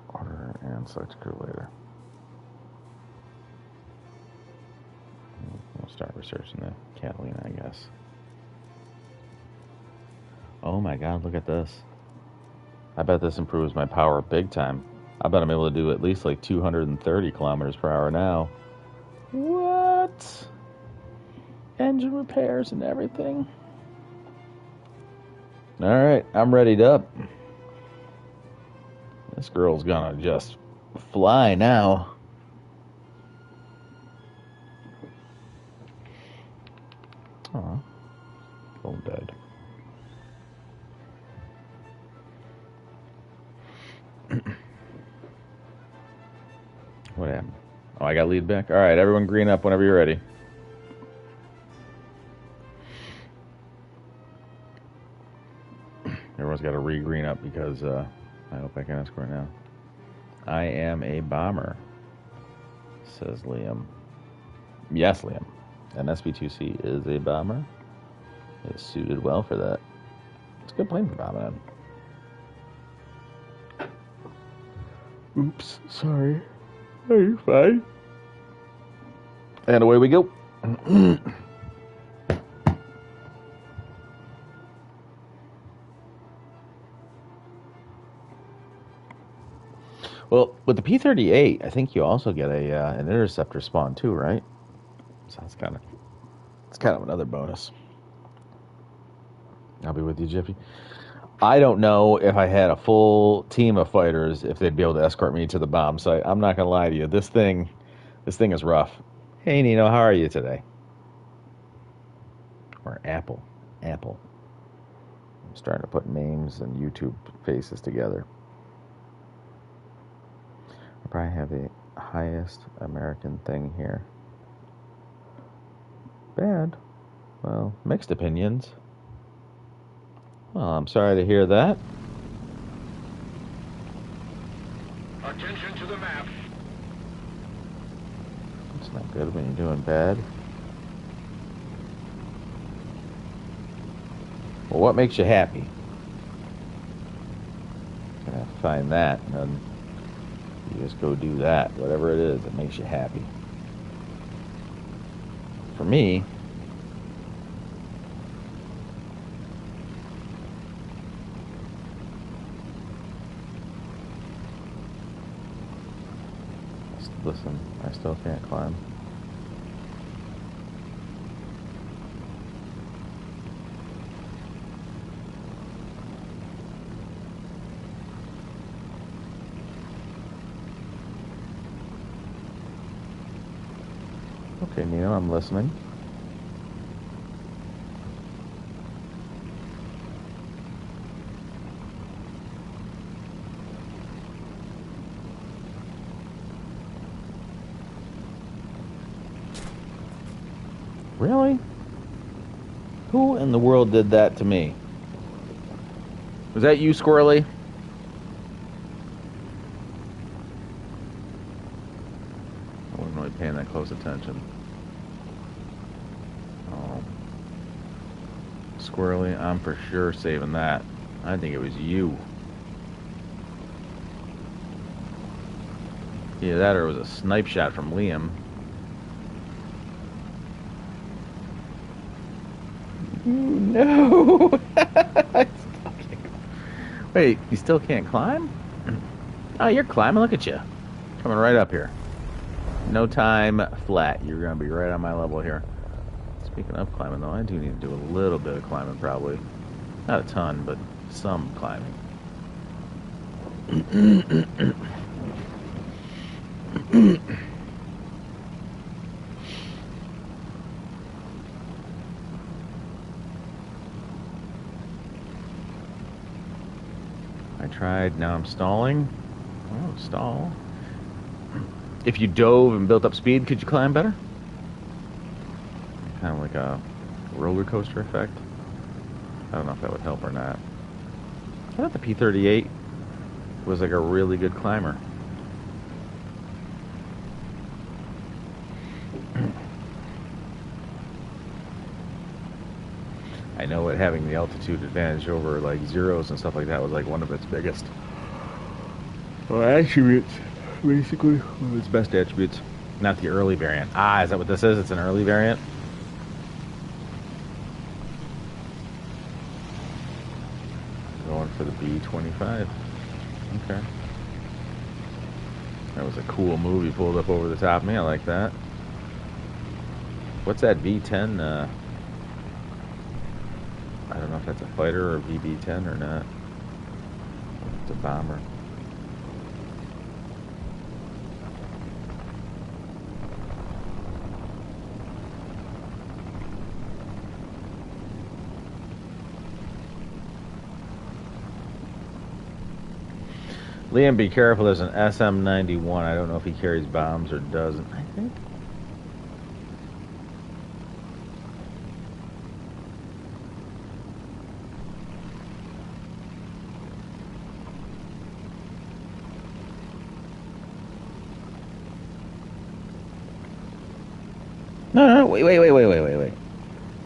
Order and select crew later. Start researching the Catalina, I guess. Oh my god, look at this. I bet this improves my power big time. I bet I'm able to do at least like 230 kilometers per hour now. What? Engine repairs and everything. Alright, I'm readied up. This girl's gonna just fly now. Aw. Phone died. What happened? Oh, I got lead back? Alright, everyone green up whenever you're ready. Everyone's got to re-green up because I hope I can escort now. I am a bomber, says Liam. Yes, Liam. An SB-2C is a bomber. It's suited well for that. It's a good plane for bombing in. Oops, sorry. Are you fine? And away we go. Well, with the P-38, I think you also get an interceptor spawn too, right? So it's kind of another bonus. I'll be with you, Jiffy. I don't know if I had a full team of fighters if they'd be able to escort me to the bomb site. I'm not gonna lie to you. This thing is rough. Hey Nino, how are you today? Or Apple. I'm starting to put names and YouTube faces together. I probably have the highest American thing here. Bad. Well, mixed opinions. Well, I'm sorry to hear that. Attention to the map. It's not good when you're doing bad. Well, what makes you happy? I'm gonna have to find that, and then you just go do that. Whatever it is that makes you happy. For me, listen, I still can't climb. Okay, Nino, I'm listening. Really? Who in the world did that to me? Was that you, Squirrely? I wasn't really paying that close attention. Oh. Squirrely, I'm for sure saving that. I think it was you. Either that or it was a snipe shot from Liam. No! Wait, you still can't climb? Oh, you're climbing. Look at you. Coming right up here. No time flat. You're going to be right on my level here. Speaking of climbing, though, I do need to do a little bit of climbing, probably. Not a ton, but some climbing. I tried, now I'm stalling. Oh, stall. If you dove and built up speed, could you climb better? Kind of like a roller coaster effect. I don't know if that would help or not. I thought the P-38 was like a really good climber. I know it having the altitude advantage over like zeros and stuff like that was like one of its biggest attributes, basically. One of its best attributes. Not the early variant. Ah, is that what this is? It's an early variant? B-25. Okay. That was a cool movie pulled up over the top of me. I like that. What's that V-10? I don't know if that's a fighter or a VB-10 or not. It's a bomber. Liam, be careful. There's an SM-91. I don't know if he carries bombs or doesn't. I think. No, wait.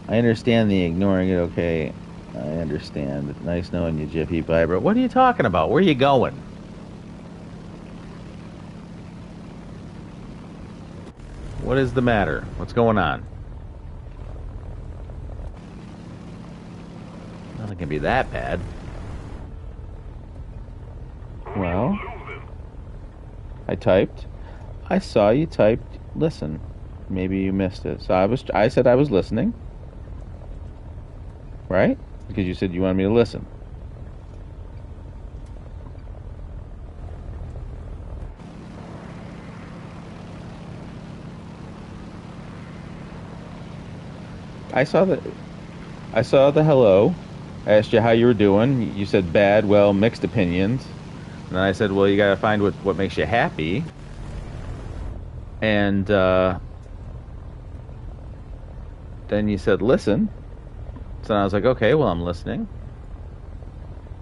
I understand the ignoring it, okay. I understand. Nice knowing you, Jiffy Pie, bro. What are you talking about? Where are you going? What is the matter? What's going on? Nothing can be that bad. Well, I typed. I saw you typed. Listen. Maybe you missed it. So I said I was listening. Right? Because you said you wanted me to listen. I saw the hello. I asked you how you were doing. You said bad, well, mixed opinions. And then I said, well, you got to find what makes you happy. And then you said listen. So I was like, okay, well, I'm listening.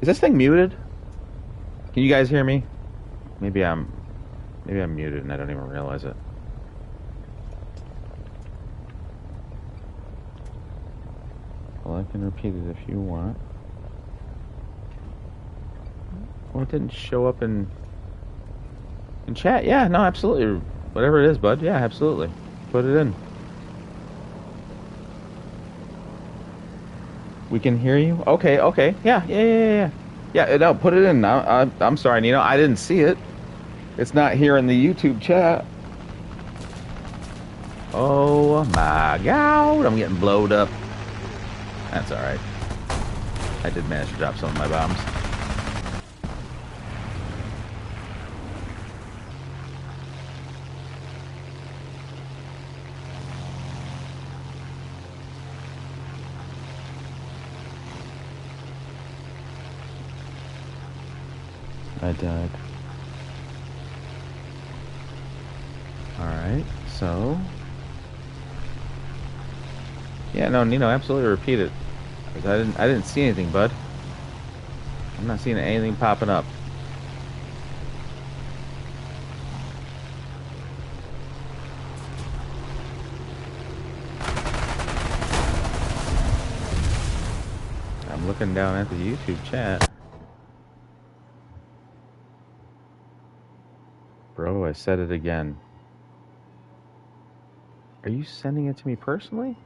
Is this thing muted? Can you guys hear me? Maybe I'm muted and I don't even realize it. Well, I can repeat it if you want. Well, it didn't show up in chat. Yeah, no, absolutely. Whatever it is, bud. Yeah, absolutely. Put it in. We can hear you? Okay. Yeah. Yeah, no, put it in. I'm sorry, Nino. I didn't see it. It's not here in the YouTube chat. Oh my God. I'm getting blowed up. That's alright. I did manage to drop some of my bombs. I died. Alright, so... Yeah, no, Nino, absolutely repeat it. Because I didn't see anything, bud. I'm not seeing anything popping up. I'm looking down at the YouTube chat. Bro, I said it again. Are you sending it to me personally?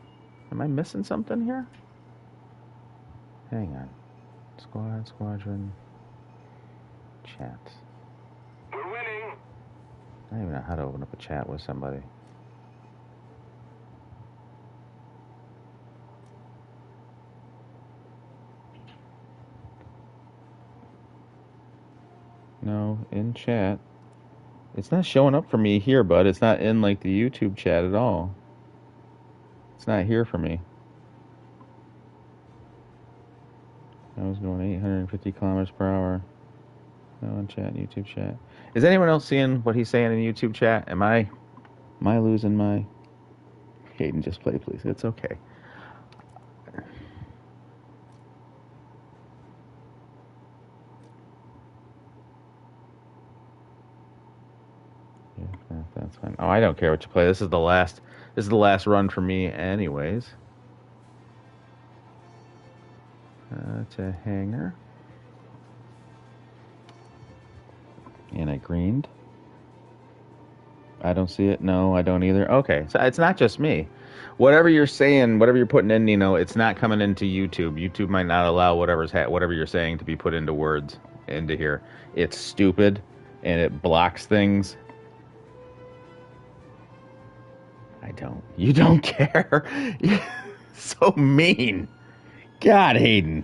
Am I missing something here? Hang on. Squadron, chat. We're winning. I don't even know how to open up a chat with somebody. No, in chat. It's not showing up for me here, bud. It's not in, like, the YouTube chat at all. It's not here for me. I was going 850 kilometers per hour. No, in chat, YouTube chat. Is anyone else seeing what he's saying in YouTube chat? Am I losing my... Hayden, just play, please. It's okay. Yeah, that's fine. Oh, I don't care what you play. This is the last run for me anyways. To hangar. And I greened. I don't see it. No, I don't either. Okay, so it's not just me. Whatever you're saying, whatever you're putting in, Nino, it's not coming into YouTube. YouTube might not allow whatever you're saying to be put into words into here. It's stupid, and it blocks things. I don't. You don't care. You're so mean. God, Hayden.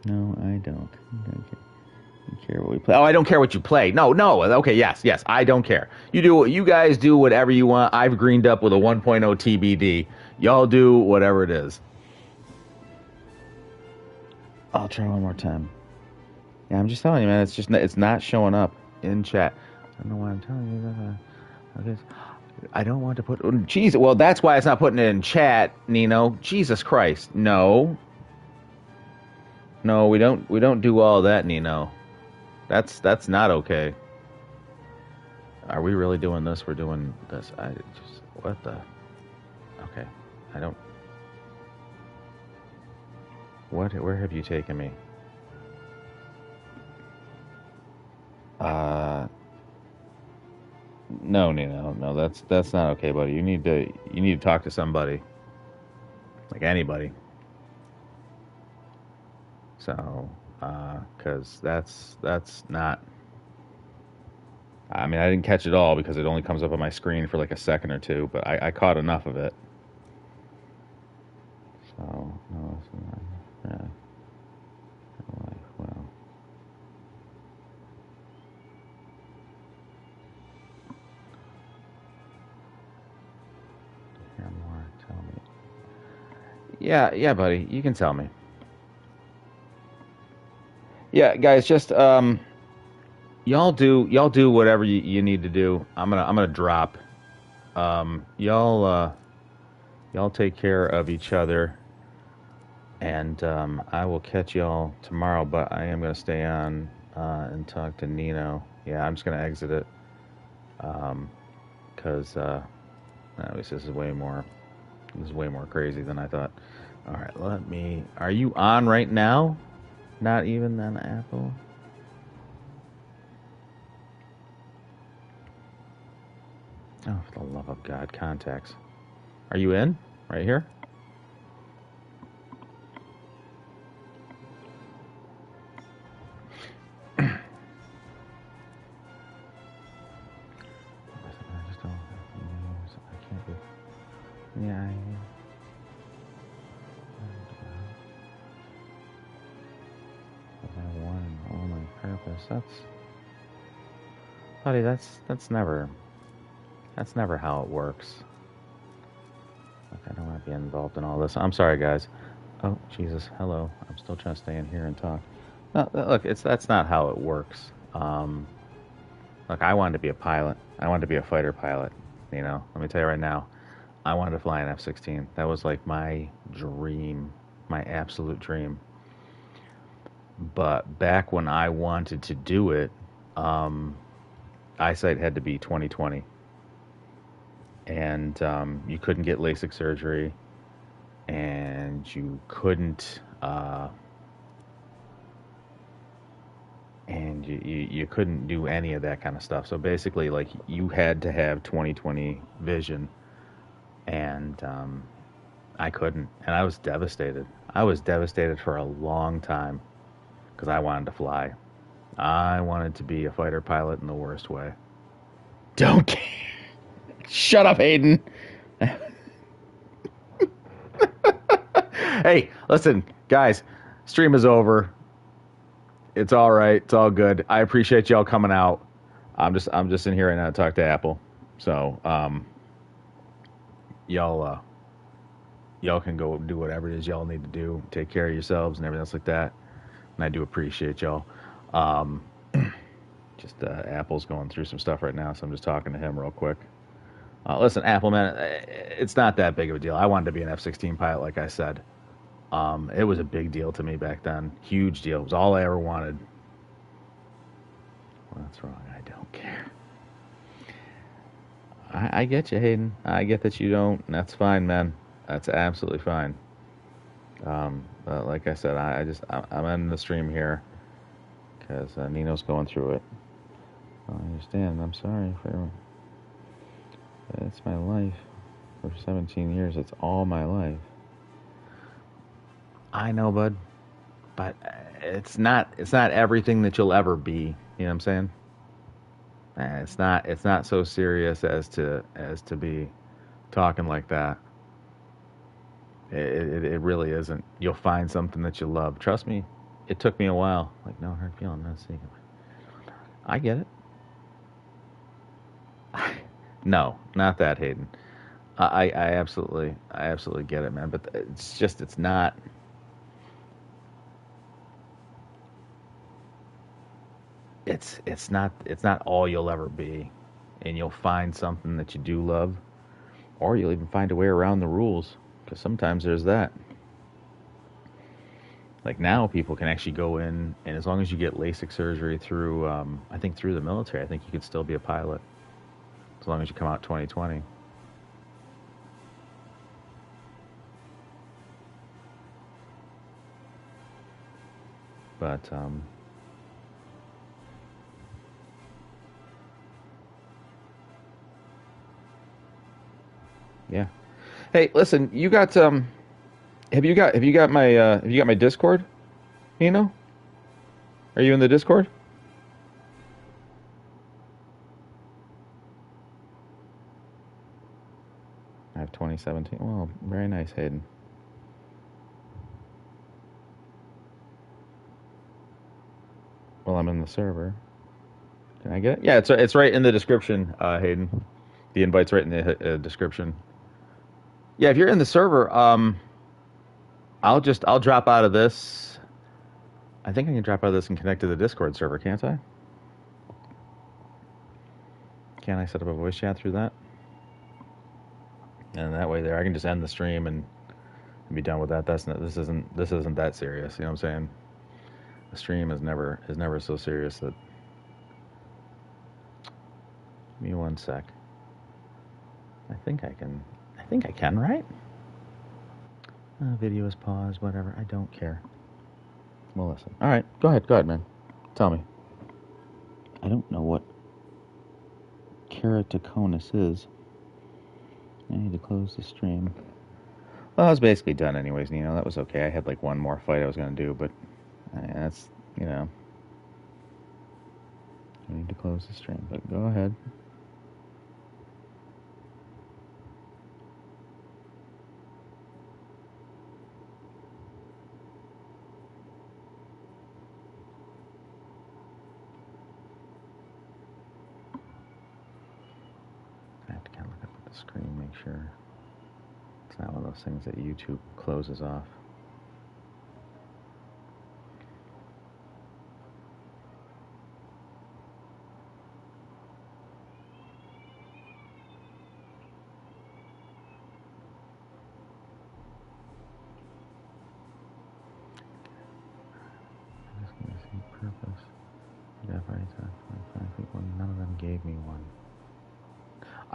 No, I don't. You care what we play. Oh, I don't care what you play. No. Okay, yes. I don't care. You guys do whatever you want. I've greened up with a 1.0 TBD. Y'all do whatever it is. I'll try one more time. Yeah, I'm just telling you, man. It's not showing up in chat. I don't know why I'm telling you that. I guess I don't want to put. Jeez, well, that's why it's not putting it in chat, Nino. Jesus Christ, no. No, we don't do all that, Nino. That's not okay. Are we really doing this? We're doing this. What the? Okay, I don't. Where have you taken me? No, Nino, no, that's not okay, buddy. You need to talk to somebody, like anybody. So, because that's not. I mean, I didn't catch it all because it only comes up on my screen for like a second or two, but I caught enough of it. So, no, yeah. Well. Hear more, tell me. Yeah, buddy, you can tell me. Yeah, guys, just y'all do whatever you need to do. I'm gonna drop. Y'all take care of each other, and I will catch y'all tomorrow. But I am gonna stay on and talk to Nino. Yeah, I'm just gonna exit it because this is way more crazy than I thought. All right, Are you on right now? Not even on Apple. Oh, for the love of God, contacts. Are you in? Right here? Yeah, I one only purpose. Buddy, that's never how it works. Look, I don't want to be involved in all this. I'm sorry, guys. Oh, Jesus. Hello. I'm still trying to stay in here and talk. No, look, that's not how it works. Look, I wanted to be a pilot. I wanted to be a fighter pilot. You know, let me tell you right now, I wanted to fly an F-16. That was like my dream, my absolute dream. But back when I wanted to do it, eyesight had to be 20/20, and you couldn't get LASIK surgery, and you couldn't, and you couldn't do any of that kind of stuff. So basically, like you had to have 20/20 vision, and I couldn't, and I was devastated. I was devastated for a long time because I wanted to fly. I wanted to be a fighter pilot in the worst way. Don't care. Shut up, Hayden. Hey, listen, guys, stream is over. It's all right. It's all good. I appreciate y'all coming out. I'm just in here right now to talk to Apple. So, y'all can go do whatever it is y'all need to do. Take care of yourselves and everything else like that. And I do appreciate y'all. Apple's going through some stuff right now, so I'm just talking to him real quick. Listen, Apple, man, it's not that big of a deal. I wanted to be an F-16 pilot, like I said. It was a big deal to me back then. Huge deal. It was all I ever wanted. Well, that's wrong. I don't care. I get you, Hayden. I get that you don't. And that's fine, man. That's absolutely fine. But like I said, I'm ending the stream here because Nino's going through it. I understand. I'm sorry for... It's my life. For 17 years, it's all my life. I know, bud. But it's not everything that you'll ever be. You know what I'm saying? It's not so serious as to be talking like that. It really isn't. You'll find something that you love. Trust me, it took me a while. Like, no hard feeling, no secret. I get it. No, not that, Hayden. I absolutely get it, man. But it's just, it's not. It's not all you'll ever be, and you'll find something that you do love, or you'll even find a way around the rules. Because sometimes there's that. Like now, people can actually go in, and as long as you get LASIK surgery through, I think through the military, I think you could still be a pilot, as long as you come out 2020. But yeah. Hey, listen, you got have you got my Discord? You know? Are you in the Discord? I have 2017. Well, very nice, Hayden. Well, I'm in the server. Can I get it? Yeah, it's right in the description, Hayden. The invite's right in the description. Yeah, if you're in the server, I'll drop out of this. I think I can drop out of this and connect to the Discord server, can't I? Can I set up a voice chat through that? And that way, there I can just end the stream and be done with that. This isn't that serious. You know what I'm saying? The stream is never so serious that. Give me one sec. I think I can, right? Video is paused, whatever. I don't care. Well, listen. All right, go ahead, man. Tell me. I don't know what keratoconus is. I need to close the stream. Well, I was basically done anyways, Nino. That was okay. I had like one more fight I was going to do, but that's, you know. I need to close the stream, but go ahead. I have to kind of look up at the screen, make sure it's not one of those things that YouTube closes off. I'm just going to see purpose. Yeah, I've already talked to 25 people, and none of them gave me one.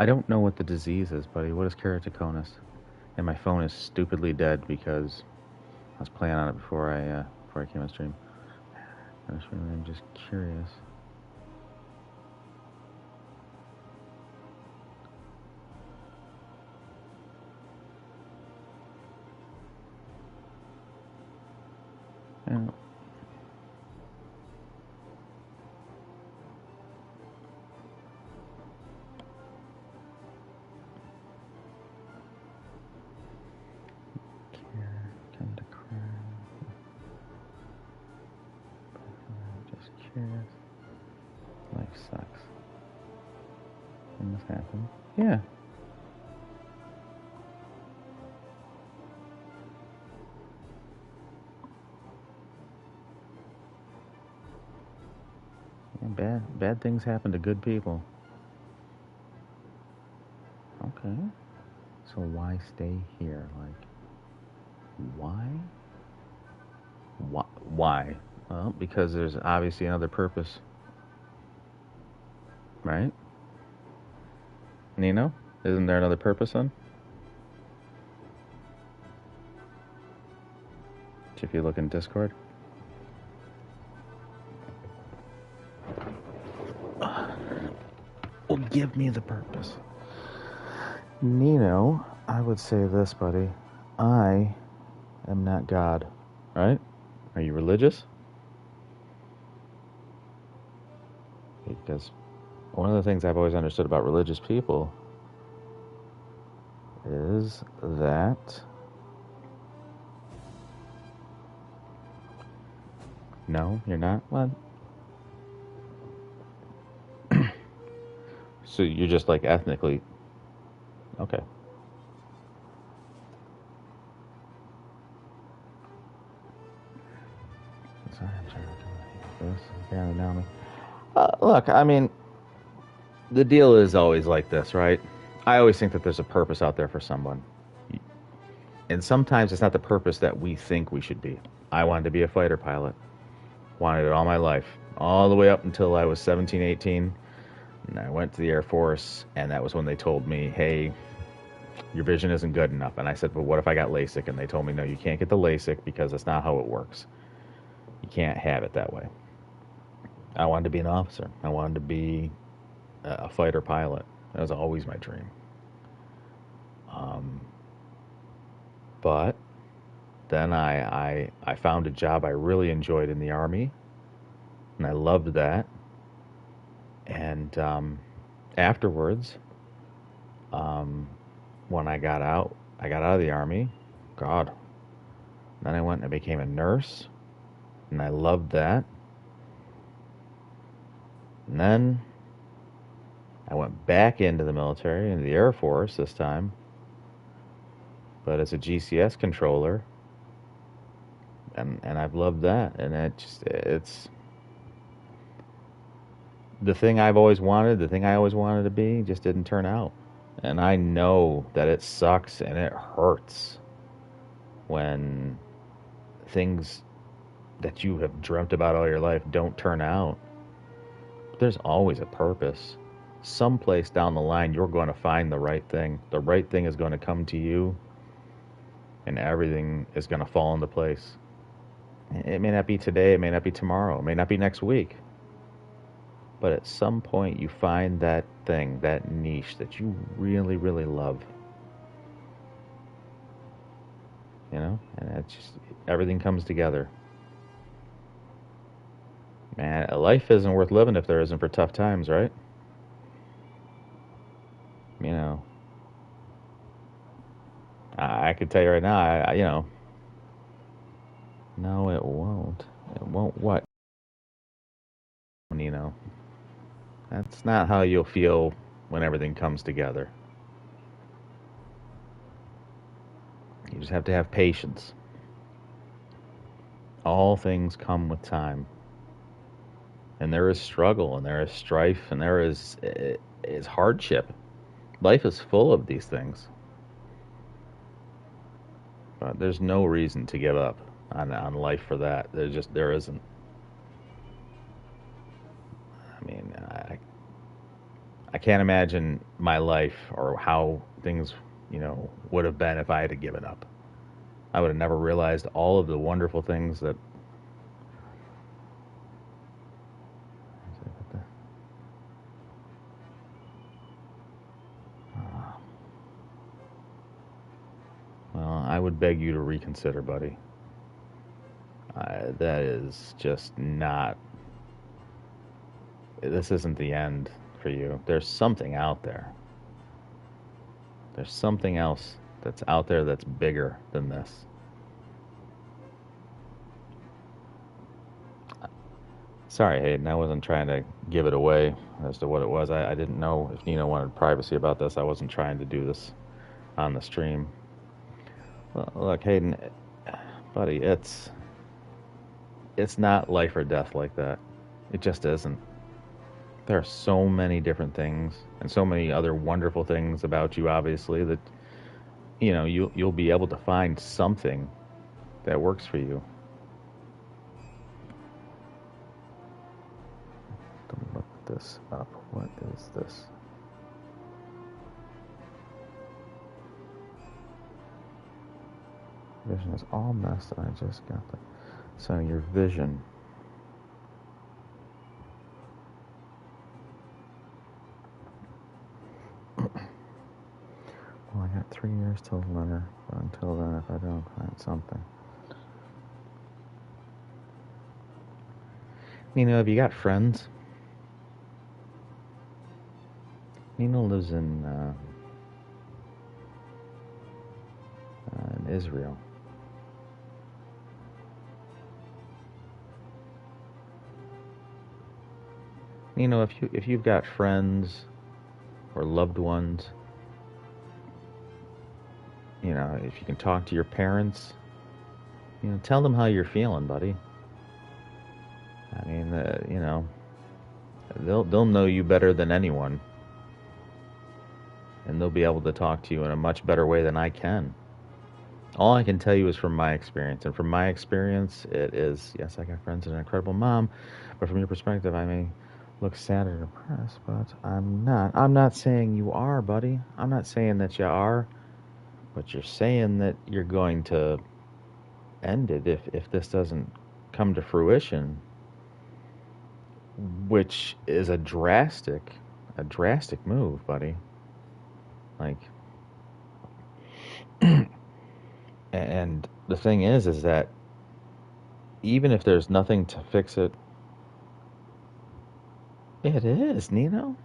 I don't know what the disease is, buddy. What is keratoconus? And my phone is stupidly dead because I was playing on it before I came on stream. I'm just curious. Life sucks. Things happen. Yeah. Bad things happen to good people. Okay. So why stay here? Like, why? Why? Well, because there's obviously another purpose. Right? Nino? Isn't there another purpose then? If you look in Discord. give me the purpose. Nino, I would say this, buddy. I am not God, right? Are you religious? Because one of the things I've always understood about religious people is that no, you're not. What? So you're just like ethnically okay. Sorry, I'm trying to do this. Apparently now. Look, I mean, the deal is always like this, right? I always think that there's a purpose out there for someone. And sometimes it's not the purpose that we think we should be. I wanted to be a fighter pilot. Wanted it all my life. All the way up until I was 17, 18. And I went to the Air Force, and that was when they told me, hey, your vision isn't good enough. And I said, well, what if I got LASIK? And they told me, no, you can't get the LASIK because that's not how it works. You can't have it that way. I wanted to be an officer. I wanted to be a fighter pilot. That was always my dream. But then I found a job I really enjoyed in the Army, and I loved that. And afterwards, when I got out of the Army. God. Then I went and I became a nurse, and I loved that. And then I went back into the military, into the Air Force this time, but as a GCS controller, and I've loved that. And it's the thing I've always wanted, the thing I always wanted to be, just didn't turn out. And I know that it sucks and it hurts when things that you have dreamt about all your life don't turn out. But there's always a purpose. Someplace down the line, you're going to find the right thing. The right thing is going to come to you, and everything is going to fall into place. It may not be today, it may not be tomorrow, it may not be next week. But at some point, you find that thing, that niche that you really, really love. You know? And it's just, everything comes together. Man, life isn't worth living if there isn't for tough times, right? You know, I could tell you right now, you know, no, it won't. It won't what? You know, that's not how you'll feel when everything comes together. You just have to have patience. All things come with time. And there is struggle, and there is strife, and there is hardship. Life is full of these things. But there's no reason to give up on life for that. There isn't. I mean, I can't imagine my life or how things, you know, would have been if I had given up. I would have never realized all of the wonderful things that. Well, I would beg you to reconsider, buddy. That is just not. This isn't the end for you. There's something out there. There's something else that's out there that's bigger than this. Sorry, Hayden, I wasn't trying to give it away as to what it was. I didn't know if Nina wanted privacy about this. I wasn't trying to do this on the stream. Well, look, Hayden, buddy, it's not life or death like that. It just isn't. There are so many different things and so many other wonderful things about you, obviously, that you know you'll be able to find something that works for you. Let me look this up. What is this? Vision is all messed up. I just got that. So your vision. got 3 years till winter, but until then, if I don't find something. Nino, have you got friends? Nino lives in Israel. Nino, if you've got friends or loved ones, you know, if you can talk to your parents, you know, tell them how you're feeling, buddy. I mean, you know, they'll know you better than anyone, and they'll be able to talk to you in a much better way than I can. All I can tell you is from my experience, and from my experience, it is, yes, I got friends and an incredible mom, but from your perspective, I may look sad or depressed, but I'm not. I'm not saying you are, buddy. I'm not saying that you are, but you're saying that you're going to end it if this doesn't come to fruition, which is a drastic move, buddy. Like, and the thing is that even if there's nothing to fix it, it is, Nino.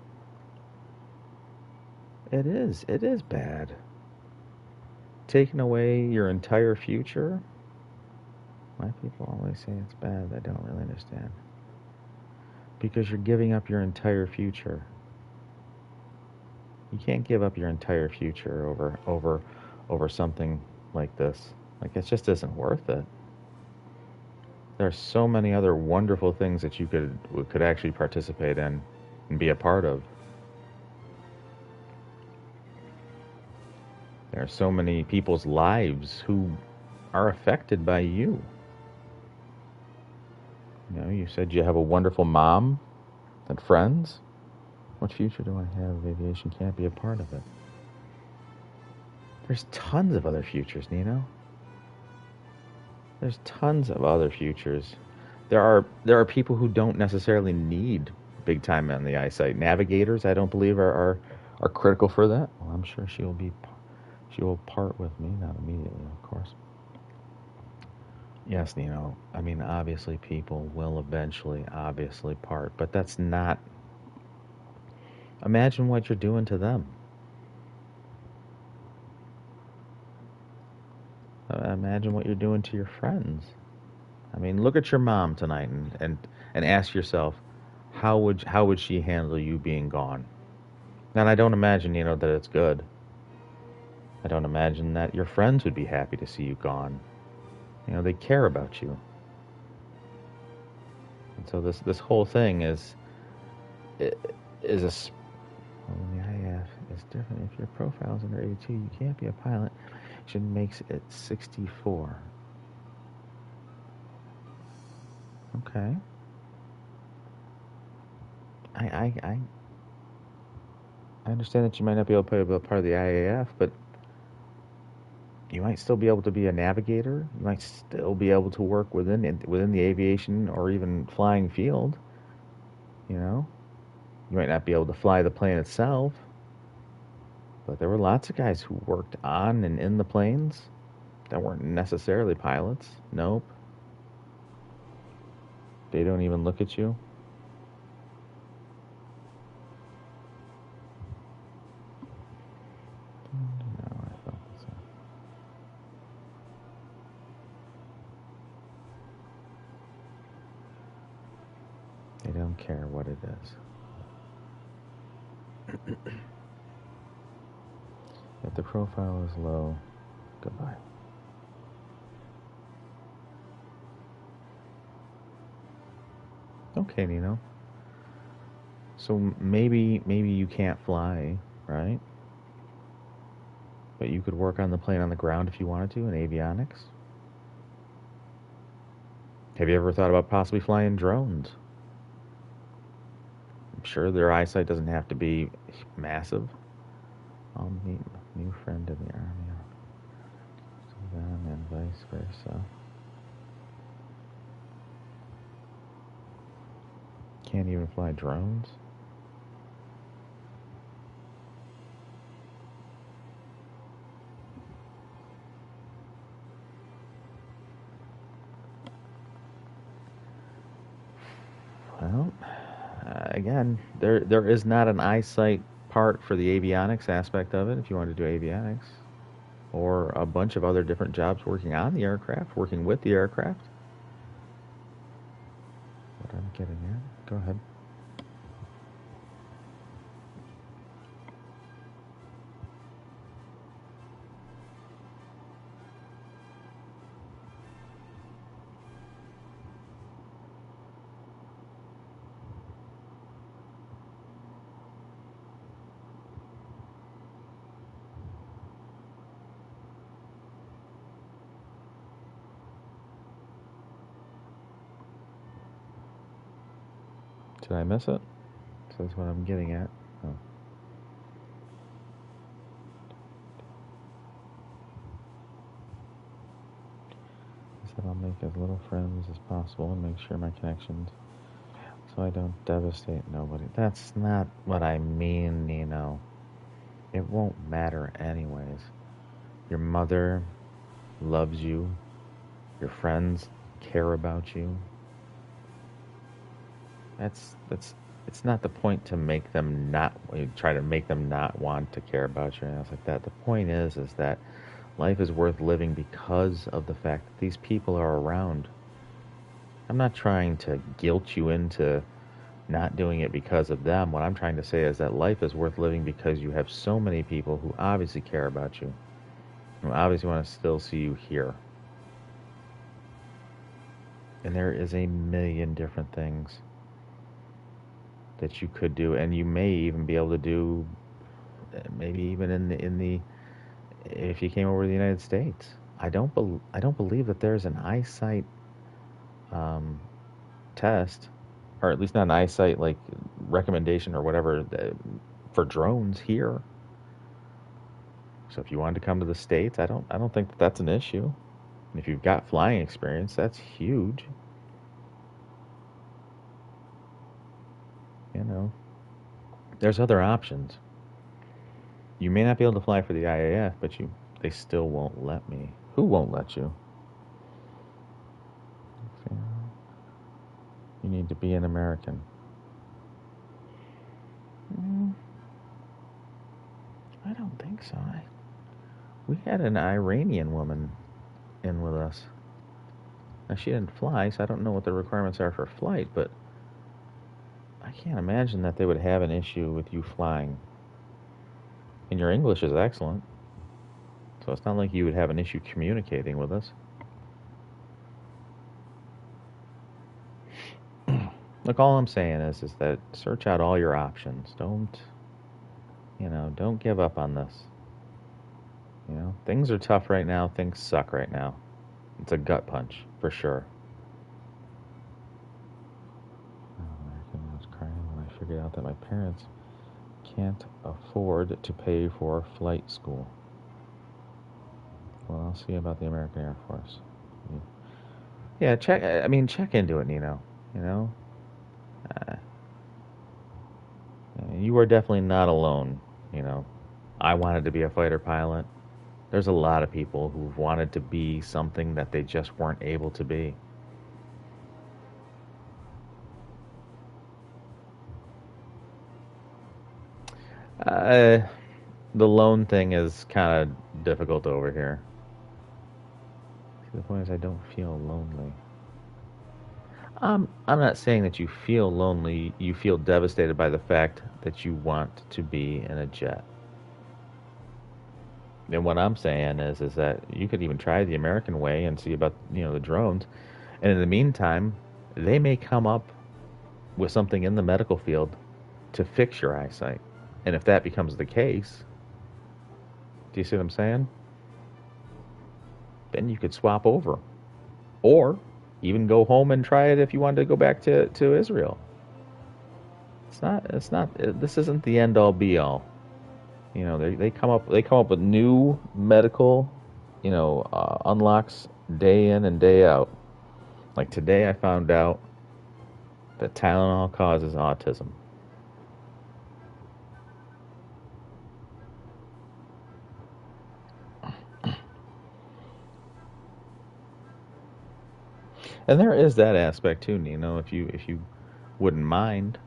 It is. It is bad. Taking away your entire future. My people always say it's bad. I don't really understand. Because you're giving up your entire future. You can't give up your entire future over something like this. Like, it just isn't worth it. There are so many other wonderful things that you could actually participate in and be a part of. There are so many people's lives who are affected by you. You know, you said you have a wonderful mom and friends. What future do I have? Aviation can't be a part of it. There's tons of other futures, Nino. There's tons of other futures. There are people who don't necessarily need big time on the eyesight. Navigators, I don't believe are critical for that. Well, I'm sure she will part with me, not immediately, of course. Yes, Nino. I mean, obviously, people will eventually, obviously, part, but that's not. Imagine what you're doing to them. Imagine what you're doing to your friends. I mean, look at your mom tonight and ask yourself, how would she handle you being gone? And I don't imagine, you know, that it's good. I don't imagine that your friends would be happy to see you gone. You know, they care about you. And so this whole thing is a well, the IAF is different. If your profile is under 82, you can't be a pilot. It makes it 64. Okay. I understand that you might not be able to be a part of the IAF, but you might still be able to be a navigator. You might still be able to work within the aviation or even flying field. You know, you might not be able to fly the plane itself, but there were lots of guys who worked on and in the planes that weren't necessarily pilots. Nope. They don't even look at you. No, I thought so. They don't care what it is. If the profile is low, goodbye. Okay, Nino. So maybe you can't fly, right? But you could work on the plane on the ground if you wanted to in avionics. Have you ever thought about possibly flying drones? I'm sure their eyesight doesn't have to be massive. I'll meet a new friend in the army. And vice versa. Can't even fly drones? again, there is not an eyesight part for the avionics aspect of it if you want to do avionics, or a bunch of other different jobs working on the aircraft, working with the aircraft. What I'm getting at. Go ahead. Did I miss it? So that's what I'm getting at. Oh. I said I'll make as little friends as possible and make sure my connections so I don't devastate nobody. That's not what I mean, Nino. It won't matter anyways. Your mother loves you. Your friends care about you. It's not the point to make them not try to make them not want to care about you and else like that. The point is that life is worth living because of the fact that these people are around. I'm not trying to guilt you into not doing it because of them. What I'm trying to say is that life is worth living because you have so many people who obviously care about you, who obviously want to still see you here. And there is a million different things that you could do, and you may even be able to do, maybe even in the if you came over to the United States. I don't believe that there's an eyesight test, or at least not an eyesight like recommendation or whatever for drones here. So if you wanted to come to the States, I don't think that that's an issue. And if you've got flying experience, that's huge. You know, there's other options. You may not be able to fly for the IAF, but they still won't let me. Who won't let you? You need to be an American. I don't think so. We had an Iranian woman in with us. Now, she didn't fly, so I don't know what the requirements are for flight, but I can't imagine that they would have an issue with you flying. And your English is excellent, so it's not like you would have an issue communicating with us. Look, all I'm saying is that search out all your options. Don't give up on this. Things are tough right now. Things suck right now. It's a gut punch, for sure. I was crying when I figured out that my parents can't afford to pay for flight school. Well, I'll see about the American Air Force. Yeah, check into it, Nino. You are definitely not alone. I wanted to be a fighter pilot. There's a lot of people who've wanted to be something that they just weren't able to be. The lone thing is kind of difficult over here. The point is, I don't feel lonely. I'm not saying that you feel lonely. You feel devastated by the fact that you want to be in a jet. And what I'm saying is that you could even try the American way and see about the drones. And in the meantime, they may come up with something in the medical field to fix your eyesight. And if that becomes the case, do you see what I'm saying? Then you could swap over. Or even go home and try it if you wanted to go back to Israel. This isn't the end all be all. They come up with new medical, unlocks day in and day out. Like today I found out that Tylenol causes autism. And there is that aspect too, Nino, if you wouldn't mind.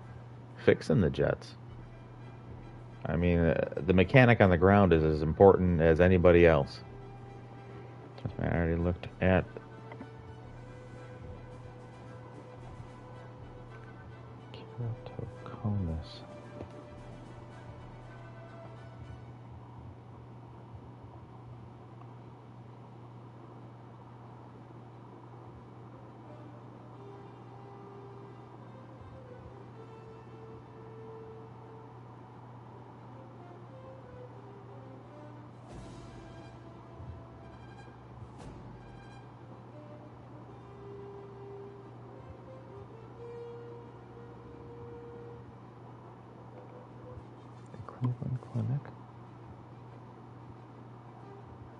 fixing the jets. I mean, the mechanic on the ground is as important as anybody else. I already looked at keratoconus. Cleveland Clinic.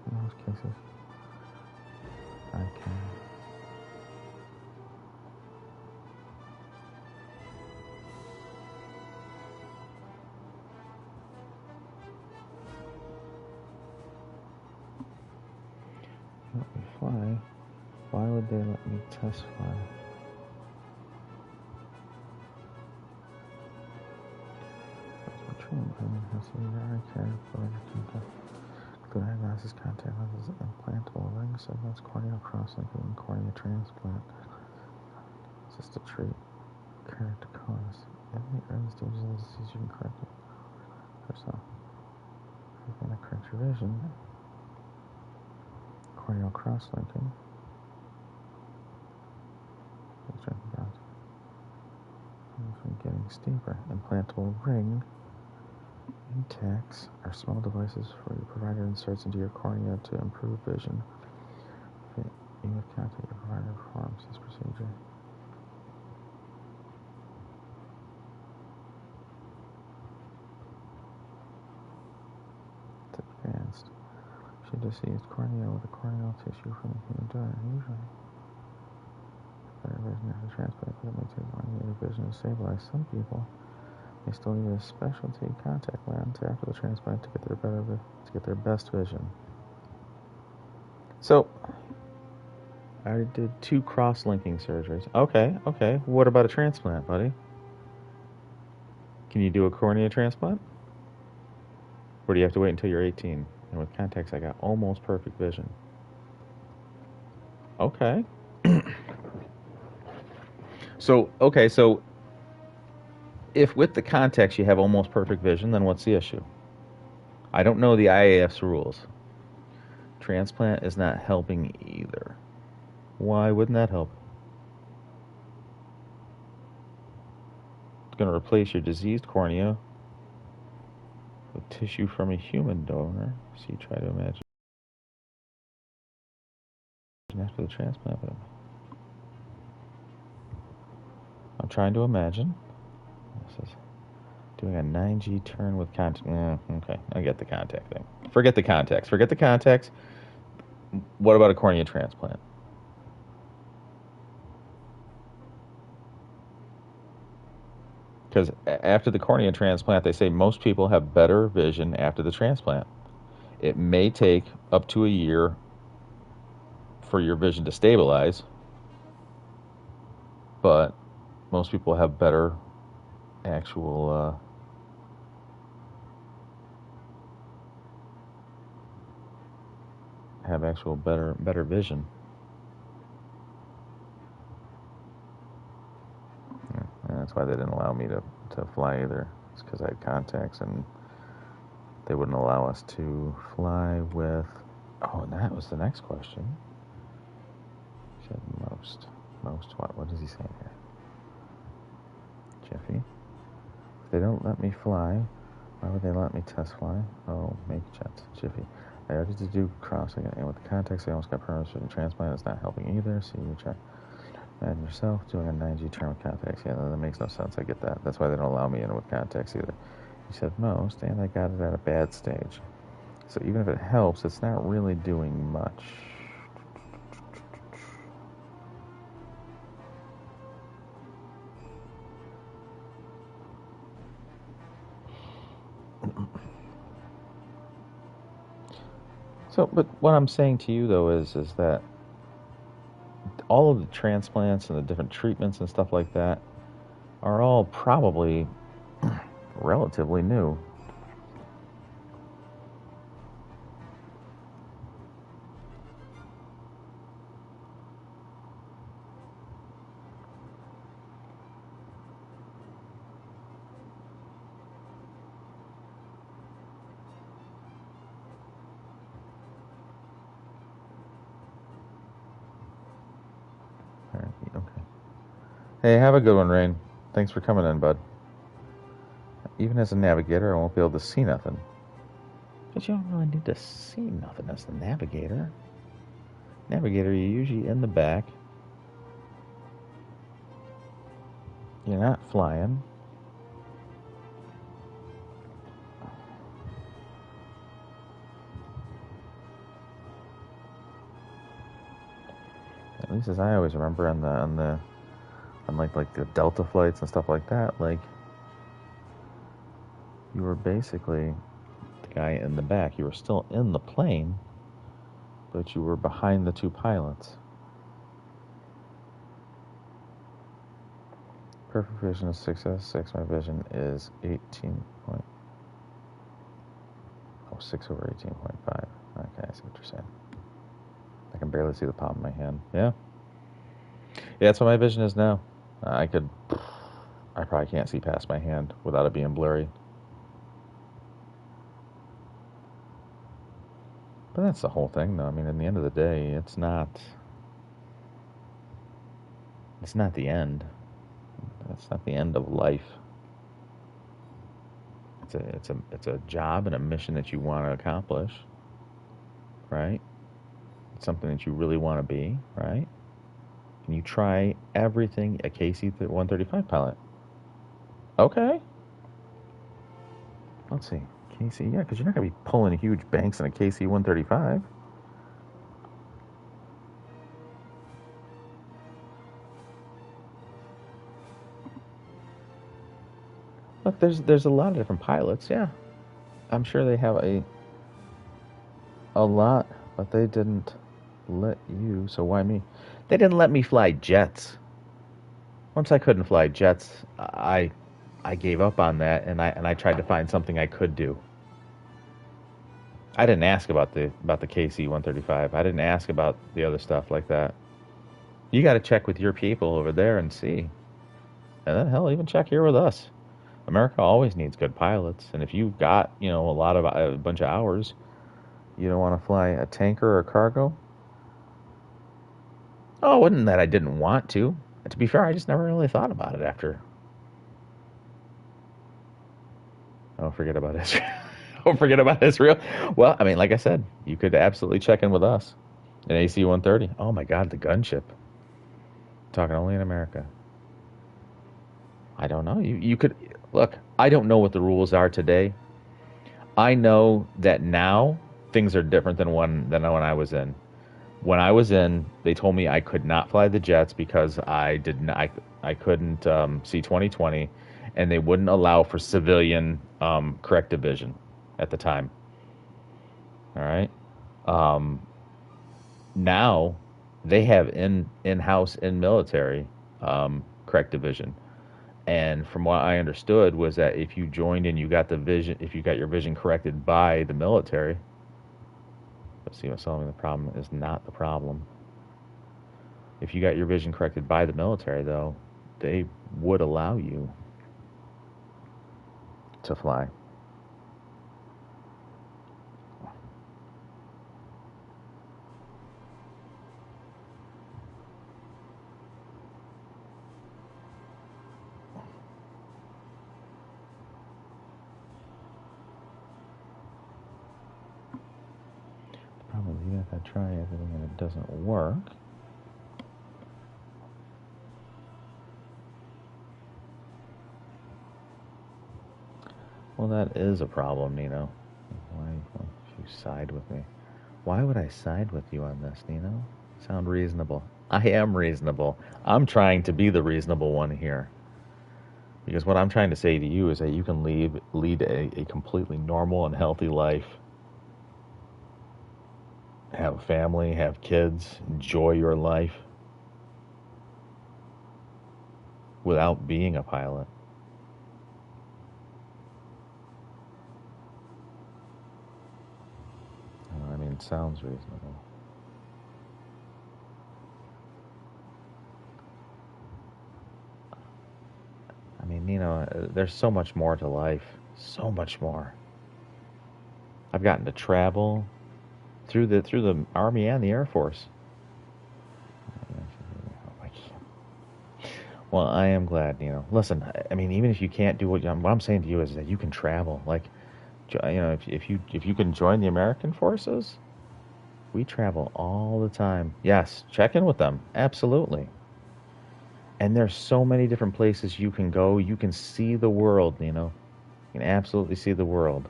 In most cases, I can. Let me fly. Why would they let me test fly? Diagnosis, contact lenses, implantable ring segments, corneal cross-linking, and cornea transplant. Just to treat keratoconus. In the early stages of the disease, you can correct it yourself. If you want to correct your vision, corneal cross-linking. From getting steeper. Implantable ring intakes are small devices for your provider inserts into your cornea to improve vision. You would contact your provider performs this procedure. It's advanced. She diseased cornea with a corneal tissue from the human donor. Usually, better vision after transplant, but it may take longer to get vision to stabilize. Some people may still need a specialty contact lens after the transplant to get their best vision. So, I already did 2 cross-linking surgeries. Okay. What about a transplant, buddy? Can you do a cornea transplant? Or do you have to wait until you're 18? And with contacts, I got almost perfect vision. Okay. So if with the contacts you have almost perfect vision, then what's the issue? I don't know the IAF's rules. Transplant is not helping either. Why wouldn't that help? It's going to replace your diseased cornea with tissue from a human donor. So you try to imagine after the transplant. But I'm trying to imagine. This is doing a 9G turn with contact. Okay, I get the contact thing. Forget the contacts. What about a cornea transplant? Because after the cornea transplant, they say most people have better vision after the transplant. It may take up to a year for your vision to stabilize, but most people have better actual better vision. And that's why they didn't allow me to fly either. It's because I had contacts and they wouldn't allow us to fly with. Oh, and that was the next question. He said most what does he say here? Jeffy, if they don't let me fly, why would they let me test fly? Oh, make jets. Jiffy, I already did do crossing, and with the contacts, I almost got permanent vision transplant. It's not helping either, so you try. Imagine yourself doing a 9G turn with contacts. Yeah, that makes no sense. I get that. That's why they don't allow me in with contacts either. He said most, and I got it at a bad stage. So even if it helps, it's not really doing much. So, but what I'm saying to you though is that all of the transplants and the different treatments and stuff like that are all probably relatively new. Okay. Hey, have a good one, Rain. Thanks for coming in, bud. Even as a navigator, I won't be able to see nothing. But you don't really need to see nothing as the navigator. Navigator, you're usually in the back. You're not flying. At least as I always remember on like the Delta flights and stuff like that, like you were basically the guy in the back. You were still in the plane, but you were behind the two pilots. Perfect vision is 6S6. My vision is 6 over 18.5. Okay, I see what you're saying. I can barely see the palm of my hand. Yeah. Yeah, that's what my vision is now. I probably can't see past my hand without it being blurry. But that's the whole thing, though. I mean, in the end of the day, it's not the end. It's not the end of life. It's a job and a mission that you want to accomplish, right? It's something that you really want to be, right? And you try everything a KC-135 pilot. Okay. Let's see. KC, yeah, because you're not going to be pulling huge banks in a KC-135. Look, there's a lot of different pilots, yeah. I'm sure they have a lot, but they didn't let you, so why me? They didn't let me fly jets. Once I couldn't fly jets, I gave up on that, and I tried to find something I could do. I didn't ask about the KC-135. I didn't ask about the other stuff like that. You got to check with your people over there and see. And then hell, even check here with us. America always needs good pilots, and if you've got a bunch of hours, you don't want to fly a tanker or cargo. Oh, it wasn't that I didn't want to. To be fair, I just never really thought about it after. Oh, forget about Israel. Don't forget about Israel. Well, I mean, like I said, you could absolutely check in with us. An AC-130. Oh my God, the gunship. Talking only in America. I don't know. You could look. I don't know what the rules are today. I know that now things are different than when I was in. When I was in, they told me I could not fly the jets because I couldn't see 2020, and they wouldn't allow for civilian corrective vision at the time. All right. Now they have in-house in military corrective vision, and from what I understood was that if you joined and you got if you got your vision corrected by the military. Let's see, solving the problem is not the problem. If you got your vision corrected by the military, though, they would allow you to fly. The problem is, even if I try everything and it doesn't work, well, that is a problem, Nino. Why would you side with me? Why would I side with you on this, Nino? Sound reasonable. I am reasonable. I'm trying to be the reasonable one here. Because what I'm trying to say to you is that you can lead a completely normal and healthy life. Have a family, have kids, enjoy your life without being a pilot. sounds reasonable. I mean, you know, there's so much more to life. So much more. I've gotten to travel through the Army and the Air Force. Well, I am glad, you know. Listen, I mean, even if you can't do what I'm saying to you is that you can travel. Like, you know, if you can join the American forces, we travel all the time. Yes, check in with them. Absolutely. And there's so many different places you can go. You can see the world, you know. You can absolutely see the world.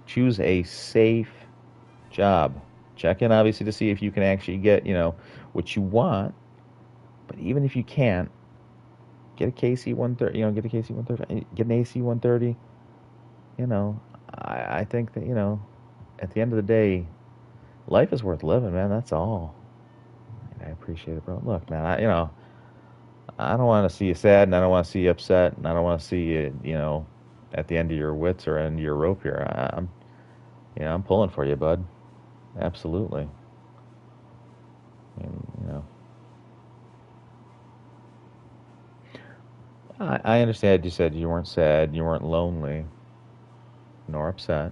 Choose a safe job. Check in, obviously, to see if you can actually get, you know, what you want. But even if you can't, get a KC 130, you know, get a KC 130, get an AC 130. You know, I think that, you know, at the end of the day, life is worth living, man. That's all. And I appreciate it, bro. Look, man, you know, I don't want to see you sad, and I don't want to see you upset, and I don't want to see you, you know, at the end of your wits or end of your rope here. You know, I'm pulling for you, bud. Absolutely. And, you know, I understand. You said you weren't sad, you weren't lonely, nor upset.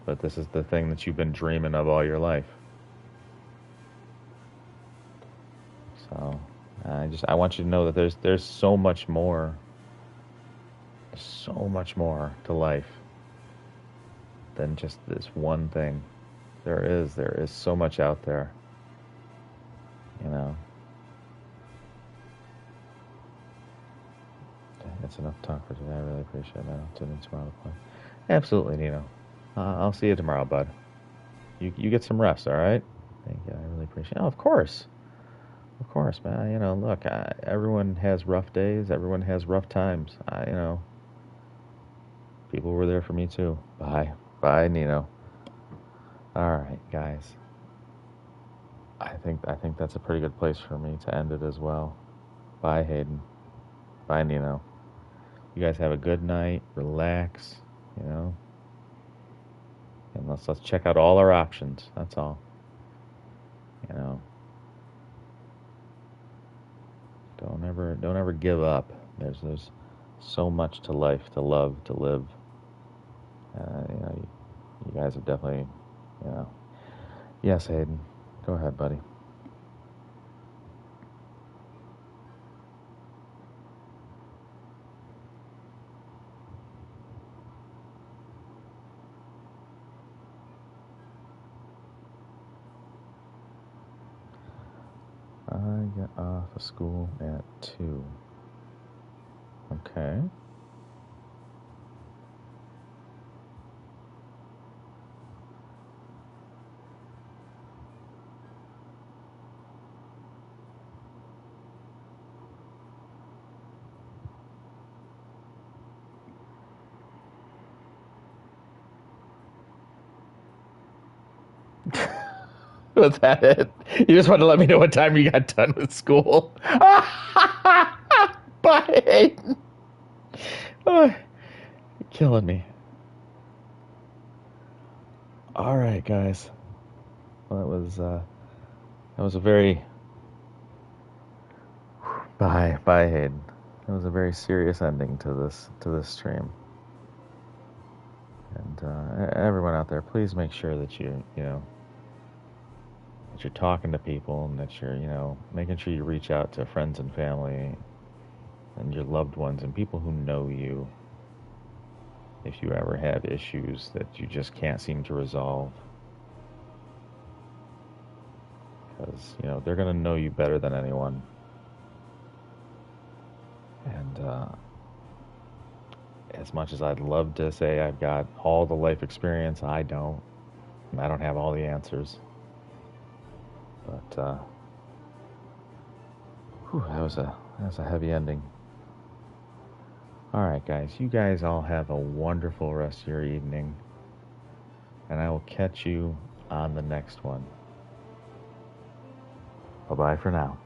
But this is the thing that you've been dreaming of all your life. So I want you to know that there's so much more to life than just this one thing. There is so much out there. You know. That's enough talk for today. I really appreciate it. I'll tune in tomorrow to play. Absolutely, Nino. I'll see you tomorrow, bud. You get some rest, all right? Thank you. I really appreciate it. Oh, of course, man. You know, look, everyone has rough days. Everyone has rough times. You know, people were there for me too. Bye, Nino. All right, guys. I think that's a pretty good place for me to end it as well. Bye, Hayden. Bye, Nino. You guys have a good night. Relax. You know. And let's check out all our options. That's all. You know. Don't ever give up. There's so much to life, to love, to live. You know, you guys have definitely, you know. Yes, Hayden. Go ahead, buddy. I get off of school at 2. Okay. Was that it? You just wanted to let me know what time you got done with school? Bye, Hayden. Oh, you're killing me. All right, guys. Well, that was a very bye, Hayden. It was a very serious ending to this stream. And everyone out there, please make sure that you know, that you're talking to people and that you're, you know, making sure you reach out to friends and family and your loved ones and people who know you if you ever have issues that you just can't seem to resolve. Because, you know, they're going to know you better than anyone. And as much as I'd love to say I've got all the life experience, I don't. I don't have all the answers. But that was a heavy ending. All right, guys. You guys all have a wonderful rest of your evening. And I will catch you on the next one. Bye-bye for now.